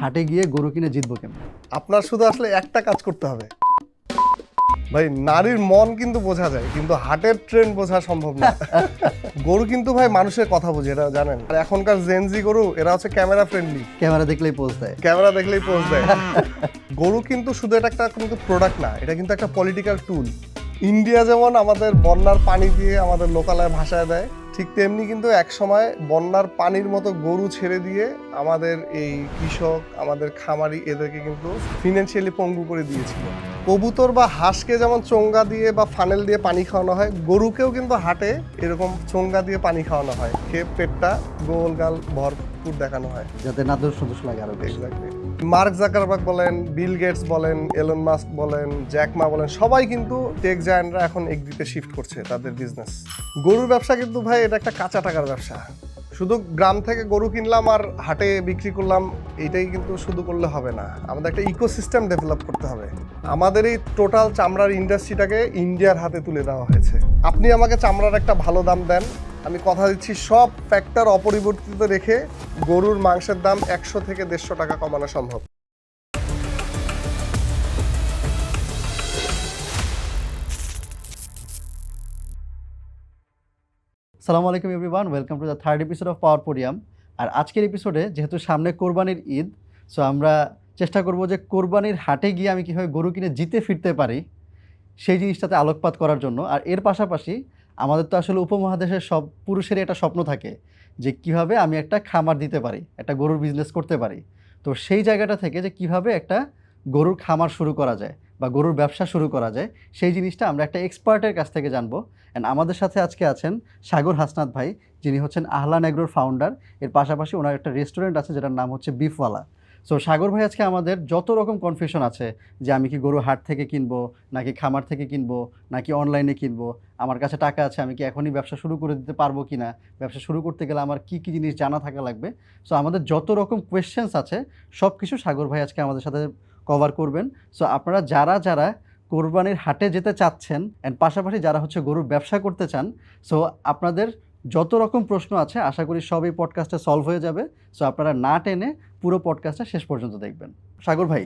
হাটে গিয়ে গরু কিনে জিতবো কেমন? আপনার শুধু আসলে একটা কাজ করতে হবে ভাই, নারীর মন কিন্তু বোঝা যায় কিন্তু হার্টের ট্রেন্ড বোঝা সম্ভব না। গরু কিন্তু ভাই মানুষের কথা বোঝে, এটা জানেন। আর এখনকার জেনজি গরু এরা হচ্ছে ক্যামেরা ফ্রেন্ডলি, ক্যামেরা দেখলেই পোজ দেয়। ক্যামেরা দেখলেই পোজ দেয়। গরু কিন্তু শুধু এটা একটা কিন্তু প্রোডাক্ট না, এটা কিন্তু একটা পলিটিক্যাল টুল। ইন্ডিয়া যেমন আমাদের বন্যার পানি দিয়ে আমাদের লোকালয়ে ভাষায় দেয়, ঠিক তেমনি কিন্তু একসময় বন্যার পানির মতো গরু ছেড়ে দিয়ে আমাদের এই কৃষক, আমাদের খামারি এদেরকে কিন্তু ফিনান্সিয়ালি পঙ্গু করে দিয়েছিল। কবুতর বা হাঁসকে যেমন চোঙ্গা দিয়ে বা ফানেল দিয়ে পানি খাওয়ানো হয়, গরুকেও কিন্তু হাটে এরকম চোঙ্গা দিয়ে পানি খাওয়ানো হয়, খেয়ে পেটটা গোল গাল ভরপুর দেখানো হয়, যাতে নাদুস সদুস লাগে আরো বেশি। এক্স্যাক্টলি। মার্ক জাকারবার্গ বলেন, বিল গেটস বলেন, এলন মাস্ক বলেন, জ্যাক মা বলেন, সবাই কিন্তু টেক জায়ান্টরা এখন এগ্রিতে শিফট করছে তাদের বিজনেস। গরুর ব্যবসা কিন্তু ভাই এটা একটা কাঁচা টাকার ব্যবসা। শুধু গ্রাম থেকে গরু কিনলাম আর হাটে বিক্রি করলাম, এইটাই কিন্তু শুধু করলে হবে না, আমাদের একটা ইকোসিস্টেম ডেভেলপ করতে হবে। আমাদের এই টোটাল চামড়ার ইন্ডাস্ট্রিটাকে ইন্ডিয়ার হাতে তুলে দেওয়া হয়েছে। আপনি আমাকে চামড়ার একটা ভালো দাম দেন, আমি কথা দিচ্ছি সব ফ্যাক্টর অপরিবর্তিত রেখে গরুর মাংসের দাম 100 থেকে 150 টাকা কমানো সম্ভব। আসসালামু আলাইকুম everyone, welcome to the third episode of power podium. আর আজকের এপিসোডে যেহেতু সামনে কোরবানির ঈদ, সো আমরা চেষ্টা করব যে কোরবানির হাটে গিয়ে আমি কীভাবে গরু কিনে জিতে ফিরতে পারি সেই জিনিসটাতে আলোকপাত করার জন্য। আর এর পাশাপাশি আমাদের তো আসলে উপমহাদেশের সব পুরুষেরই একটা স্বপ্ন থাকে যে কিভাবে আমি একটা খামার দিতে পারি, একটা গরুর বিজনেস করতে পারি। তো সেই জায়গাটা থেকে যে কিভাবে একটা গরুর খামার শুরু করা যায় বা গরুর ব্যবসা শুরু করা যায়, সেই জিনিসটা আমরা একটা এক্সপার্টের কাছ থেকে জানবো। অ্যান্ড আমাদের সাথে আজকে আছেন সাগর হাসনাত ভাই, যিনি হচ্ছেন আহলান এগ্রোর ফাউন্ডার। এর পাশাপাশি ওনার একটা রেস্টুরেন্ট আছে যেটার নাম হচ্ছে বিফওয়ালা। সো সাগর ভাই আজকে আমাদের যত রকম কনফিউশন আছে যে আমি কি গরু হাট থেকে কিনবো নাকি খামার থেকে কিনবো নাকি অনলাইনে কিনবো, আমার কাছে টাকা আছে আমি কি এখনই ব্যবসা শুরু করে দিতে পারবো কি না, ব্যবসা শুরু করতে গেলে আমার কি কি জিনিস জানা থাকা লাগবে, সো আমাদের যত রকম কোয়েশ্চেন্স আছে সব কিছু সাগর ভাই আজকে আমাদের সাথে কভার করবেন। সো আপনারা যারা যারা কোরবানির হাটে যেতে চাচ্ছেন অ্যান্ড পাশাপাশি যারা হচ্ছে গরুর ব্যবসা করতে চান, সো আপনাদের যত রকম প্রশ্ন আছে আশা করি সব এই পডকাস্টে সলভ হয়ে যাবে। সো আপনারা না টেনে পুরো পডকাস্টটা শেষ পর্যন্ত দেখবেন। সাগর ভাই,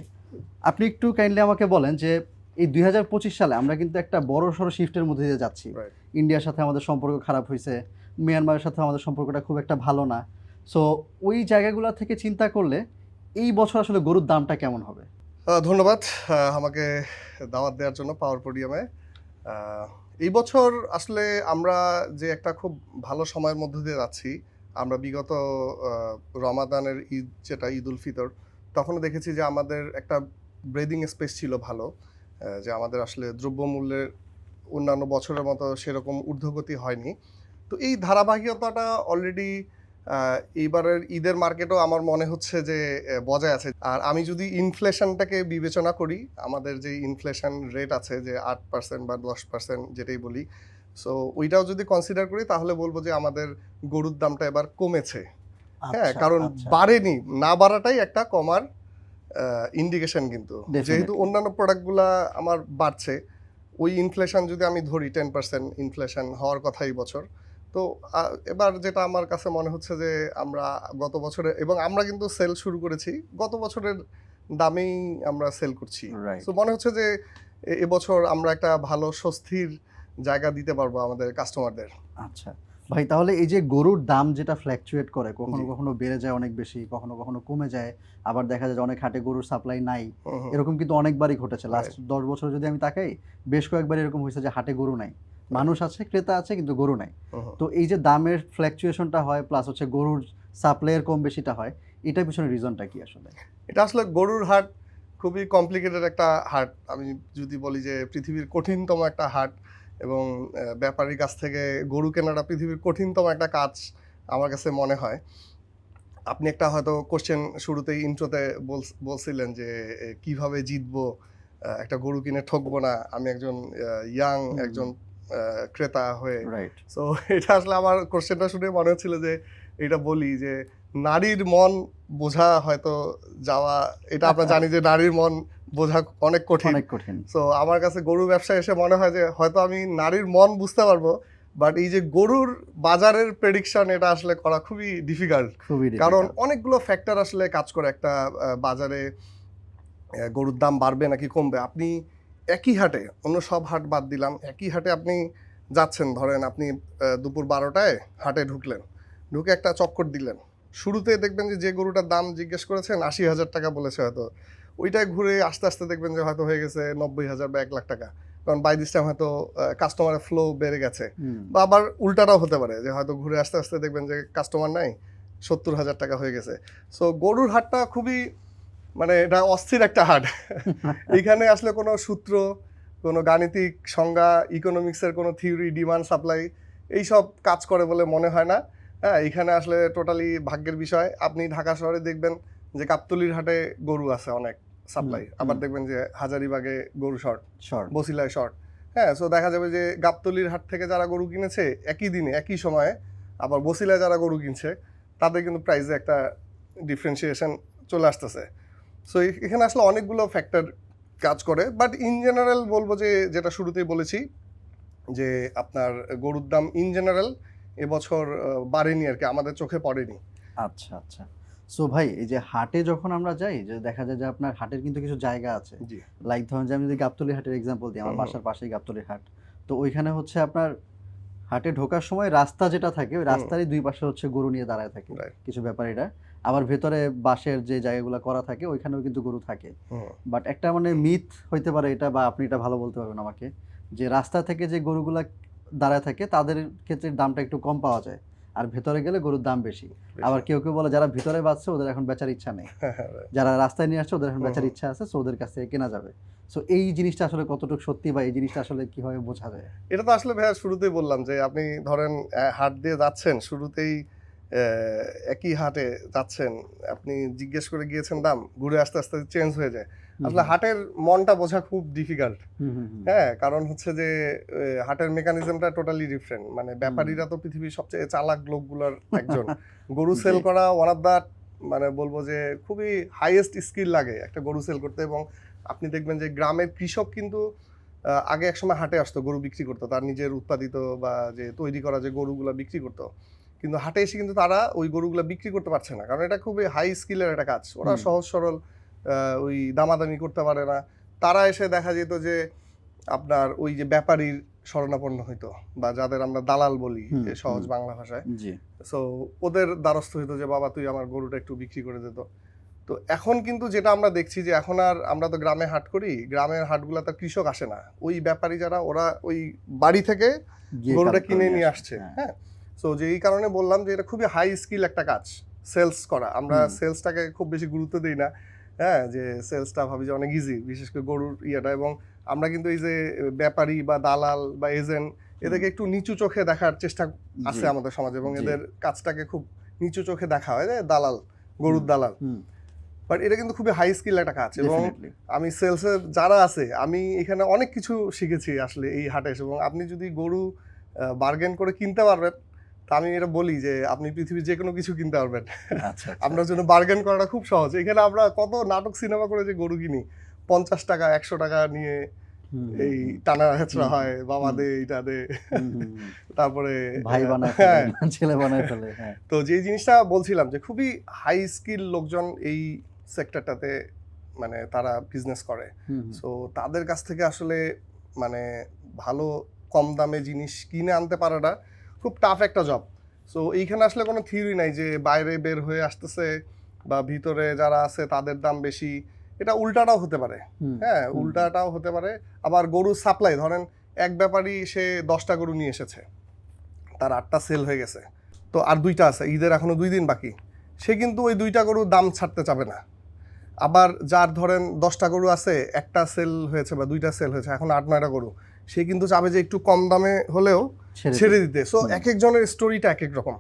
আপনি একটু কাইন্ডলি আমাকে বলেন যে এই 2025 সালে আমরা কিন্তু একটা বড় সড়ো শিফটের মধ্যে দিয়ে যাচ্ছি। ইন্ডিয়ার সাথে আমাদের সম্পর্ক খারাপ হয়েছে, মিয়ানমারের সাথে আমাদের সম্পর্কটা খুব একটা ভালো না। সো ওই জায়গাগুলো থেকে চিন্তা করলে এই বছর আসলে গরুর দামটা কেমন হবে? ধন্যবাদ আমাকে দাওয়াত দেওয়ার জন্য পাওয়ার পোডিয়ামে। এই বছর আসলে আমরা যে একটা খুব ভালো সময়ের মধ্যে দিয়ে যাচ্ছি। আমরা বিগত রমাদানের ঈদ, যেটা ঈদ উল ফিতর, তখনও দেখেছি যে আমাদের একটা ব্রিদিং স্পেস ছিল ভালো, যে আমাদের আসলে দ্রব্যমূল্যের অন্যান্য বছরের মতো সেরকম ঊর্ধ্বগতি হয়নি। তো এই ধারাবাহিকতাটা অলরেডি এইবারের ঈদের মার্কেটও আমার মনে হচ্ছে যে বজায় আছে। আর আমি যদি ইনফ্লেশনটাকে বিবেচনা করি, আমাদের যে ইনফ্লেশন রেট আছে যে 8% বা 10% যেটাই বলি, সো ওইটাও যদি কনসিডার করি তাহলে বলবো যে আমাদের গরুর দামটা এবার কমেছে। হ্যাঁ, কারণ বাড়েনি, না বাড়াটাই একটা কমার ইন্ডিকেশন। কিন্তু যেহেতু অন্যান্য প্রোডাক্টগুলা আমার বাড়ছে, ওই ইনফ্লেশন যদি আমি ধরি 10% ইনফ্লেশন হওয়ার কথা এই বছর, তো এবার যেটা আমার কাছে মনে হচ্ছে যে আমরা গত বছরে, এবং আমরা কিন্তু সেল শুরু করেছি গত বছরের দামেই আমরা সেল করছি। তো মনে হচ্ছে যে এবছর আমরা একটা ভালো স্বস্তির জায়গা দিতে পারবো আমাদের কাস্টমারদের। আচ্ছা ভাই, তাহলে এই যে গরুর দাম যেটা ফ্ল্যাকচুয়েট করে, কখনো কখনো বেড়ে যায় অনেক বেশি, কখনো কখনো কমে যায়, আবার দেখা যায় যে অনেক হাটে গরুর সাপ্লাই নাই, এরকম কিন্তু অনেকবারই ঘটেছে। লাস্ট 10 বছর যদি আমি তাকাই, বেশ কয়েকবার এরকম হয়েছে যে হাটে গরু নাই, মানুষ আছে, ক্রেতা আছে, কিন্তু গরু নাই। তো এই যে দামের ফ্ল্যাকচুয়েশনটা হয় প্লাস হচ্ছে গরুর সাপ্লাইয়ের কম বেশিটা হয়, এটার পিছনে রিজনটা কি আসলে? এটা আসলে গরুর হাট খুবই কমপ্লিকেটেড একটা হাট। আমি যদি বলি যে পৃথিবীর কঠিনতম একটা হাট, এবং ব্যাপারীর কাছ থেকে গরু কেনাটা পৃথিবীর কঠিনতম একটা কাজ আমার কাছে মনে হয়। আপনি একটা হয়তো কোশ্চেন শুরুতেই ইন্ট্রোতে বলছিলেন যে কিভাবে জিতবো, একটা গরু কিনে ঠকবো না, আমি একজন ইয়াং একজন ক্রেতা হয়ে। সো এটা আসলে আমার কোশ্চেনটা শুনে মনে হচ্ছিল যে এটা বলি যে নারীর মন বোঝা হয়তো যাওয়া, এটা আমরা জানি যে নারীর মন বোঝা অনেক কঠিন। সো আমার কাছে গরু ব্যবসায় এসে মনে হয় যে হয়তো আমি নারীর মন বুঝতে পারবো, বাট এই যে গরুর বাজারের প্রেডিকশন এটা আসলে করা খুবই ডিফিকাল্ট, খুবই কারণ difficult। অনেকগুলো ফ্যাক্টর আসলে কাজ করে একটা বাজারে গরুর দাম বাড়বে নাকি কমবে। আপনি একই হাটে, অন্য সব হাট বাদ দিলাম, একই হাটে আপনি যাচ্ছেন, ধরেন আপনি দুপুর 12টায় হাটে ঢুকলেন, ঢুকে একটা চক্কর দিলেন, শুরুতে দেখবেন যে গরুটার দাম জিজ্ঞেস করেছেন 80,000 টাকা বলেছে হয়তো, ওইটায় ঘুরে আস্তে আস্তে দেখবেন যে হয়তো হয়ে গেছে 90,000 বা 1 লাখ টাকা, কারণ বাই দিস টাইম হয়তো কাস্টমারের ফ্লো বেড়ে গেছে। বা আবার উল্টাটাও হতে পারে যে হয়তো ঘুরে আস্তে আস্তে দেখবেন যে কাস্টমার নাই, 70,000 টাকা হয়ে গেছে। সো গরুর হাটটা খুবই, মানে এটা অস্থির একটা হাট। এখানে আসলে কোনো সূত্র, কোনো গাণিতিক সংজ্ঞা, ইকোনমিক্সের কোনো থিওরি, ডিমান্ড সাপ্লাই এইসব কাজ করে বলে মনে হয় না। হ্যাঁ, এখানে আসলে টোটালি ভাগ্যের বিষয়। আপনি ঢাকা শহরে দেখবেন যে গাবতলীর হাটে গরু আছে অনেক সাপ্লাই, আবার দেখবেন যে হাজারীবাগে গরু শর্ট, শর্ট। বসিলায় শর্ট। হ্যাঁ, সো দেখা যাবে যে গাবতলীর হাট থেকে যারা গরু কিনেছে একই দিনে একই সময়ে, আবার বসিলায় যারা গরু কিনছে তাদের কিন্তু প্রাইসে একটা ডিফারেন্সিয়েশন চলে আসতেছে। সো এখানে আসলে অনেকগুলো ফ্যাক্টর কাজ করে, বাট ইন জেনারেল বলবো যে যেটা শুরুতেই বলেছি যে আপনার গরুর দাম ইন জেনারেল এবছর বাড়েনি আর কি, আমাদের চোখে পড়েনি। আচ্ছা আচ্ছা। সো ভাই, এই যে হাটে যখন আমরা যাই, যে দেখা যায় যে আপনার হাটের কিন্তু কিছু জায়গা আছে, জি। লাইক ধরুন যে আমি যদি গাবতলী হাটের এক্সাম্পল দিই, আমার বাসার পাশেই গাবতলী হাট। তো ওইখানে হচ্ছে আপনার হাটে ঢোকার সময় রাস্তা যেটা থাকে, ওই রাস্তারই দুই পাশে হচ্ছে গরু নিয়ে দাঁড়ায় থাকে Right. কিছু ব্যাপারীরা। আবার ভেতরে বাঁশের যে জায়গাগুলো করা থাকে ওইখানেও কিন্তু গরু থাকে। বাট একটা মানে মিথ হইতে পারে এটা, বা আপনি এটা ভালো বলতে পারবেন আমাকে, যে রাস্তা থেকে যে গরুগুলা দাঁড়ায় থাকে তাদের ক্ষেত্রে দামটা একটু কম পাওয়া যায়, আর ভেতরে গেলে গরুর দাম বেশি। আবার কেউ কেউ বলে যারা ভিতরে বাঁচছে ওদের এখন বেচার ইচ্ছা নেই, যারা রাস্তায় নিয়ে আসছে ওদের এখন বেচার ইচ্ছা আছে, সো ওদের কাছ থেকে কেনা যাবে। সো এই জিনিসটা আসলে কতটুকু সত্যি, বা এই জিনিসটা আসলে কিভাবে বোঝা যায়? এটা তো আসলে ভাইয়া শুরুতেই বললাম যে আপনি ধরেন হাট দিয়ে যাচ্ছেন, শুরুতেই একই হাটে যাচ্ছেন, আপনি জিজ্ঞেস করে গিয়েছেন দাম, ঘুরে আস্তে আস্তে চেঞ্জ হয়ে যায়। আসলে হাটের মনটা বোঝা খুব ডিফিকাল্ট। হ্যাঁ, কারণ হচ্ছে যে হাটের মেকানিজমটা টোটালি ডিফারেন্ট। মানে ব্যাপারীরা তো পৃথিবীর সবচেয়ে চালাক লোকগুলোর একজন। গরু সেল করা ওয়ান অফ দ্য, মানে বলবো যে খুবই হাইয়েস্ট স্কিল লাগে একটা গরু সেল করতে। এবং আপনি দেখবেন যে গ্রামের কৃষক কিন্তু আগে একসময় হাটে আসতো গরু বিক্রি করতো, তার নিজের উৎপাদিত বা যে তৈরি করা যে গরুগুলো বিক্রি করতো, কিন্তু হাটে এসে কিন্তু তারা ওই গরুগুলো বিক্রি করতে পারছে না, কারণ এটা খুবই হাই স্কিলের একটা কাজ। ওরা সহজ সরল ওই দামাদামি করতে পারে না। তারা এসে দেখা যেত যে আপনার ওই যে ব্যাপারীর শরণাপন্ন হইতো, বা যাদের আমরা দালাল বলি যে সহজ বাংলা ভাষায়, সো ওদের দ্বারস্থ হইতো যে বাবা তুই আমার গরুটা একটু বিক্রি করে দিত। তো এখন কিন্তু যেটা আমরা দেখছি যে এখন আর আমরা তো গ্রামে হাট করি, গ্রামের হাটগুলা তো কৃষক আসে না, ওই ব্যাপারী যারা ওরা ওই বাড়ি থেকে গরুটা কিনে নিয়ে আসছে। হ্যাঁ, সো যে এই কারণে বললাম যে এটা খুবই হাই স্কিল একটা কাজ সেলস করা। আমরা সেলসটাকে খুব বেশি গুরুত্ব দিই না। হ্যাঁ, যে সেলসটা ভাবি যে অনেক ইজি, বিশেষ করে গরুর ইয়েটা। এবং আমরা কিন্তু এই যে ব্যাপারী বা দালাল বা এজেন্ট, এদেরকে একটু নিচু চোখে দেখার চেষ্টা আছে আমাদের সমাজে, এবং এদের কাজটাকে খুব নিচু চোখে দেখা হয় যে দালাল, গরুর দালাল। বাট এটা কিন্তু খুবই হাই স্কিল একটা কাজ। এবং আমি সেলসের যারা আছে, আমি এখানে অনেক কিছু শিখেছি আসলে এই হাটে এসে। এবং আপনি যদি গরু বার্গেন করে কিনতে পারবেন, তা আমি এটা বলি যে আপনি পৃথিবীর যে কোনো কিছু কিনতে পারবেন। আপনার জন্য বার্গেন করাটা খুব সহজ। এখানে আমরা কত নাটক সিনেমা করে যে গরু কিনি, 50 টাকা 100 টাকা নিয়ে এই টানা হেঁচড়া হয়, বাবা দে এইটা দে, তারপরে ভাই বানায় ছেলে বানায় ফেলে। তো যে জিনিসটা বলছিলাম যে খুবই হাই স্কিল লোকজন এই সেক্টরটাতে মানে তারা বিজনেস করে। সো তাদের কাছ থেকে আসলে মানে ভালো কম দামে জিনিস কিনে আনতে পারাটা খুব টাফ একটা জব। সো এইখানে আসলে কোনো থিওরি নাই যে বাইরে বের হয়ে আসতেছে বা ভিতরে যারা আছে তাদের দাম বেশি। এটা উল্টাটাও হতে পারে। হ্যাঁ, উল্টাটাও হতে পারে। আবার গরুর সাপ্লাই, ধরেন এক ব্যাপারী সে 10টা গরু নিয়ে এসেছে, তার 8টা সেল হয়ে গেছে, তো আর 2টা আছে, ঈদের এখনো 2 দিন বাকি, সে কিন্তু ওই 2টা গরুর দাম ছাড়তে চাবে না। আবার যার ধরেন 10টা গরু আছে, একটা সেল হয়েছে বা 2টা সেল হয়েছে, এখন 8-9টা গরু, সে কিন্তু চাবে যে একটু কম দামে হলেও ছেড়ে দিতে। সো এক একজনের স্টোরিটা এক এক রকম।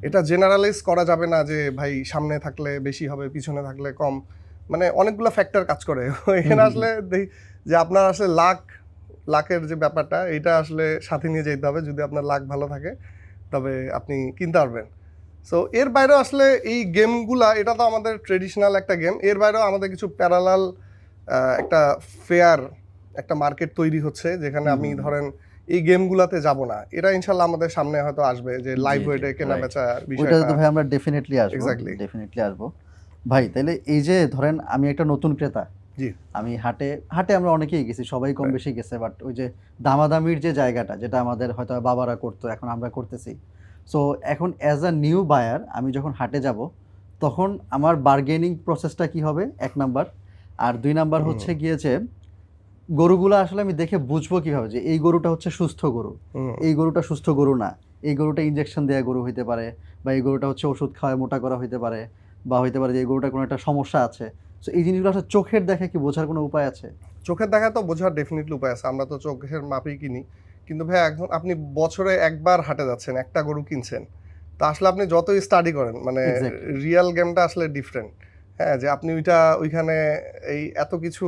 এটা জেনারেলাইজ করা যাবে না যে ভাই সামনে থাকলে বেশি হবে, পিছনে থাকলে কম। মানে অনেকগুলো ফ্যাক্টর কাজ করে। এখানে আসলে যে আপনার আসলে লাকের যে ব্যাপারটা, এটা আসলে সাথে নিয়ে যেতে হবে। যদি আপনার লাক ভালো থাকে তবে আপনি কিনতে পারবেন। সো এর বাইরেও আসলে এই গেমগুলা, এটা তো আমাদের ট্রেডিশনাল একটা গেম, এর বাইরেও আমাদের কিছু প্যারালাল একটা ফেয়ার একটা মার্কেট তৈরি হচ্ছে, যেখানে আমি ধরেন এই গেমগুলাতে যাব না। এটা ইনশাল্লাহ আমাদের সামনে হয়তো আসবে যে লাইভ জি, ওয়েটে কেনা right. বেচা ওইটাতে বিষয়টা। তো ভাই আমরা ডেফিনেটলি আসবো, Exactly. ডেফিনেটলি আসবো। ভাই তাহলে এই যে ধরেন আমি একটা নতুন ক্রেতা, জি। আমি হাটে আমরা অনেকেই গেছি, সবাই কম Right. বেশি গেছে, বাট ওই যে দামাদামির যে জায়গাটা, যেটা আমাদের হয়তো বাবারা করতো, এখন আমরা করতেছি। সো এখন অ্যাজ আ নিউ বায়ার আমি যখন হাটে যাব, তখন আমার বার্গেনিং প্রসেসটা কি হবে, 1 নাম্বার। আর 2 নাম্বার হচ্ছে গিয়েছে গরুগুলো আসলে আমি দেখে বুঝবো কিভাবে যে এই গরুটা হচ্ছে সুস্থ গরু, এই গরুটা সুস্থ গরু না, এই গরুটা ইনজেকশন দেওয়া গরু হইতে পারে, বা এই গরুটা হচ্ছে ওষুধ খাওয়ায় মোটা করা হইতে পারে, বা হইতে পারে যে এই গরুটার কোনো একটা সমস্যা আছে। সো এই জিনিসগুলো আসলে চোখের দেখে কি বোঝার কোনো উপায় আছে? চোখের দেখা তো বোঝার ডেফিনেটলি উপায় আছে। আমরা তো চোখের মাপেই কিনি। কিন্তু ভাই এখন আপনি বছরে একবার হাটে যাচ্ছেন, একটা গরু কিনছেন। তো আসলে আপনি যতই স্টাডি করেন মানে Exactly. রিয়াল গেমটা আসলে ডিফারেন্ট। হ্যাঁ, যে আপনি ওইখানে এই এত কিছু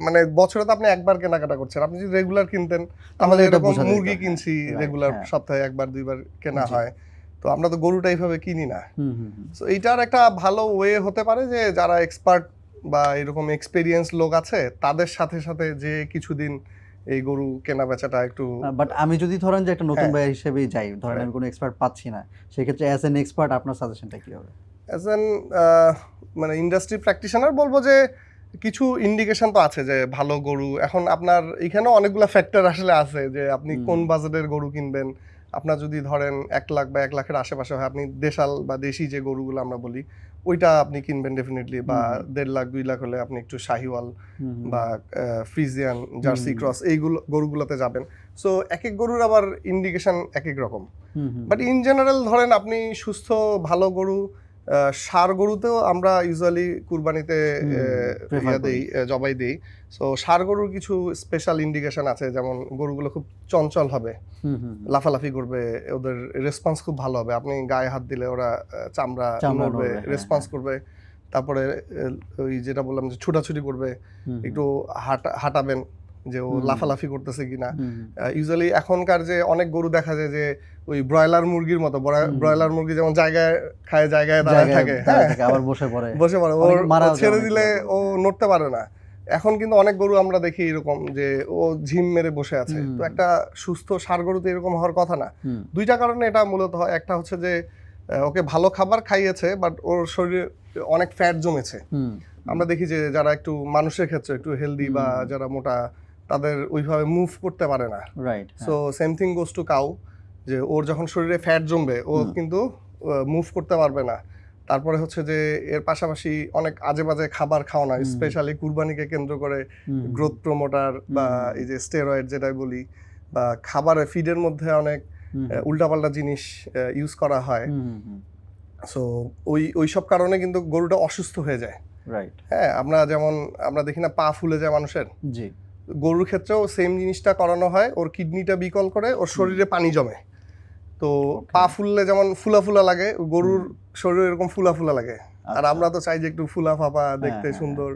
মানে বছরে তো আপনি একবার কেনাকাটা করছেন। আপনি যদি রেগুলার কিনতেন তাহলে তাহলে এটা এরকম বোঝা যেত, মুরগি হ্যাঁ, কিনছি right, রেগুলার হ্যাঁ। সপ্তাহে একবার দুইবার কেনা জি। হয়। তো আমরা তো গরুটা এইভাবে কিনি না। হুম, হুম, হুম। সো এইটার একটা ভালো ওয়ে হতে পারে যে যারা এক্সপার্ট বা এরকম এক্সপেরিয়েন্স লোক আছে তাদের সাথে সাথে যে কিছুদিন এই গরু কেনা বেচাটা একটু বাট আমি যদি ধরেন যে একটা নতুন হ্যাঁ। বায়ার হিসেবেই যাই, ধরেন Right. আমি কোনো এক্সপার্ট পাচ্ছি না, সেক্ষেত্রে অ্যাজ এন এক্সপার্ট আপনার সাজেশনটা কি হবে? অ্যাজ অ্যান মানে ইন্ডাস্ট্রি প্র্যাকটিশনার বলবো যে কিছু ইন্ডিকেশন তো আছে যে ভালো গরু। এখন আপনার এখানেও অনেকগুলো ফ্যাক্টর আসলে আছে যে আপনি কোন বাজেটের গরু কিনবেন। আপনার যদি ধরেন 1 লাখ বা 1 লাখের আশেপাশে হয়, আপনি দেশাল বা দেশি যে গরুগুলো আমরা বলি ওইটা আপনি কিনবেন ডেফিনেটলি, বা 1.5 লাখ 2 লাখ হলে আপনি একটু শাহিওয়াল বা ফ্রিজিয়ান, জার্সি ক্রস এইগুলো গরুগুলোতে যাবেন। সো এক এক গরুর আবার ইন্ডিকেশন এক এক রকম। বাট ইন জেনারেল ধরেন আপনি সুস্থ ভালো গরু, ষাঁড় গরুতেও আমরা ইউজুয়ালি কুরবানিতে জবাই দেই। সো ষাঁড় গরুর কিছু স্পেশাল ইন্ডিকেশন আছে, যেমন গরুগুলো খুব চঞ্চল হবে, লাফালাফি করবে, ওদের রেসপন্স খুব ভালো হবে। আপনি গায়ে হাত দিলে ওরা চামড়া নড়বে, রেসপন্স করবে। তারপরে ওই যেটা বললাম যে ছুটাছুটি করবে, একটু হাঁটাবেন যে ও লাফালাফি করতেছে কিনা। ইউজুয়ালি এখনকার যে অনেক গরু দেখা যায় যে ওই ব্রয়লার মুরগির মতো, ব্রয়লার মুরগি যেমন জায়গায় খায় জায়গায় দাঁড়ায় থাকে, আবার বসে পড়ে, ওর ছেড়ে দিলে ও নড়তে পারে না। এখন কিন্তু অনেক গরু আমরা দেখি এরকম যে ও ঝিম মেরে বসে আছে। তো একটা সুস্থ ষাঁড় গরুতে এরকম হওয়ার কথা না। দুইটা কারণে এটা মূলত হয়। একটা হচ্ছে যে ওকে ভালো খাবার খাইয়েছে বাট ওর শরীরে অনেক ফ্যাট জমেছে। আমরা দেখি যে যারা একটু মানুষের ক্ষেত্রে একটু হেলদি বা যারা মোটা, তাদের ওইভাবে মুভ করতে পারে না। Right. So same thing goes to cow, যে ওর যখন শরীরে ফ্যাট জমবে ও কিন্তু মুভ করতে পারবে না। তারপরে হচ্ছে যে এর পাশাপাশি অনেক আজে বাজে খাবার খাওয়ানো, স্পেশালি কুরবানিকে কেন্দ্র করে গ্রোথ প্রমোটার বা এই যে স্টেরয়েড যেটাই বলি, বা খাবারে ফিডের মধ্যে অনেক উল্টাপাল্টা জিনিস ইউজ করা হয়। সো ওই সব কারণে কিন্তু গরুটা অসুস্থ হয়ে যায়। রাইট। হ্যাঁ, আমরা দেখি না পা ফুলে যায় মানুষের, জি। গরুর ক্ষেত্রেও সেম জিনিসটা করানো হয়। ওর কিডনিটা বিকল করে, ওর শরীরে পানি জমে। তো পা ফুললে যেমন ফুলা ফুলা লাগে, গরুর শরীরে এরকম ফুলা ফুলা লাগে। আর আমরা তো চাই যে একটু ফুলা ফাপা দেখতে সুন্দর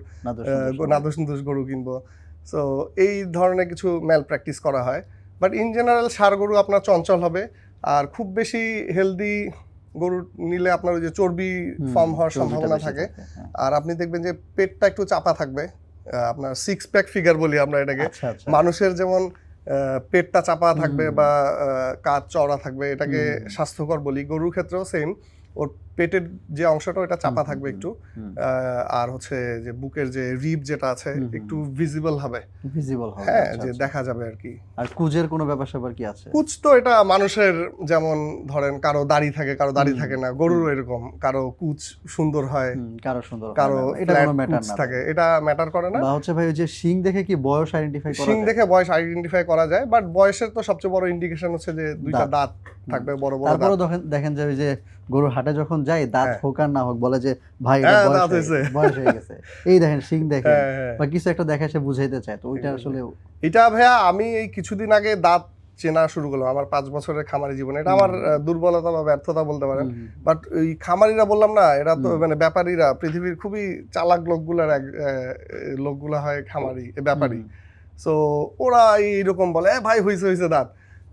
নাদুস গরু কিনবো। সো এই ধরনের কিছু ম্যাল প্র্যাকটিস করা হয়। বাট ইন জেনারেল ষাঁড় গরু আপনার চঞ্চল হবে, আর খুব বেশি হেলদি গরু নিলে আপনার ওই যে চর্বি ফর্ম হওয়ার সম্ভাবনা থাকে। আর আপনি দেখবেন যে পেটটা একটু চাপা থাকবে, আপনার 6 প্যাক ফিগার বলি আমরা এটাকে। মানুষের যেমন পেটটা চাপা থাকবে বা কাঁধ চওড়া থাকবে, এটাকে স্বাস্থ্যকর বলি। গরুর ক্ষেত্রেও সেম, ওর পেটের যে অংশটা ওটা চাপা থাকবে একটু, আর হচ্ছে যে বুকের যে রিব যেটা আছে একটু ভিজিবল হবে, হ্যাঁ, যে দেখা যাবে আর কি। আর কুজের কোনো ব্যাপার স্যাপার কি আছে? কুচ তো এটা মানুষের, যেমন ধরেন কারো দাড়ি থাকে কারো দাড়ি থাকে না, গরুর এরকম কারো কুচ সুন্দর হয়, কারো ফ্ল্যাট কুচ থাকে, এটা ম্যাটার করে না। বা হচ্ছে ভাই ওই যে শিং দেখে কি বয়স আইডেন্টিফাই করা যায়? শিং দেখে বয়স আইডেন্টিফাই করা যায়, বাট বয়সের তো সবচেয়ে বড় ইন্ডিকেশন হচ্ছে যে দুইটা দাঁত থাকবে বড় বড়। তারপরে দেখেন যে ওই যে গরুর হাটে যখন যাই, দাঁত হোক আর না হোক, বলে যে ভাই বয়স হয়ে গেছে, এই দেখেন শিং দেখেন, বা কিছু একটা দেখে সে বুঝাইতে চায়। তো ওইটা আসলে এটা ভাইয়া আমি এই কিছুদিন আগে দাঁত চেনা শুরু করলাম আমার 5 বছরের খামারি জীবনে। এটা আমার দুর্বলতা বা ব্যর্থতা বলতে পারেন। বাট ওই খামারিরা বললাম না, এরা তো মানে ব্যাপারীরা পৃথিবীর খুবই চালাক লোকগুলা হয় খামারি, ব্যাপারী। সো ওরা এইরকম বলে ভাই হইছে দাঁত,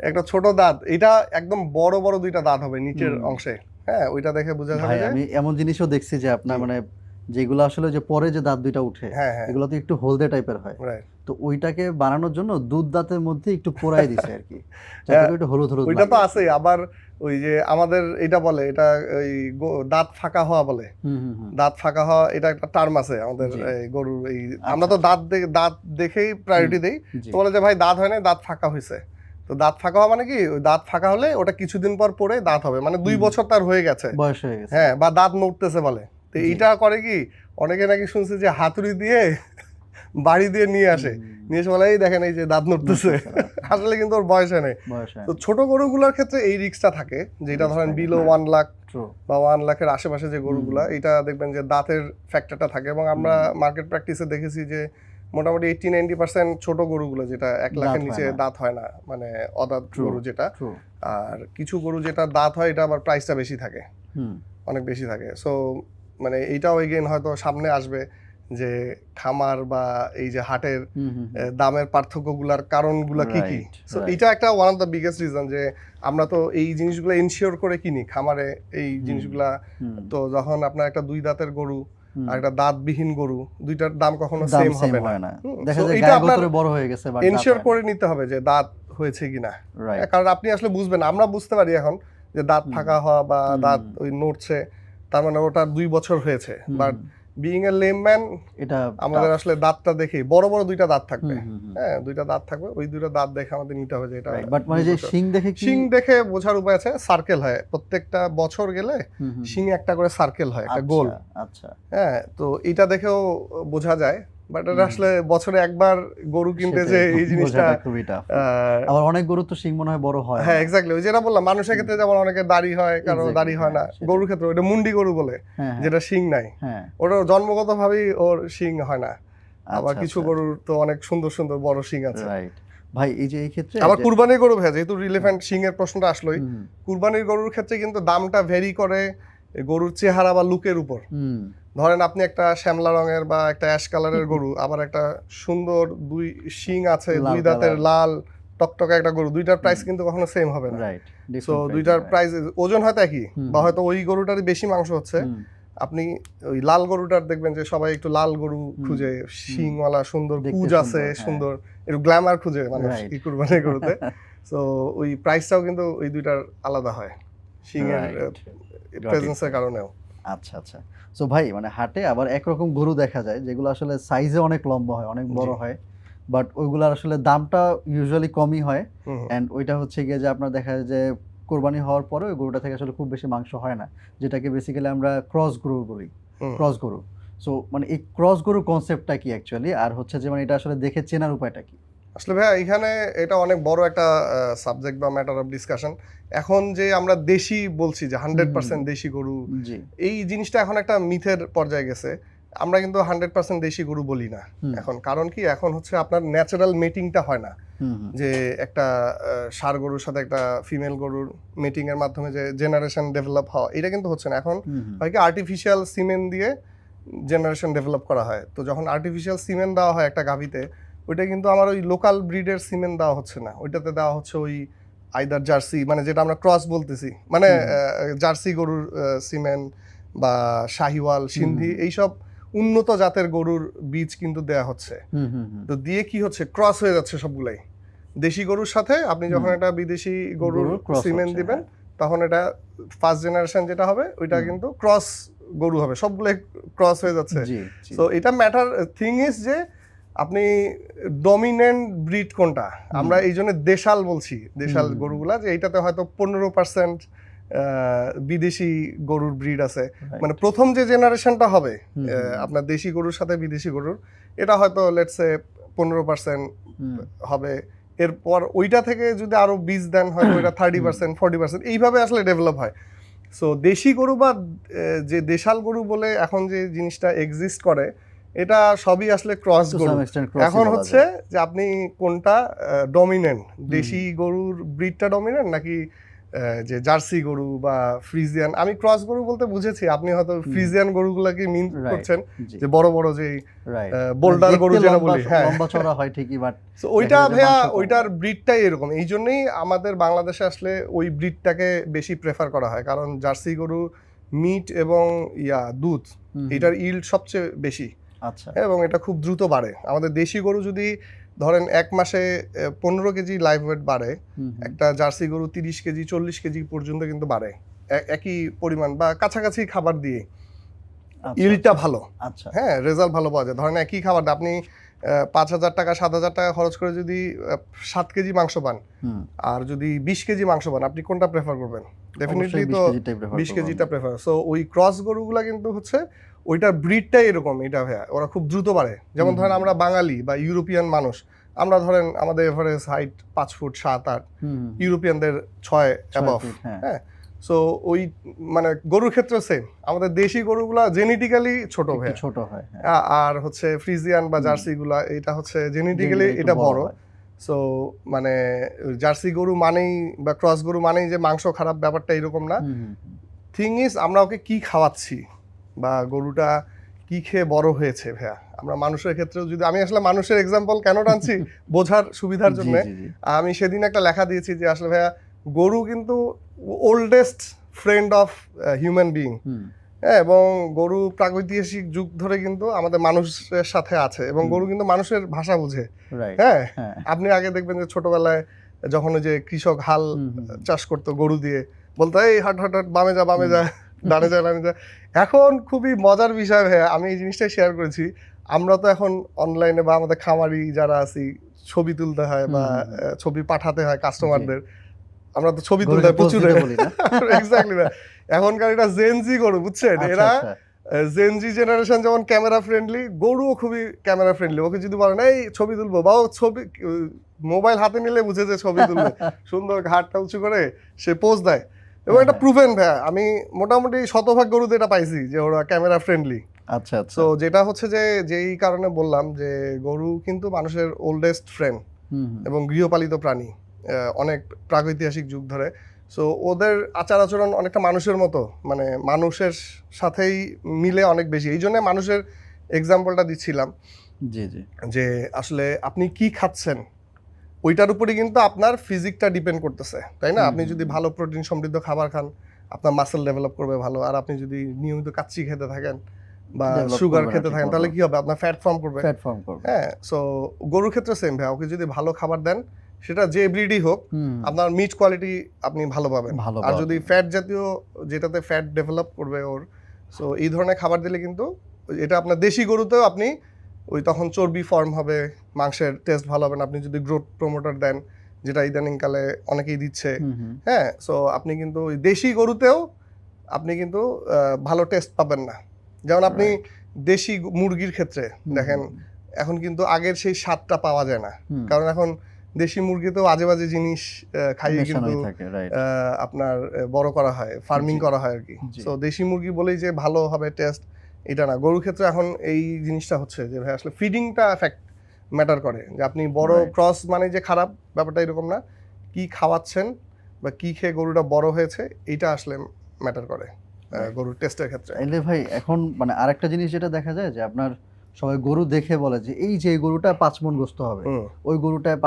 একটা ছোট দাঁত, এটা একদম বড় বড় দুইটা দাঁত হবে নিচের অংশে। হ্যাঁ, ওইটা দেখে বোঝা যাবে। আমি এমন জিনিসও দেখছি যে আপনার মানে যেগুলো আসলে যে পরে যে দাঁত দুইটা উঠে হ্যাঁ হ্যাঁ এগুলো তো একটু হলদে টাইপের হয়, রাইট। তো ওইটাকে বানানোর জন্য দুধ দাঁতের মধ্যে একটু পোড়াই দিছে আর কি, যাতে হ্যাঁ, করে একটু হলুদ হলুদ ওইটা লাগে তো আর কি। আছেই। আবার ওই যে আমাদের এটা বলে, এটা ওই দাঁত ফাঁকা হওয়া বলে। হুম হুম হুম। দাঁত ফাঁকা হওয়া, এটা একটা টার্ম আছে আমাদের জি। এই গরুর। এই আচ্ছা, আমরা তো আচ্ছা। দাঁত দেখেই প্রায়োরিটি দেই। জি। তো বলে যে ভাই দাঁত হয় না, দাঁত ফাঁকা হয়েছে। তো দাঁত ফাঁকা হওয়া মানে কি, ওই দাঁত ফাঁকা হলে ওটা কিছুদিন পর পরে দাঁত হবে, মানে 2 হুম। বছর তার হয়ে গেছে। বয়স হয়ে গেছে। হ্যাঁ, বা দাঁত নড়তেছে বলে। তো জি। এইটা করে কি, অনেকে নাকি শুনছে যে হাতুড়ি দিয়ে বাড়ি দিয়ে নিয়ে আসে, নিয়ে এসে বলে এই দেখেন এই যে দাঁত নড়তেছে। আসলে কিন্তু ওর বয়স হয় নাই। বয়স তো ছোট গরুগুলোর ক্ষেত্রে এই রিস্কটা থাকে, যেটা ধরেন বিলো 1 লাখ ট্রু। বা 1 লাখের আশেপাশে যে গরুগুলা, এটা দেখবেন যে দাঁতের ফ্যাক্টরটা থাকে। এবং আমরা মার্কেট প্র্যাকটিসে দেখেছি যে মোটামুটি 80-90% ছোট গরুগুলো, যেটা 1 লাখের নিচে দাঁত হয় না, মানে অদাঁত গরু যেটা। ট্রু। আর কিছু গরু যেটা দাঁত হয়, এটা আবার প্রাইসটা বেশি থাকে, হুম। অনেক বেশি থাকে। সো মানে এইটাও এগেইন হয়তো সামনে আসবে যে খামার বা এই যে হাটের হুম হুম হুম। দামের পার্থক্যগুলোর কারণগুলো কি কি। Right, so right. এটা একটা one of the biggest reason যে আমরা তো এই জিনিসগুলো ইনশিওর করে কিনি খামারে। এই জিনিসগুলা হুম। তো যখন আপনার একটা 2 দাঁতের গরু হুম। আর একটা দাঁতবিহীন গরু, দুইটার দাম কখনো দাম সেম সেম হবে হয় না। না, দেখা So যায় এটা গায়ে আপনার গোতরে বড় হয়ে গেছে বাট এনশিওর করে নিতে হবে যে দাঁত হয়েছে কিনা। রাইট। কারণ আপনি আসলে বুঝবেন, আমরা বুঝতে পারি এখন যে দাঁত ফাঁকা হওয়া বা দাঁত ওই নড়ছে, তার মানে ওটা 2 বছর হয়েছে। বাট বিইং এ লেমম্যান, এটা আমাদের আসলে দাঁতটা দেখি বড় বড় 2টা দাঁত থাকবে। হুম, হুম, হুম। হ্যাঁ, 2টা দাঁত থাকবে, ওই 2টা দাঁত দেখে আমাদের নিতে হবে যে এটা বাট মানে 2 যে বছর। শিং দেখে কি শিং দেখে বোঝার উপায় আছে, সার্কেল হয় প্রত্যেকটা বছর গেলে, হুম, হুম, শিং একটা করে সার্কেল হয়, একটা গোল। আচ্ছা আচ্ছা। হ্যাঁ, তো এটা দেখেও বোঝা যায়। বাট এটা আসলে বছরে একবার গরু কিনতে যে সেটাই, এই জিনিসটা বোঝাটা খুবই টাফ। আবার অনেক গরু তো শিং মনে হয় বড় হয় হ্যাঁ না। এক্স্যাক্টলি, ওই যেটা বললাম, মানুষের ক্ষেত্রে যেমন অনেকের দাড়ি হয়, কারো Exactly, দাড়ি হয় না, হ্যাঁ, সেটাই। গরুর ক্ষেত্রে ওটা মুন্ডি গরু বলে, হ্যাঁ হ্যাঁ যেটা শিং নাই। হ্যাঁ। ওটা জন্মগতভাবেই ওর শিং হয় না। আবার আচ্ছা, কিছু আচ্ছা। গরুর তো অনেক সুন্দর সুন্দর বড় শিং আছে। রাইট। ভাই এই যে এই ক্ষেত্রে আবার যে- কুরবানির গরু ভাই, যেহেতু রিলেভেন্ট শিং এর প্রশ্নটা আসলোই, হুম, কুরবানির গরুর ক্ষেত্রে কিন্তু দামটা ভেরি করে গরুর চেহারা বা লুকের উপর। হুম, ধরেন আপনি একটা শ্যামলা রঙের বা একটা অ্যাশ কালারের গরু, আবার একটা সুন্দর 2 শিং আছে, লাল 2 দাঁতের কালার। লাল টকটকে একটা গরু, দুইটার প্রাইস কিন্তু কখনো সেম হবে না। রাইট। সো ডিফারেন্ট দুইটার প্রাইস, ওজন হয়তো একই, হুম, বা হয়তো ওই গরুটারই বেশি মাংস হচ্ছে। আপনি ওই লাল গরুটার দেখবেন যে সবাই একটু লাল গরু খুঁজে, শিংওয়ালা সুন্দর দেখতে কুজ আছে, সুন্দর, হ্যাঁ। সুন্দর একটু গ্ল্যামার খুঁজে মানুষ Right. এই কুরবানির গরুতে। সো ওই প্রাইসটাও কিন্তু ওই দুইটার আলাদা হয়, শিংয়ের Right. Got প্রেজেন্সের it. কারণেও। আচ্ছা আচ্ছা। সো ভাই মানে হাটে আবার একরকম গরু দেখা যায় যেগুলো আসলে সাইজে অনেক লম্বা হয়, অনেক বড় জি। হয়, বাট ওইগুলার আসলে দামটা ইউজুয়ালি কমই হয়। হুম, হুম। অ্যান্ড ওইটা হচ্ছে গিয়ে যে আপনার দেখা যায় যে কোরবানি হওয়ার পরে ওই গরুটা থেকে আসলে খুব বেশি মাংস হয় না, যেটাকে বেসিক্যালি আমরা ক্রস গরু বলি, হুম। ক্রস গরু। সো মানে এই ক্রস গরু কনসেপ্টটা কি অ্যাকচুয়ালি, আর হচ্ছে যে মানে এটা আসলে দেখে চেনার উপায়টা কি? আসলে ভাইয়া এখানে এটা অনেক বড় একটা সাবজেক্ট বা ম্যাটার অফ ডিসকাশন। এখন যে আমরা দেশি বলছি যে 100% দেশি গরু, জি। এই জিনিসটা এখন একটা মিথের পর্যায়ে গেছে। আমরা কিন্তু 100% দেশি গরু বলি না এখন। কারণ কি, এখন হচ্ছে আপনার ন্যাচারাল মেটিংটা হয় না, যে একটা ষাঁড় গরুর সাথে একটা ফিমেল গরুর মেটিং এর মাধ্যমে যে জেনারেশন ডেভেলপ হওয়া, এটা কিন্তু হচ্ছে না। এখন হয় কি, আর্টিফিশিয়াল সিমেন দিয়ে জেনারেশন ডেভেলপ করা হয়। তো যখন আর্টিফিশিয়াল সিমেন দেওয়া হয় একটা গাভীতে, ওইটা কিন্তু আমার ওই লোকাল ব্রিডের সিমেন দেওয়া হচ্ছে না, ওইটাতে দেওয়া হচ্ছে ওই আইদার জার্সি, মানে যেটা আমরা ক্রস বলতেছি, মানে জার্সি গরুর সিমেন বা শাহিওয়াল, সিন্ধি, এইসব উন্নত জাতের গরুর বীজ কিন্তু দেয়া হচ্ছে। তো দিয়ে কি হচ্ছে, ক্রস হয়ে যাচ্ছে সবগুলাই দেশি গরুর সাথে। আপনি যখন একটা বিদেশি গরুর সিমেন দিবেন, তখন এটা ফার্স্ট জেনারেশন যেটা হবে ওইটা কিন্তু ক্রস গরু হবে, সবগুলাই ক্রস হয়ে যাচ্ছে। তো এটা ম্যাটার থিং ইজ যে আপনি ডমিনেন্ট ব্রিড কোনটা। আমরা এই জন্য দেশাল বলছি, দেশাল গরুগুলা, যে এইটাতে হয়তো 15% বিদেশি গরুর ব্রিড আছে। মানে প্রথম যে জেনারেশনটা হবে আপনার দেশি গরুর সাথে বিদেশি গরুর, এটা হয়তো লেটস সে 15% হবে। এরপর ওইটা থেকে যদি আরো বীজ দেন, হয়তো ওইটা 30%, 40%, এইভাবে আসলে ডেভেলপ হয়। সো দেশি গরু বা যে দেশাল গরু বলে এখন যে জিনিসটা এক্সিস্ট করে, এটা সবই আসলে ক্রস গরু। এখন হচ্ছে যে আপনি কোনটা ডমিনেন্ট, দেশি গরুর ব্রিডটা ডমিনেন্ট নাকি যে জার্সি গরু বা ফ্রিজিয়ান। আমি ক্রস গরু বলতে বুঝেছি, আপনি হয়তো ফ্রিজিয়ান গরুগুলাকে মিন করছেন, যে বড় বড় যে বোল্ডার গরু যেটা বলি, হ্যাঁ লম্বা চওড়া হয় ঠিকই, বাট ওইটা ভাইয়া ওইটার ব্রিডটাই এরকম। এই জন্যই আমাদের বাংলাদেশে আসলে ওই ব্রিডটাকে বেশি প্রেফার করা হয়, কারণ জার্সি গরু মিট এবং দুধ এটার ইল্ড সবচেয়ে বেশি। আচ্ছা। এবং এটা খুব দ্রুত বাড়ে। আমাদের দেশি গরু যদি ধরেন 1 মাসে 15 কেজি লাইভ ওয়েট বাড়ে, একটা জার্সি গরু 30 কেজি 40 কেজি পর্যন্ত কিন্তু বাড়ে একই পরিমাণ বা কাছাকাছি খাবার দিয়ে। ইল্ডটা ভালো। আচ্ছা। হ্যাঁ, রেজাল্ট ভালো পাওয়া যায়। ধরেন একই খাবার আপনি 5,000 টাকা 7,000 টাকা খরচ করে যদি 7 কেজি মাংস পান আর যদি 20 কেজি মাংস পান, আপনি কোনটা প্রেফার করবেন? ডেফিনেটলি তো 20 কেজিটা প্রেফার। সো ওই ক্রস গরুগুলা কিন্তু হচ্ছে ওইটার ব্রিডটাই এরকম। এটা ভাইয়া ওরা খুব দ্রুত বাড়ে। যেমন ধরেন আমরা বাঙালি বা ইউরোপিয়ান মানুষ, আমরা ধরেন আমাদের এভারেজ হাইট 5 ফুট 7-8, ইউরোপিয়ানদের 6 অ্যাবভ। হ্যাঁ, সো ওই মানে গরুর ক্ষেত্রে সেম। আমাদের দেশি গরুগুলা জেনেটিক্যালি ছোট ভাইয়া, ছোট হয়। আর হচ্ছে ফ্রিজিয়ান বা জার্সি গুলা এটা হচ্ছে জেনেটিক্যালি এটা বড়। সো মানে জার্সি গরু মানেই বা ক্রস গরু মানেই যে মাংস খারাপ, ব্যাপারটা এরকম না। থিং ইজ আমরা ওকে কি খাওয়াচ্ছি বা গরুটা কি খেয়ে বড় হয়েছে ভাইয়া। আমরা মানুষের ক্ষেত্রেও যদি আমি আসলে মানুষের এক্সাম্পল কেন টানছি বোঝার সুবিধার জন্য, আমি সেদিন একটা লেখা দিয়েছি যে আসলে ভাইয়া গরু কিন্তু oldest friend of human being. হ্যাঁ, এবং গরু প্রাগৈতিহাসিক যুগ ধরে কিন্তু আমাদের মানুষের সাথে আছে এবং গরু কিন্তু মানুষের ভাষা বুঝে। হ্যাঁ, আপনি আগে দেখবেন যে ছোটবেলায় যখন ওই যে কৃষক হাল চাষ করতো গরু দিয়ে, বলতো এই হাট হাট হাট বামে যা বামে যা, ডানে যা ডানে যা। এখন খুবই মজার বিষয় ভাইয়া, আমি এই জিনিসটাই শেয়ার করেছি। আমরা তো এখন অনলাইনে বা আমাদের খামারি যারা আছি ছবি তুলতে হয় বা ছবি পাঠাতে হয় কাস্টমারদের, আমরা তো ছবি তুলতে হয় প্রচুর। এক্স্যাক্টলি না, এখনকার এটা জেনজি গরু, বুঝছেন? এরা জেনজি জেনারেশন যেমন ক্যামেরা ফ্রেন্ডলি, গরুও খুবই ক্যামেরা ফ্রেন্ডলি। ওকে যদি বলেন এই ছবি তুলবো, বা ছবি মোবাইল হাতে নিলে বুঝে যে ছবি তুলবে, সুন্দর ঘাটটা উঁচু করে সে পোজ দেয়। এবং এটা প্রুভেন ভাইয়া, আমি মোটামুটি শতভাগ গরুতে এটা পাইছি যে ওরা ক্যামেরা ফ্রেন্ডলি। আচ্ছা। তো যেটা হচ্ছে যে যেই কারণে বললাম যে গরু কিন্তু মানুষের ওল্ডেস্ট ফ্রেন্ড এবং গৃহপালিত প্রাণী অনেক প্রাগৈতিহাসিক যুগ ধরে। সো ওদের আচার আচরণ অনেকটা মানুষের মতো, মানে মানুষের সাথেই মিলে অনেক বেশি। এই জন্য মানুষের এক্সাম্পলটা দিচ্ছিলাম যে আসলে আপনি কি খাচ্ছেন ওইটার উপরে কিন্তু আপনার ফিজিকটা ডিপেন্ড করতেছে, তাই না? আপনি যদি ভালো প্রোটিন সমৃদ্ধ খাবার খান, আপনার মাসেল ডেভেলপ করবে ভালো। আর আপনি যদি নিয়মিত কাচ্চি খেতে থাকেন বা সুগার খেতে থাকেন, তাহলে কি হবে? আপনার ফ্যাট ফর্ম করবে। হ্যাঁ, সো গরুর ক্ষেত্রে সেম ভাই, ওকে যদি ভালো খাবার দেন, সেটা যে ব্রিডই হোক, আপনার মিট কোয়ালিটি আপনি ভালো পাবেন। আর যদি ফ্যাট জাতীয়, যেটাতে ফ্যাট ডেভেলপ করবে ওর, সো এই ধরনের খাবার দিলে কিন্তু এটা আপনার দেশি গরুতেও আপনি ওই তখন চর্বি ফর্ম হবে, মাংসের টেস্ট ভালো হবে না। আপনি যদি গ্রোথ প্রমোটার দেন, যেটা ইদানিংকালে অনেকেই দিচ্ছে, হ্যাঁ, সো আপনি কিন্তু ওই দেশি গরুতেও আপনি কিন্তু ভালো টেস্ট পাবেন না। যেমন আপনি দেশি মুরগির ক্ষেত্রে দেখেন, এখন কিন্তু আগের সেই স্বাদটা পাওয়া যায় না, কারণ এখন দেশি মুরগিতেও আজে বাজে জিনিস খাইয়ে কিন্তু আপনার বড় করা হয়, ফার্মিং করা হয় আর কি। সো দেশি মুরগি বলেই যে ভালো হবে টেস্ট, এটা না। গরুর ক্ষেত্রে এখন এই জিনিসটা হচ্ছে যে ভাই আসলে ফিডিংটা এফেক্ট ম্যাটার করে, যে আপনি বড় ক্রস মানে যে খারাপ, ব্যাপারটা এরকম না। কি খাওয়াচ্ছেন বা কি খেয়ে গরুটা বড় হয়েছে, এইটা আসলে ম্যাটার করে গরুর টেস্টের ক্ষেত্রে। এলে ভাই এখন মানে আরেকটা জিনিস যেটা দেখা যায় যে আপনার সবাই গরু দেখে বলে যে এই যে গরুটা 5 মণ গোস্ত হবে, ওই গরুটায়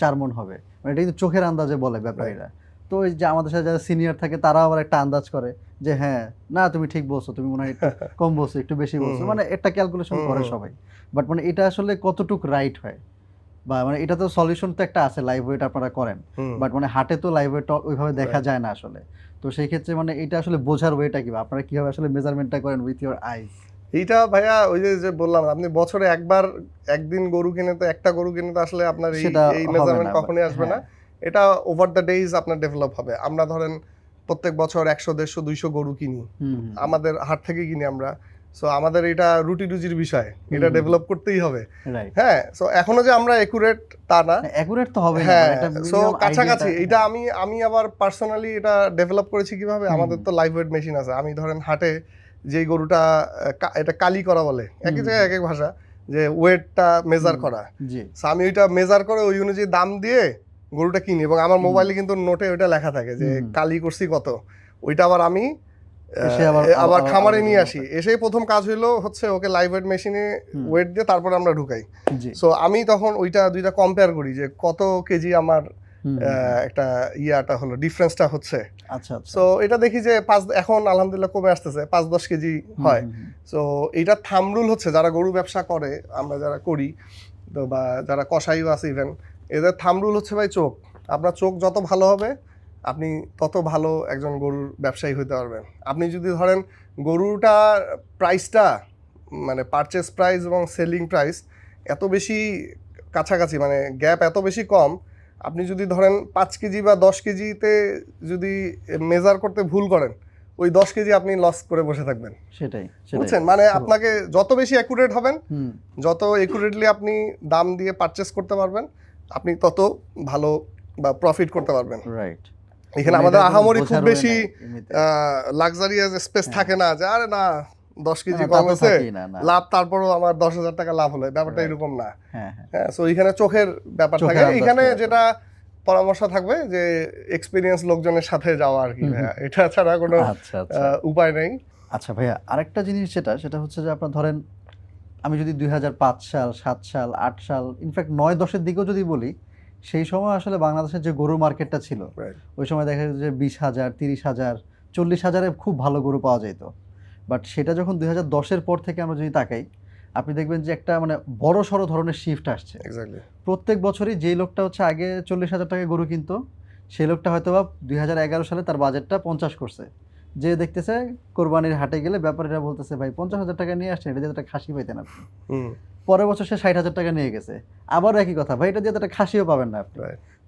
4 মণ হবে, মানে এটা কিন্তু চোখের আন্দাজে বলে ব্যাপারীরা। তো ওই যে আমাদের সাথে যারা সিনিয়র থাকে তারা আবার একটা আন্দাজ করে যে হ্যাঁ না তুমি ঠিক বলছো, তুমি মনে হয় একটু কম বলছো, একটু বেশি বলছো, মানে একটা ক্যালকুলেশন করে সবাই। বাট মানে এটা আসলে কতটুকু রাইট হয়, বা মানে এটা তো সলিউশন তো একটা আছে, লাইভ ওয়েট আপনারা করেন, বাট মানে হাটে তো লাইভ ওয়েট ওইভাবে দেখা যায় না আসলে। তো সেই ক্ষেত্রে মানে এটা আসলে বোঝার ওয়েটা কি, আপনারা কিভাবে আসলে মেজারমেন্টটা করেন উইথ ইওর আইজ? এইটা ভাইয়া ওই যে বললাম, আপনি বছরে একদিন গরু কিনে তো, একটা গরু কিনে তো আসলে আপনার এই মেজারমেন্ট কখনোই আসবে না। এটা ওভার দ্য ডেজ আপনার ডেভেলপ হবে। আমরা ধরেন প্রত্যেক বছর 100, 150, 200 গরু কিনি, আমাদের হাট থেকে কিনি আমরা। সো আমাদের এটা রুটি রুজির বিষয়, এটা ডেভেলপ করতেই হবে। হ্যাঁ, সো এখনো যে আমরা একুরেট তা না, একুরেট তো হবে না, হ্যাঁ, সো কাছাকাছি। এটা আমি আবার পার্সোনালি এটা ডেভেলপ করেছি কিভাবে, আমাদের তো লাইভ ওয়েট মেশিন আছে। আমি ধরেন হাটে যেই গরুটা, এটা কালি করা বলে, একই জায়গায় এক এক ভাষা, যে ওয়েটটা মেজার করা, আমি ওইটা মেজার করে ওই অনুযায়ী দাম দিয়ে গরুটা কিনি। এবং আমার মোবাইলে কিন্তু নোটে ওইটা লেখা থাকে যে কালি করছি কত। ওইটা আবার আমি আবার খামারে নিয়ে আসি, এসে প্রথম কাজ হইলো হচ্ছে ওকে লাইভ ওয়েট মেশিনে ওয়েট দিয়ে তারপরে আমরা ঢুকাই। সো আমি তখন ওইটা দুইটা কম্পেয়ার করি যে কত কেজি আমার একটা ইয়াটা হলো ডিফারেন্সটা হচ্ছে। আচ্ছা আচ্ছা। সো এটা দেখি যে এখন আলহামদুলিল্লাহ কমে আসতেছে, 5-10 কেজি হয়। সো এটা থাম্ব রুল হচ্ছে যারা গরু ব্যবসা করে, আমরা যারা করি তো বা যারা কসাইও আছে ইভেন, এদের থাম্ব রুল হচ্ছে ভাই চোখ। আপনার চোখ যত ভালো হবে আপনি তত ভালো একজন গরুর ব্যবসায়ী হতে পারবেন। আপনি যদি ধরেন গরুটার প্রাইসটা মানে পারচেস প্রাইস এবং সেলিং প্রাইস এত বেশি কাছাকাছি, মানে গ্যাপ এত বেশি কম, আপনি যদি ধরেন 5 কেজি বা 10 কেজিতে যদি মেজার করতে ভুল করেন, ওই 10 কেজি আপনি লস করে বসে থাকবেন। সেটাই বুঝছেন? মানে আপনাকে যত বেশি অ্যাকুরেট হবেন, যত একুরেটলি আপনি দাম দিয়ে পারচেস করতে পারবেন, আপনি তত ভালো বা প্রফিট করতে পারবেন। রাইট। এখানে আমাদের আহামরি খুব বেশি লাক্সারিয়াস স্পেস থাকে না যে আরে না 10 কেজি কম হয়েছে লাভ, তারপরও আমার 10,000 টাকা লাভ হলো, ব্যাপারটা এরকম না। হ্যাঁ, সো এখানে চোখের ব্যাপার থাকে। এখানে যেটা পরামর্শ থাকবে যে এক্সপিরিয়েন্স লোকজনের সাথে যাওয়া আর কি, এটা ছাড়া কোনো উপায় নেই। আচ্ছা ভাইয়া, আরেকটা জিনিস সেটা হচ্ছে যে আপনার ধরেন আমি যদি 2005 সাল, 7 সাল, 8 সাল, ইনফ্যাক্ট 9-10-এর দিকেও যদি বলি, সেই সময় আসলে বাংলাদেশের যে গরু মার্কেটটা ছিল ওই সময় দেখা যেত যে 20,000, 30,000, 40,000-এ খুব ভালো গরু পাওয়া যেত। বাট সেটা যখন 2010-এর পর থেকে আমরা যদি তাকাই, আপনি দেখবেন যে একটা মানে বড় সড়ো ধরনের শিফট আসছে। প্রত্যেক বছরই যেই লোকটা হচ্ছে আগে 40,000 টাকায় গরু কিনতো, সেই লোকটা হয়তো বা 2011 সালে তার বাজেটটা 50 করছে। যে দেখতেছে কোরবানির হাটে গেলে ব্যাপারীরা বলতেছে ভাই 50,000 টাকা নিয়ে আসছেন, এটা দিয়ে একটা খাসি পাইতেন আপনি। পরের বছর সে 60,000 টাকা নিয়ে গেছে, আবারও একই কথা, ভাই এটা দিয়ে একটা খাসিও পাবেন না আপনি।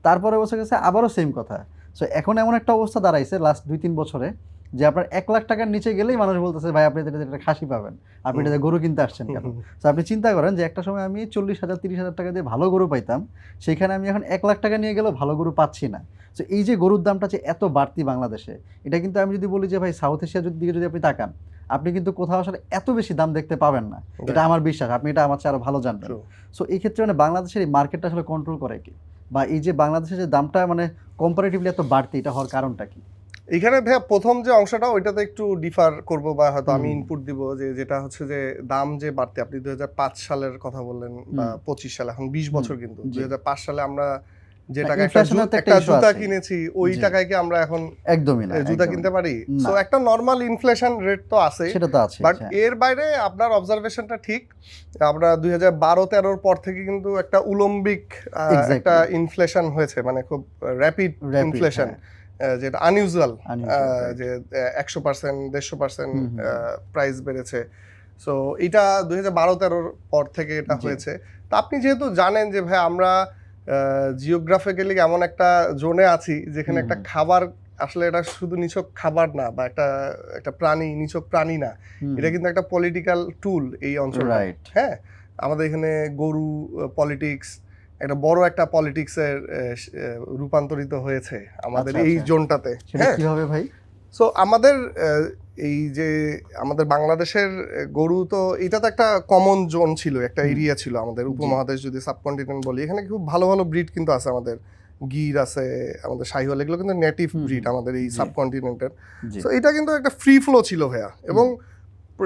তারপরে বছর গেছে আবারও সেম কথা। সো এখন এমন একটা অবস্থা দাঁড়াইছে লাস্ট 2-3 বছরে যে আপনার 1 লাখ টাকার নিচে গেলেই মানুষ বলতেছে ভাই আপনি একটা খাসি পাবেন, আপনি এটা গরু কিনতে আসছেন কেন? তো আপনি চিন্তা করেন যে একটা সময় আমি 40,000, 30,000 টাকা দিয়ে ভালো গরু পাইতাম, সেখানে আমি এখন 1 লাখ টাকা নিয়ে গেলেও ভালো গরু পাচ্ছি না। তো এই যে গরুর দামটা যে এত বাড়তি বাংলাদেশে, এটা কিন্তু আমি যদি বলি যে ভাই সাউথ এশিয়ার দিকে যদি আপনি তাকান, আপনি কিন্তু কোথাও আসলে এত বেশি দাম দেখতে পাবেন না। এটা আমার বিশ্বাস, আপনি এটা আমার চেয়ে আরো ভালো জানবেন। সো এই ক্ষেত্রে মানে বাংলাদেশের এই মার্কেটটা আসলে কন্ট্রোল করে কি, বা এই যে বাংলাদেশের যে দামটা মানে কম্পারেটিভলি এত বাড়তি, এটা হওয়ার কারণটা কি? এখানে ভাইয়া প্রথম যে অংশটা ওইটাতে একটু ডিফার করব বা হয়তো আমি ইনপুট দিব, যে যেটা হচ্ছে যে দাম যে বাড়তে, আপনি 2005 সালের কথা বললেন বা 25 সালে, এখন 20 বছর, কিন্তু 2005 সালে আমরা যে টাকা একটা জুতা কিনেছি ওই টাকায় কি আমরা এখন একদমই না জুতা কিনতে পারি? সো একটা নরমাল ইনফ্লেশন রেট তো আছে, সেটা তো আছে, বাট এর বাইরে আপনার অবজারভেশনটা ঠিক। আমরা 2012-13 পর থেকে কিন্তু একটা উলম্বিক একটা ইনফ্লেশন হয়েছে, মানে খুব র্যাপিড ইনফ্লেশন, যেটা আনইউজুয়াল, যে 100%, 150% প্রাইস বেড়েছে। সো এটা 2012-13 পর থেকে এটা হয়েছে। তো আপনি যেহেতু জানেন যে ভাই আমরা জিওগ্রাফিক্যালি এমন একটা জোনে আছি যেখানে একটা খাবার আসলে এটা শুধু নিছক খাবার না, বা একটা প্রাণী, নিছক প্রাণী না, এটা কিন্তু একটা পলিটিক্যাল টুল এই অঞ্চলে। হ্যাঁ, আমাদের এখানে গরু পলিটিক্স একটা বড় একটা পলিটিক্সের রূপান্তরিত হয়েছে আমাদের এই জোনটাতে। হ্যাঁ, কিভাবে ভাই? সো আমাদের এই যে আমাদের বাংলাদেশের গরু, তো এটা তো একটা কমন জোন ছিল, একটা এরিয়া ছিল আমাদের উপমহাদেশ যদি সাবকন্টিনেন্ট বলি। এখানে খুব ভালো ভালো ব্রিড কিন্তু আছে, আমাদের গির আছে, আমাদের শাহিওয়াল, এগুলো কিন্তু নেটিভ ব্রিড আমাদের এই সাবকন্টিনেন্টের। সো এটা কিন্তু একটা ফ্রি ফ্লো ছিল ভাইয়া, এবং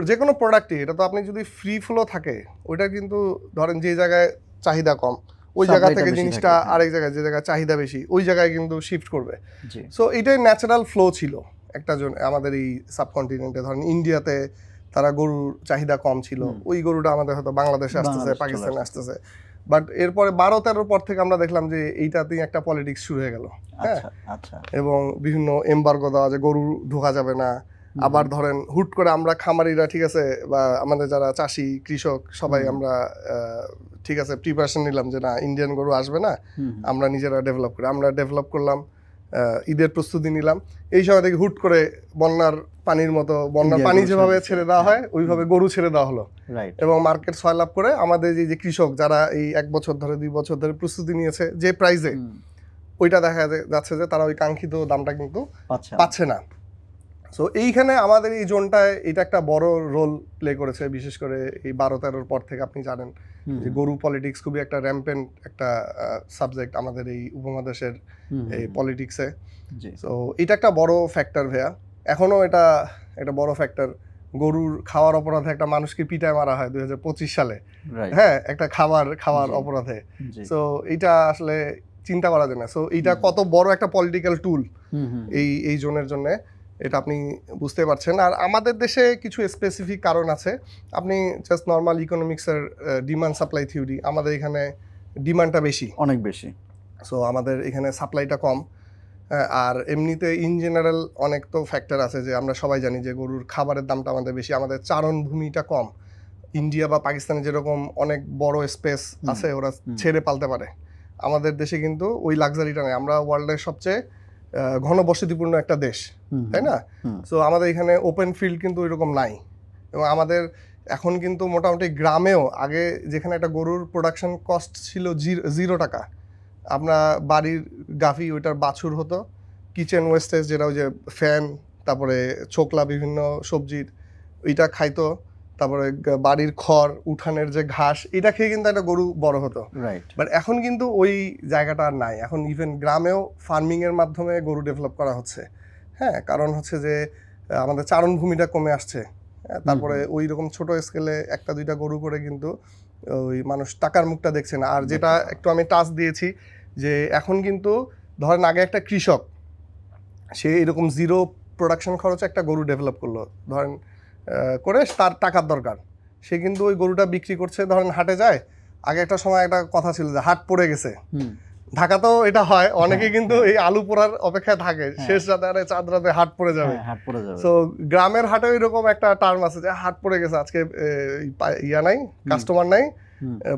যে কোনো প্রোডাক্টই, এটা তো আপনি যদি ফ্রি ফ্লো থাকে, ওইটা কিন্তু ধরেন যে জায়গায় চাহিদা কম ওই জায়গা থেকে জিনিসটা আরেক জায়গায়, যে জায়গায় চাহিদা বেশি ওই জায়গায় কিন্তু শিফট করবে। সো এটাই ন্যাচারাল ফ্লো ছিল একটা আমাদের এই সাবকন্টিনেন্টে। ধরেন ইন্ডিয়াতে তারা গরুর চাহিদা কম ছিল, ওই গরুটা আমাদের হয়তো বাংলাদেশে আসতেছে, পাকিস্তানে আসতেছে। বাট এরপরে 12-13 পর থেকে আমরা দেখলাম যে এইটাতেই একটা পলিটিক্স শুরু হয়ে গেল। হ্যাঁ, এবং বিভিন্ন এমবার্গো দেওয়া, যে গরু ঢোকা যাবে না। আবার ধরেন হুট করে আমরা খামারিরা, ঠিক আছে, বা আমাদের যারা চাষি কৃষক সবাই আমরা ঠিক আছে প্রিপারেশন নিলাম যে না, ইন্ডিয়ান গরু আসবে না, আমরা নিজেরা ডেভেলপ করি। আমরা ডেভেলপ করলাম, ঈদের প্রস্তুতি নিলাম। এই সময় থেকে হুট করে বন্যার পানির মতো, বন্যার পানি যেভাবে ছেড়ে দেওয়া হয় ওইভাবে গরু ছেড়ে দেওয়া হলো, এবং মার্কেট সয়লাভ করে আমাদের যে কৃষক যারা এই 1 বছর ধরে 2 বছর ধরে প্রস্তুতি নিয়েছে যে প্রাইসে, ওইটা দেখা যাচ্ছে যে তারা ওই কাঙ্ক্ষিত দামটা কিন্তু পাচ্ছে না। সো এইখানে আমাদের এই জোনটায় এটা একটা বড় রোল প্লে করেছে, বিশেষ করে এই 12-13 পর থেকে। আপনি জানেন যে গরু পলিটিক্স খুবই একটা র্যাম্পেন্ট একটা সাবজেক্ট আমাদের এই উপমহাদেশের এই পলিটিক্সে। সো এটা একটা বড় ফ্যাক্টর ভাইয়া, এখনো এটা একটা বড় ফ্যাক্টর। গরুর খাওয়ার অপরাধে একটা মানুষকে পিটায় মারা হয় 2025 সালে, হ্যাঁ, একটা খাওয়ার অপরাধে। সো এটা আসলে চিন্তা করা যায় না। সো এইটা কত বড় একটা পলিটিক্যাল টুল হুম হুম এই জোনের জন্য, এটা আপনি বুঝতে পারছেন। আর আমাদের দেশে কিছু স্পেসিফিক কারণ আছে। আপনি জাস্ট নর্মাল ইকোনমিক্সের ডিমান্ড সাপ্লাই থিওরি, আমাদের এখানে ডিমান্ডটা বেশি, অনেক বেশি। সো আমাদের এখানে সাপ্লাইটা কম। আর এমনিতে ইন জেনারেল অনেক তো ফ্যাক্টর আছে, যে আমরা সবাই জানি যে গরুর খাবারের দামটা আমাদের বেশি, আমাদের চারণ ভূমিটা কম। ইন্ডিয়া বা পাকিস্তানে যেরকম অনেক বড় স্পেস আছে, ওরা ছেড়ে পালতে পারে, আমাদের দেশে কিন্তু ওই লাক্সারিটা নেই। আমরা ওয়ার্ল্ডের সবচেয়ে ঘনবসতিপূর্ণ একটা দেশ, তাই না? সো আমাদের এখানে ওপেন ফিল্ড কিন্তু ওইরকম নাই। এবং আমাদের এখন কিন্তু মোটামুটি গ্রামেও, আগে যেখানে একটা গরুর প্রোডাকশন কস্ট ছিল 0 টাকা, আপনার বাড়ির গাভী ওইটার বাছুর হতো, কিচেন ওয়েস্টেজ যেটা ওই যে ফ্যান, তারপরে ছোকলা বিভিন্ন সবজির ওইটা খাইতো, তারপরে বাড়ির খড়, উঠানের যে ঘাস, এটা খেয়ে কিন্তু একটা গরু বড় হতো। রাইট। বাট এখন কিন্তু ওই জায়গাটা আর নাই। এখন ইভেন গ্রামেও ফার্মিংয়ের মাধ্যমে গরু ডেভেলপ করা হচ্ছে। হ্যাঁ, কারণ হচ্ছে যে আমাদের চারণভূমিটা কমে আসছে। তারপরে ওই রকম ছোট স্কেলে 1-2টা গরু করে কিন্তু ওই মানুষ টাকার মুখটা দেখছে না। আর যেটা একটু আমি টাচ দিয়েছি, যে এখন কিন্তু ধরেন আগে একটা কৃষক, সে এরকম 0 প্রোডাকশন খরচে একটা গরু ডেভেলপ করলো, ধরেন করে তার টাকার দরকার, সে কিন্তু ওই গরুটা বিক্রি করছে, ধরেন হাটে যায়। আগে একটা সময় একটা কথা ছিল যে হাট পড়ে গেছে, ঢাকাতেও এটা হয়, অনেকে কিন্তু এই আলু পোড়ার অপেক্ষায় থাকে, শেষ রাতে আরে চাঁদ রাতে হাট পড়ে যাবে। তো গ্রামের হাটেও এরকম একটা টার্ম আছে যে হাট পড়ে গেছে, আজকে ইয়া নাই, কাস্টমার নাই,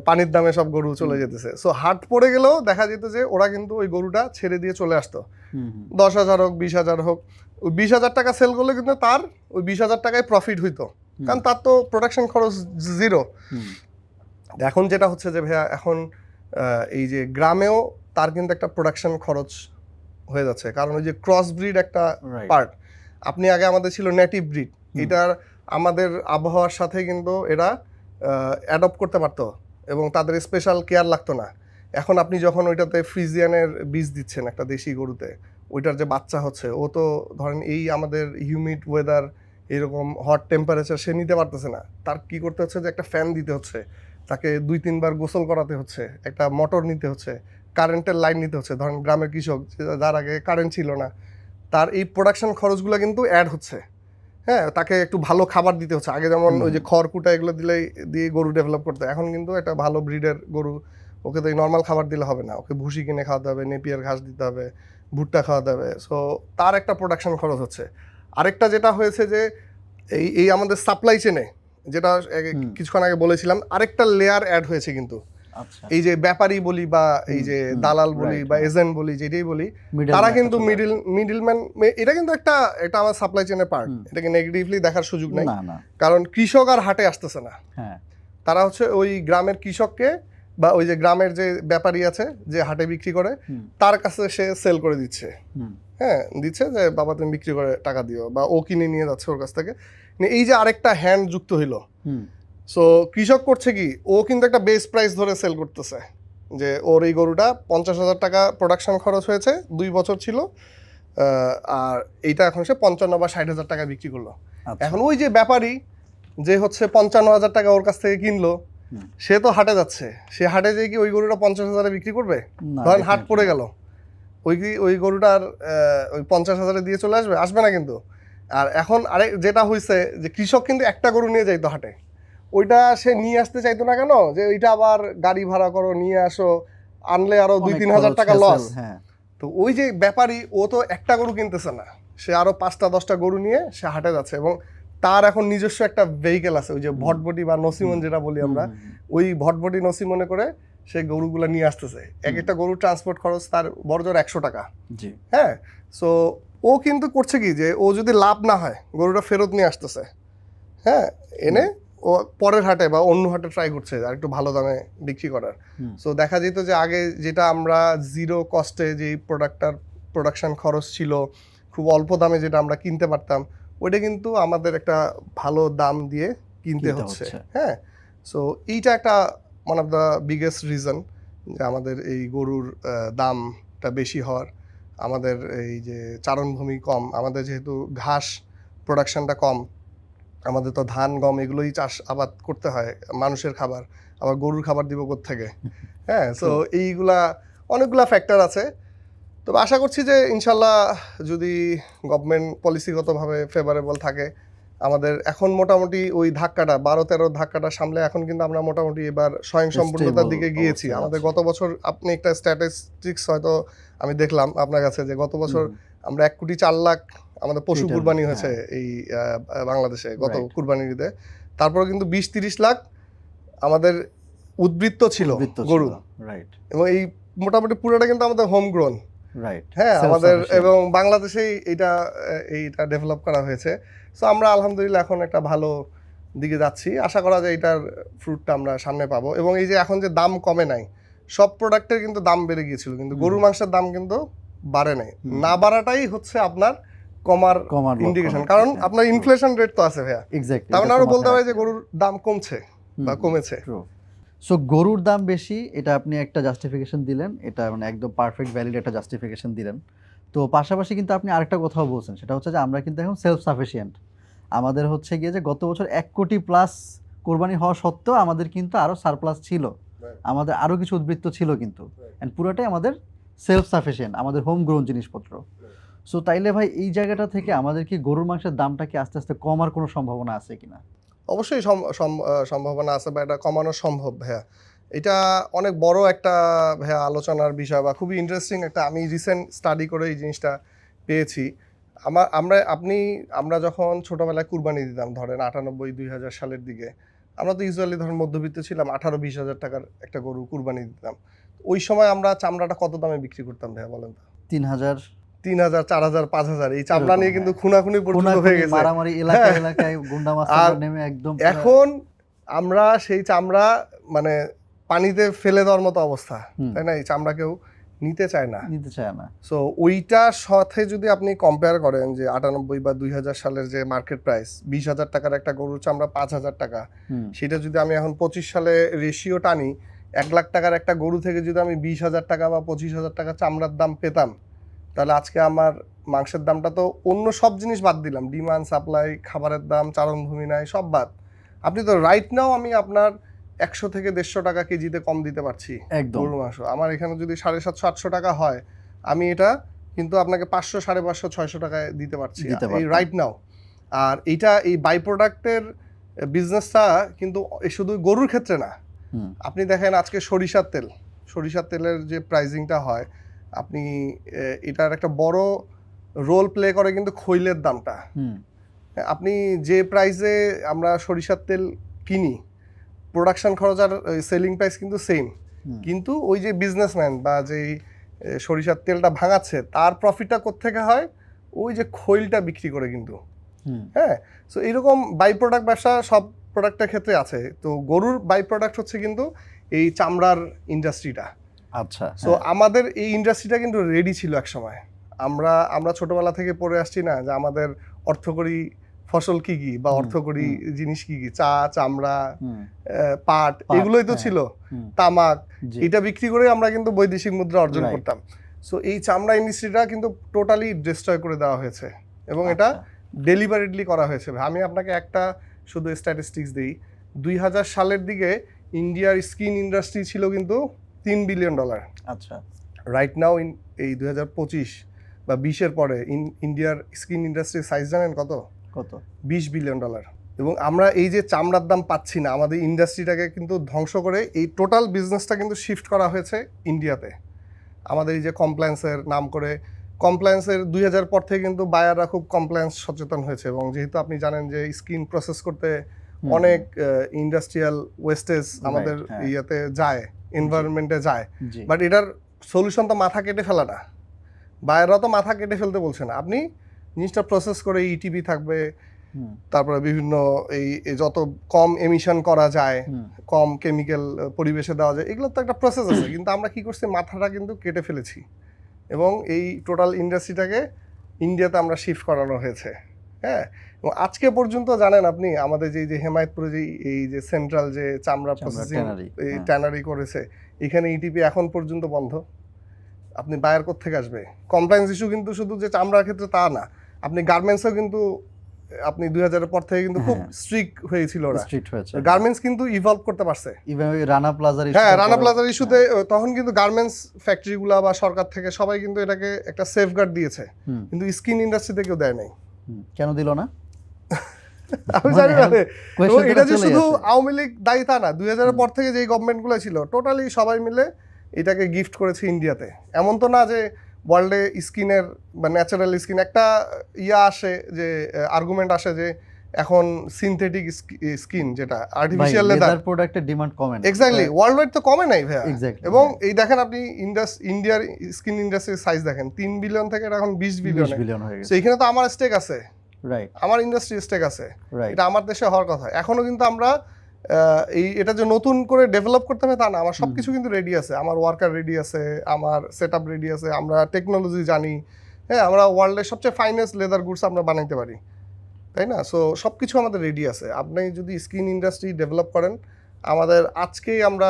পানির দামে সব গরু চলে যেতেছে। সো হাট পড়ে গেলেও দেখা যেত যে ওরা কিন্তু ওই গরুটা ছেড়ে দিয়ে চলে আসতো, 10,000 হোক 20,000 হোক, ওই 20,000 টাকা সেল করলে কিন্তু তার ওই 20,000 টাকায় প্রফিট হইতো, কারণ তার তো প্রোডাকশন খরচ 0। এখন যেটা হচ্ছে যে ভাইয়া, এখন এই যে গ্রামেও তার কিন্তু একটা প্রোডাকশন খরচ হয়ে যাচ্ছে, কারণ ওই যে ক্রস ব্রিড একটা পার্ট। আপনি আগে আমাদের ছিল নেটিভ ব্রিড, এটার আমাদের আবহাওয়ার সাথে কিন্তু এরা অ্যাডপ্ট করতে পারতো এবং তাদের স্পেশাল কেয়ার লাগতো না। এখন আপনি যখন ওইটাতে ফ্রিজিয়ানের বীজ দিচ্ছেন একটা দেশি গরুতে, ওইটার যে বাচ্চা হচ্ছে, ও তো ধরেন এই আমাদের হিউমিড ওয়েদার, এরকম হট টেম্পারেচার সে নিতে পারতেছে না। তার কি করতে হচ্ছে, যে একটা ফ্যান দিতে হচ্ছে, তাকে 2-3 বার গোসল করাতে হচ্ছে, একটা মোটর নিতে হচ্ছে, কারেন্টের লাইন নিতে হচ্ছে। ধরেন গ্রামের কৃষক, যার আগে কারেন্ট ছিল না, তার এই প্রোডাকশন খরচগুলো কিন্তু অ্যাড হচ্ছে। হ্যাঁ, তাকে একটু ভালো খাবার দিতে হচ্ছে। আগে যেমন ওই যে খড়কুটা এগুলো দিয়ে গরু ডেভেলপ করতে, এখন কিন্তু একটা ভালো ব্রিডের গরু, ওকে তো এই নর্মাল খাবার দিলে হবে না, ওকে ভুসি কিনে খাওয়াতে হবে, নেপিয়ার ঘাস দিতে হবে, ভুট্টা খাওয়াতে হবে। সো তার একটা প্রোডাকশন খরচ হচ্ছে। আরেকটা যেটা হয়েছে যে এই আমাদের সাপ্লাই চেনে, যেটা কিছুক্ষণ আগে বলেছিলাম, আরেকটা লেয়ার অ্যাড হয়েছে কিন্তু। এই যে ব্যাপারী বলি বা এই যে দালাল বলি বা এজেন্ট বলি, যেটাই বলি, তারা কিন্তু মিডলম্যান, এটা কিন্তু এটা আমার সাপ্লাই চেনের পার্ট। এটাকে নেগেটিভলি দেখার সুযোগ নাই, কারণ কৃষক আর হাটে আসতেছে না। তারা হচ্ছে ওই গ্রামের কৃষককে বা ওই যে গ্রামের যে ব্যাপারী আছে যে হাটে বিক্রি করে, তার কাছে সে সেল করে দিচ্ছে। হ্যাঁ, দিচ্ছে যে বাবা তুমি বিক্রি করে টাকা দিও, বা ও কিনে নিয়ে যাচ্ছে ওর কাছ থেকে। এই যে আরেকটা হ্যান্ড যুক্ত হইলো। সো কৃষক করছে কি, ও কিন্তু একটা বেস প্রাইস ধরে সেল করতেছে, যে ওর এই গরুটা 50,000 টাকা প্রোডাকশন খরচ হয়েছে, 2 বছর ছিল, আর এইটা এখন সে 55 বা 60,000 টাকা বিক্রি করলো। এখন ওই যে ব্যাপারী যে হচ্ছে 55,000 টাকা ওর কাছ থেকে কিনলো, সে তো হাটে যাচ্ছে, সে হাটে যেয়ে কি ওই গরুটা 50,000-এ বিক্রি করবে? ধরেন হাট পড়ে গেল, ওই গরুটার ওই 50,000-এ দিয়ে চলে আসবে না কিন্তু। আর এখন যেটা হয়েছে, যে কৃষক কিন্তু একটা গরু নিয়ে যাইতো হাটে, ওইটা সে নিয়ে আসতে চাইতো না কেন, যে ওইটা আবার গাড়ি ভাড়া করো, নিয়ে আসো, আনলে আরো 2-3 হাজার টাকা লস। তো ওই যে ব্যাপারী, ও তো একটা গরু কিনতেছে না, সে আরো 5টা-10টা গরু নিয়ে সে হাটে যাচ্ছে, এবং তার এখন নিজস্ব একটা ভেহিকেল আছে, ওই যে ভটভটি বা নসিমন যেটা বলি আমরা, ওই ভটভটি নসিমনে করে সে গরুগুলা নিয়ে আসতেছে। একটা গরু ট্রান্সপোর্ট খরচ তার বড়জোর 100 টাকা। হ্যাঁ, সো ও কিন্তু করছে কি, যে ও যদি লাভ না হয়, গরুটা ফেরত নিয়ে আসতেছে, হ্যাঁ, এনে ও পরের হাটে বা অন্য হাটে ট্রাই করছে আর একটু ভালো দামে বিক্রি করার। সো দেখা যেত যে আগে যেটা আমরা 0 কস্টে যে প্রোডাকশন খরচ ছিল, খুব অল্প দামে যেটা আমরা কিনতে পারতাম, ওইটা কিন্তু আমাদের একটা ভালো দাম দিয়ে কিনতে হচ্ছে। হ্যাঁ, সো এইটা একটা one of the biggest reason যে আমাদের এই গরুর দামটা বেশি হওয়ার। আমাদের এই যে চারণভূমি কম, আমাদের যেহেতু ঘাস প্রোডাকশনটা কম, আমাদের তো ধান গম এগুলোই চাষ আবাদ করতে হয়, মানুষের খাবার, আবার গরুর খাবার দিব কোত্থেকে? হ্যাঁ, সো এইগুলা অনেকগুলা ফ্যাক্টর আছে। তবে আশা করছি যে ইনশাল্লাহ যদি গভর্নমেন্ট পলিসিগতভাবে ফেভারেবল থাকে, আমাদের এখন মোটামুটি ওই ধাক্কাটা 12-13 ধাক্কাটা সামলে এখন কিন্তু আমরা মোটামুটি এবার স্বয়ংসম্পূর্ণতার দিকে Stable গিয়েছি। অবস্থায় আমাদের আছি। গত বছর আপনি একটা স্ট্যাটিস্টিক্স হয়তো আমি দেখলাম আপনার কাছে যে গত বছর আমরা 1,04,00,000 আমাদের পশু Retail, কুরবানি হয়েছে হ্যাঁ। এই বাংলাদেশে গত Right. কুরবানির ঈদে। তারপরে কিন্তু 20-30 লাখ আমাদের উদ্বৃত্ত ছিল উদ্বৃত্ত ছিল। গরু, রাইট, এবং এই মোটামুটি পুরোটা কিন্তু আমাদের হোম গ্রোন। রাইট। হ্যাঁ, Self আমাদের sufficient. এবং বাংলাদেশেই এইটা ডেভেলপ করা হয়েছে। সো আমরা আলহামদুলিল্লাহ এখন একটা ভালো দিকে যাচ্ছি। আশা করা যায় এটার ফ্রুটটা আমরা সামনে পাবো। এবং এই যে এখন যে দাম কমে নাই, সব প্রোডাক্টের কিন্তু দাম বেড়ে গিয়েছিল, কিন্তু গরুর মাংসের দাম কিন্তু বাড়ে নাই। না বাড়াটাই হচ্ছে আপনার কমার কমার ইন্ডিকেশন, লক্ষণ কারণ আর কি, আপনার হ্যাঁ, ইনফ্লেশন রেট তো আছে ভাইয়া। এক্স্যাক্টলি। তার মানে আরো বলতে হয় যে গরুর দাম কমছে বা কমেছে। সো গরুর দাম বেশি, এটা আপনি একটা জাস্টিফিকেশন দিলেন, এটা মানে একদম পারফেক্ট ভ্যালিড একটা জাস্টিফিকেশন দিলেন। তো পাশাপাশি কিন্তু আপনি আরেকটা কথাও বলছেন, সেটা হচ্ছে যে আমরা কিন্তু এখন সেলফ সাফিসিয়েন্ট। আমাদের হচ্ছে গিয়ে যে গত বছর 1 কোটি প্লাস কোরবানি হওয়া সত্ত্বেও আমাদের কিন্তু আরও সারপ্লাস ছিল, আমাদের আরও কিছু উদ্বৃত্ত ছিল কিন্তু, অ্যান্ড পুরোটাই আমাদের সেলফ সাফিসিয়েন্ট, আমাদের হোম গ্রোন জিনিসপত্র। সো তাইলে ভাই এই জায়গাটা থেকে আমাদের কি গরুর মাংসের দামটা কি আস্তে আস্তে কমার কোনো সম্ভাবনা আছে কিনা? অবশ্যই সম্ভাবনা আছে বা এটা কমানো সম্ভব ভাইয়া। এটা অনেক বড় একটা ভাইয়া আলোচনার বিষয় বা খুবই ইন্টারেস্টিং একটা, আমি রিসেন্ট স্টাডি করে এই জিনিসটা পেয়েছি। আমরা যখন ছোটবেলায় কুরবানি দিতাম, ধরেন 98-2000 সালের দিকে, আমরা তো ইউজুয়ালি ধরেন মধ্যবিত্ত ছিলাম, 18-20 হাজার টাকার একটা গরু কুরবানি দিতাম। ওই সময় আমরা চামড়াটা কত দামে বিক্রি করতাম ভাইয়া বলেন তো? 3000, 3,000, 4,000, 5,000 এই চামড়া এরকম, নিয়ে কিন্তু হ্যাঁ। খুনাখুনি পর্যন্ত হয়ে গেছে। মারামারি এলাকায় এলাকায় গুন্ডা মাস্টাররা নেমে একদম পুরা- এখন আমরা সেই চামড়া মানে পানিতে ফেলে দেওয়ার মতো অবস্থা, তাই না? এই চামড়া কেউ নিতে চায় না। নিতে চায় না। সো ওইটার সাথে যদি আপনি কম্পেয়ার করেন যে 98 বা 2000 সালের যে মার্কেট প্রাইস 20,000 টাকার একটা গরুর চামড়া 5,000 টাকা, সেটা যদি আমি এখন 25 সালে রেশিও টানি, 1 লাখ টাকার একটা গরু থেকে যদি আমি 20,000 টাকা বা 25,000 টাকা চামড়ার দাম পেতাম, তাহলে আজকে আমার মাংসের দামটা তো, অন্য সব জিনিস বাদ দিলাম, ডিমান্ড সাপ্লাই, খাবারের দাম, চারণভূমি নাই, সব বাদ, আপনি তো রাইট নাও আমি আপনার 100 থেকে 150 টাকা কেজিতে কম দিতে পারছি একদম। গরুর মাংস। আমার এখানে যদি 750-800 টাকা হয়, আমি এটা কিন্তু আপনাকে 500, 550, 600 টাকায় দিতে পারছি এই রাইট নাও। আর এই বাই প্রোডাক্টের বিজনেসটা কিন্তু শুধু গরুর ক্ষেত্রে না। আপনি দেখেন আজকে সরিষার তেলের যে প্রাইজিংটা হয়, আপনি এটার একটা বড় রোল প্লে করে কিন্তু খৈলের দামটা। আপনি যে প্রাইসে আমরা সরিষার তেল কিনি, প্রোডাকশন খরচ আর সেলিং প্রাইস কিন্তু সেম, কিন্তু ওই যে বিজনেসম্যান বা যেই সরিষার তেলটা ভাঙাচ্ছে, তার প্রফিটটা কোত্থেকে হয়? ওই যে খৈলটা বিক্রি করে কিন্তু। হ্যাঁ, সো এইরকম বাই প্রোডাক্ট ব্যবসা সব প্রোডাক্টের ক্ষেত্রে আছে। তো গরুর বাই প্রোডাক্ট হচ্ছে কিন্তু এই চামড়ার ইন্ডাস্ট্রিটা। আচ্ছা। সো আমাদের এই ইন্ডাস্ট্রিটা কিন্তু রেডি ছিল এক সময়। আমরা ছোটবেলা থেকে পড়ে আসছি না যে আমাদের অর্থকরী ফসল কি কি বা অর্থকরী জিনিস কি কি, চা, চামড়া, পাট, এগুলোই তো ছিল, তামাক, এটা বিক্রি করে আমরা কিন্তু বৈদেশিক মুদ্রা অর্জন করতাম। সো এই চামড়া ইন্ডাস্ট্রিটা কিন্তু টোটালি ডিস্ট্রয় করে দেওয়া হয়েছে, এবং এটা ডেলিভারিটলি করা হয়েছে। আমি আপনাকে একটা শুধু স্ট্যাটিস্টিক্স দিই, 2000 সালের দিকে ইন্ডিয়ার স্কিন ইন্ডাস্ট্রি ছিল কিন্তু $3 বিলিয়ন। আচ্ছা। রাইট নাও এই 2025 বা 20-এর পরে ইন্ডিয়ার স্কিন ইন্ডাস্ট্রির সাইজ জানেন কত? 20 বিলিয়ন ডলার। এবং আমরা এই যে চামড়ার দাম পাচ্ছি না, আমাদের ইন্ডাস্ট্রিটাকে কিন্তু ধ্বংস করে এই টোটাল বিজনেসটা কিন্তু শিফট করা হয়েছে ইন্ডিয়াতে। আমাদের এই যে কমপ্লায়েন্সের নাম করে, কমপ্লায়েন্সের 2000 পর থেকে কিন্তু বায়াররা খুব কমপ্লায়েন্স সচেতন হয়েছে, এবং যেহেতু আপনি জানেন যে স্কিন প্রসেস করতে অনেক ইন্ডাস্ট্রিয়াল ওয়েস্টেজ আমাদের ইয়াতে যায়, এনভায়রনমেন্টে যায়, বাট এটার সলিউশন তো মাথা কেটে ফেলা না। বায়াররা তো মাথা কেটে ফেলতে বলছে না, আপনি জিনিসটা প্রসেস করে ইটিপি থাকবে, তারপরে বিভিন্ন এই যত কম এমিশন করা যায়, কম কেমিক্যাল পরিবেশে দেওয়া যায়, এগুলোর তো একটা প্রসেস আছে। কিন্তু আমরা কি করছি, মাথাটা কিন্তু কেটে ফেলেছি, এবং এই টোটাল ইন্ডাস্ট্রিটাকে ইন্ডিয়াতে আমরা শিফট করানো হয়েছে। হ্যাঁ, এবং আজকে পর্যন্ত জানেন আপনি আমাদের যে হেমায়তপুরে এই যে সেন্ট্রাল যে চামড়া প্রসেসিং ট্যানারি করেছে, এখানে ইটিপি এখন পর্যন্ত বন্ধ। আপনি বায়ার কোত্থেকে আসবে? কমপ্লায়েন্স ইস্যু কিন্তু শুধু যে চামড়ার ক্ষেত্রে তা না, আপনি গার্মেন্টসেও কিন্তু আপনি 2000-এর পর থেকে কিন্তু খুব হ্যাঁ। স্ট্রিক্ট হয়েছিল ওরা। স্ট্রিক্ট হয়েছে। গার্মেন্টস কিন্তু ইভলভ করতে পারছে। ইভেন ওই রানা প্লাজার হ্যাঁ, রানা প্লাজার ইস্যুতে তখন কিন্তু গার্মেন্টস ফ্যাক্টরিগুলা বা সরকার থেকে সবাই কিন্তু এটাকে একটা সেফগার্ড দিয়েছে, কিন্তু স্কিন ইন্ডাস্ট্রিতে কেউ দেয় নাই। কেন দিল না? আমি জানি না এবং এটা যে শুধু আওয়ামী লীগ দায়ী তা না, 2000-এর পর থেকে যেই গভর্নমেন্টগুলো ছিল টোটালি সবাই মিলে এটাকে গিফট করেছে ইন্ডিয়াতে। এমন তো না যে ওয়ার্ল্ডে স্কিনের বা ন্যাচারাল স্কিন একটা আসে, যে আর্গুমেন্ট আসে যে এখন সিনথেটিক স্কিন যেটা আর্টিফিশিয়াল লেদার প্রোডাক্টের ডিমান্ড কমে না। এক্স্যাক্টলি, ওয়ার্ল্ড ওয়াইড তো কমে নাই ভাইয়া। এক্স্যাক্টলি। এবং এই দেখেন আপনি ইন্ডিয়ার স্কিন ইন্ডাস্ট্রির সাইজ দেখেন, 3 বিলিয়ন থেকে এখন 20 বিলিয়ন হয়ে গেছে। সো এখানে তো আমার স্টেক আছে, রাইট, আমার ইন্ডাস্ট্রি স্টেক আছে, রাইট। এটা আমার দেশে হওয়ার কথা। এখনো কিন্তু আমরা এটা যে নতুন করে ডেভেলপ করতে হবে তা না, আমার সবকিছু কিন্তু রেডি আছে, আমার ওয়ার্কার রেডি আছে, আমার সেটআপ রেডি আছে, আমরা টেকনোলজি জানি, হ্যাঁ, আমরা ওয়ার্ল্ডের সবচেয়ে ফাইনেস্ট লেদার গুডস আমরা বানাইতে পারি, তাই না? সো সবকিছু আমাদের রেডি আছে। আপনি যদি স্কিন ইন্ডাস্ট্রি ডেভেলপ করেন, আমাদের আজকেই আমরা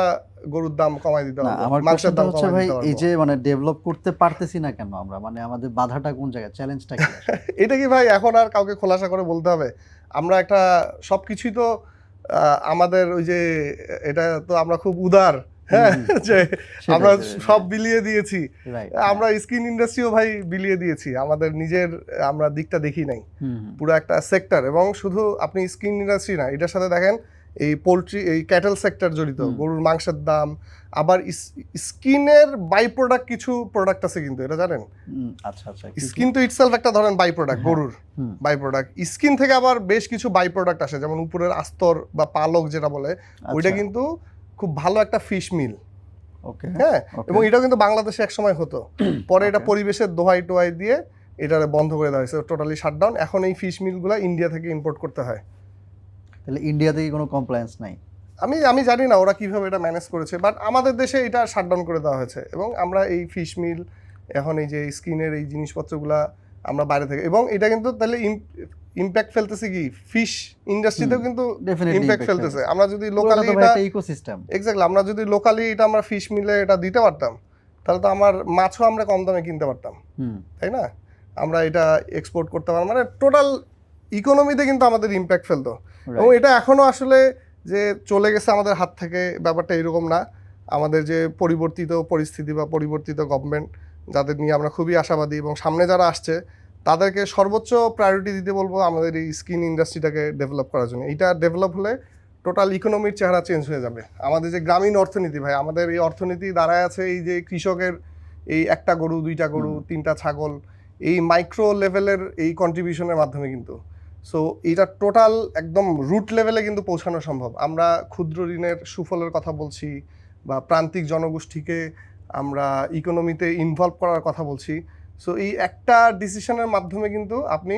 গরুর দাম কমাই দিতে না, পারবো, আমার মাংসের কোশ্চেনটা দাম হচ্ছে কমাই ভাই, দিতে এই পারবো। যে মানে ডেভেলপ করতে পারতেছি না কেন আমরা, মানে আমাদের বাধাটা কোন জায়গায়, চ্যালেঞ্জটা কি? এটা কি ভাই এখন আর কাউকে খোলাসা করে বলতে হবে? আমরা একটা সবকিছুই তো আমাদের ওই যে এটা তো আমরা খুব উদার, হ্যাঁ, যে আমরা সব বিলিয়ে দিয়েছি। আমরা স্কিন ইন্ডাস্ট্রিও ভাই বিলিয়ে দিয়েছি, আমাদের নিজের আমরা দিকটা দেখি নাই, পুরো একটা সেক্টর। এবং শুধু আপনি স্কিন ইন্ডাস্ট্রি না, এটার সাথে দেখেন এই পোলট্রি, এই ক্যাটেল সেক্টর জড়িত, গরুর মাংসের দাম, আবার স্কিনের বাই প্রোডাক্ট কিছু প্রোডাক্ট আছে কিন্তু, এটা জানেন? আচ্ছা আচ্ছা। স্কিন তো ইটসেলফ একটা ধরেন বাই প্রোডাক্ট, গরুর বাই প্রোডাক্ট। স্কিন থেকে আবার বেশ কিছু বাই প্রোডাক্ট আসে, যেমন উপরের আস্তর বা পালক যেটা বলে, ওইটা কিন্তু খুব ভালো একটা ফিশ মিল। ওকে, হ্যাঁ, এবং এটাও কিন্তু বাংলাদেশে একসময় হতো, পরে এটা পরিবেশের দোহাই টোহাই দিয়ে এটা বন্ধ করে দেওয়া হয়েছে, টোটালি শাটডাউন। এখন এই ফিশ মিলগুলো ইন্ডিয়া থেকে ইম্পোর্ট করতে হয়। তাহলে ইন্ডিয়া থেকে কোনো কমপ্লায়েন্স নাই? আমি জানি না ওরা কিভাবে এটা ম্যানেজ করেছে, বাট আমাদের দেশে এটা শাটডাউন করে দেওয়া হয়েছে। এবং আমরা এই ফিশ মিল, এখন এই যে স্কিনের এই জিনিসপত্রগুলা আমরা বাইরে থেকে, এবং এটা কিন্তু তাহলে ইমপ্যাক্ট ফেলতেছে কি ফিশ ইন্ডাস্ট্রিতেও কিন্তু ইমপ্যাক্ট ফেলতেছে। আমরা যদি লোকালি এটা ইকোসিস্টেম, এক্স্যাক্টলি, আমরা যদি লোকালি এটা আমরা ফিশ মিলে এটা দিতে পারতাম, তাহলে তো আমার মাছও আমরা কম দামে কিনতে পারতাম, তাই না? আমরা এটা এক্সপোর্ট করতে পারতাম, মানে টোটাল ইকোনমিতে কিন্তু আমাদের ইমপ্যাক্ট ফেলতো। এবং এটা এখনো আসলে যে চলে গেছে আমাদের হাত থেকে, ব্যাপারটা এরকম না। আমাদের যে পরিবর্তিত পরিস্থিতি বা পরিবর্তিত গভর্নমেন্ট, যাদের নিয়ে আমরা খুবই আশাবাদী, এবং সামনে যারা আসছে তাদেরকে সর্বোচ্চ প্রায়োরিটি দিতে বলবো আমাদের এই স্কিন ইন্ডাস্ট্রিটাকে ডেভেলপ করার জন্য। এইটা ডেভেলপ হলে টোটাল ইকোনমির চেহারা চেঞ্জ হয়ে যাবে। আমাদের যে গ্রামীণ অর্থনীতি ভাই, আমাদের এই অর্থনীতি দাঁড়ায় আছে এই যে কৃষকের এই একটা গরু, দুইটা গরু, তিনটা ছাগল, এই মাইক্রো লেভেলের এই কন্ট্রিবিউশনের মাধ্যমে কিন্তু। সো এটা টোটাল একদম রুট লেভেলে কিন্তু পৌঁছানো সম্ভব। আমরা ক্ষুদ্র ঋণের সুফলের কথা বলছি, বা প্রান্তিক জনগোষ্ঠীকে আমরা ইকোনমিতে ইনভলভ করার কথা বলছি। সো এই একটা ডিসিশনের মাধ্যমে কিন্তু আপনি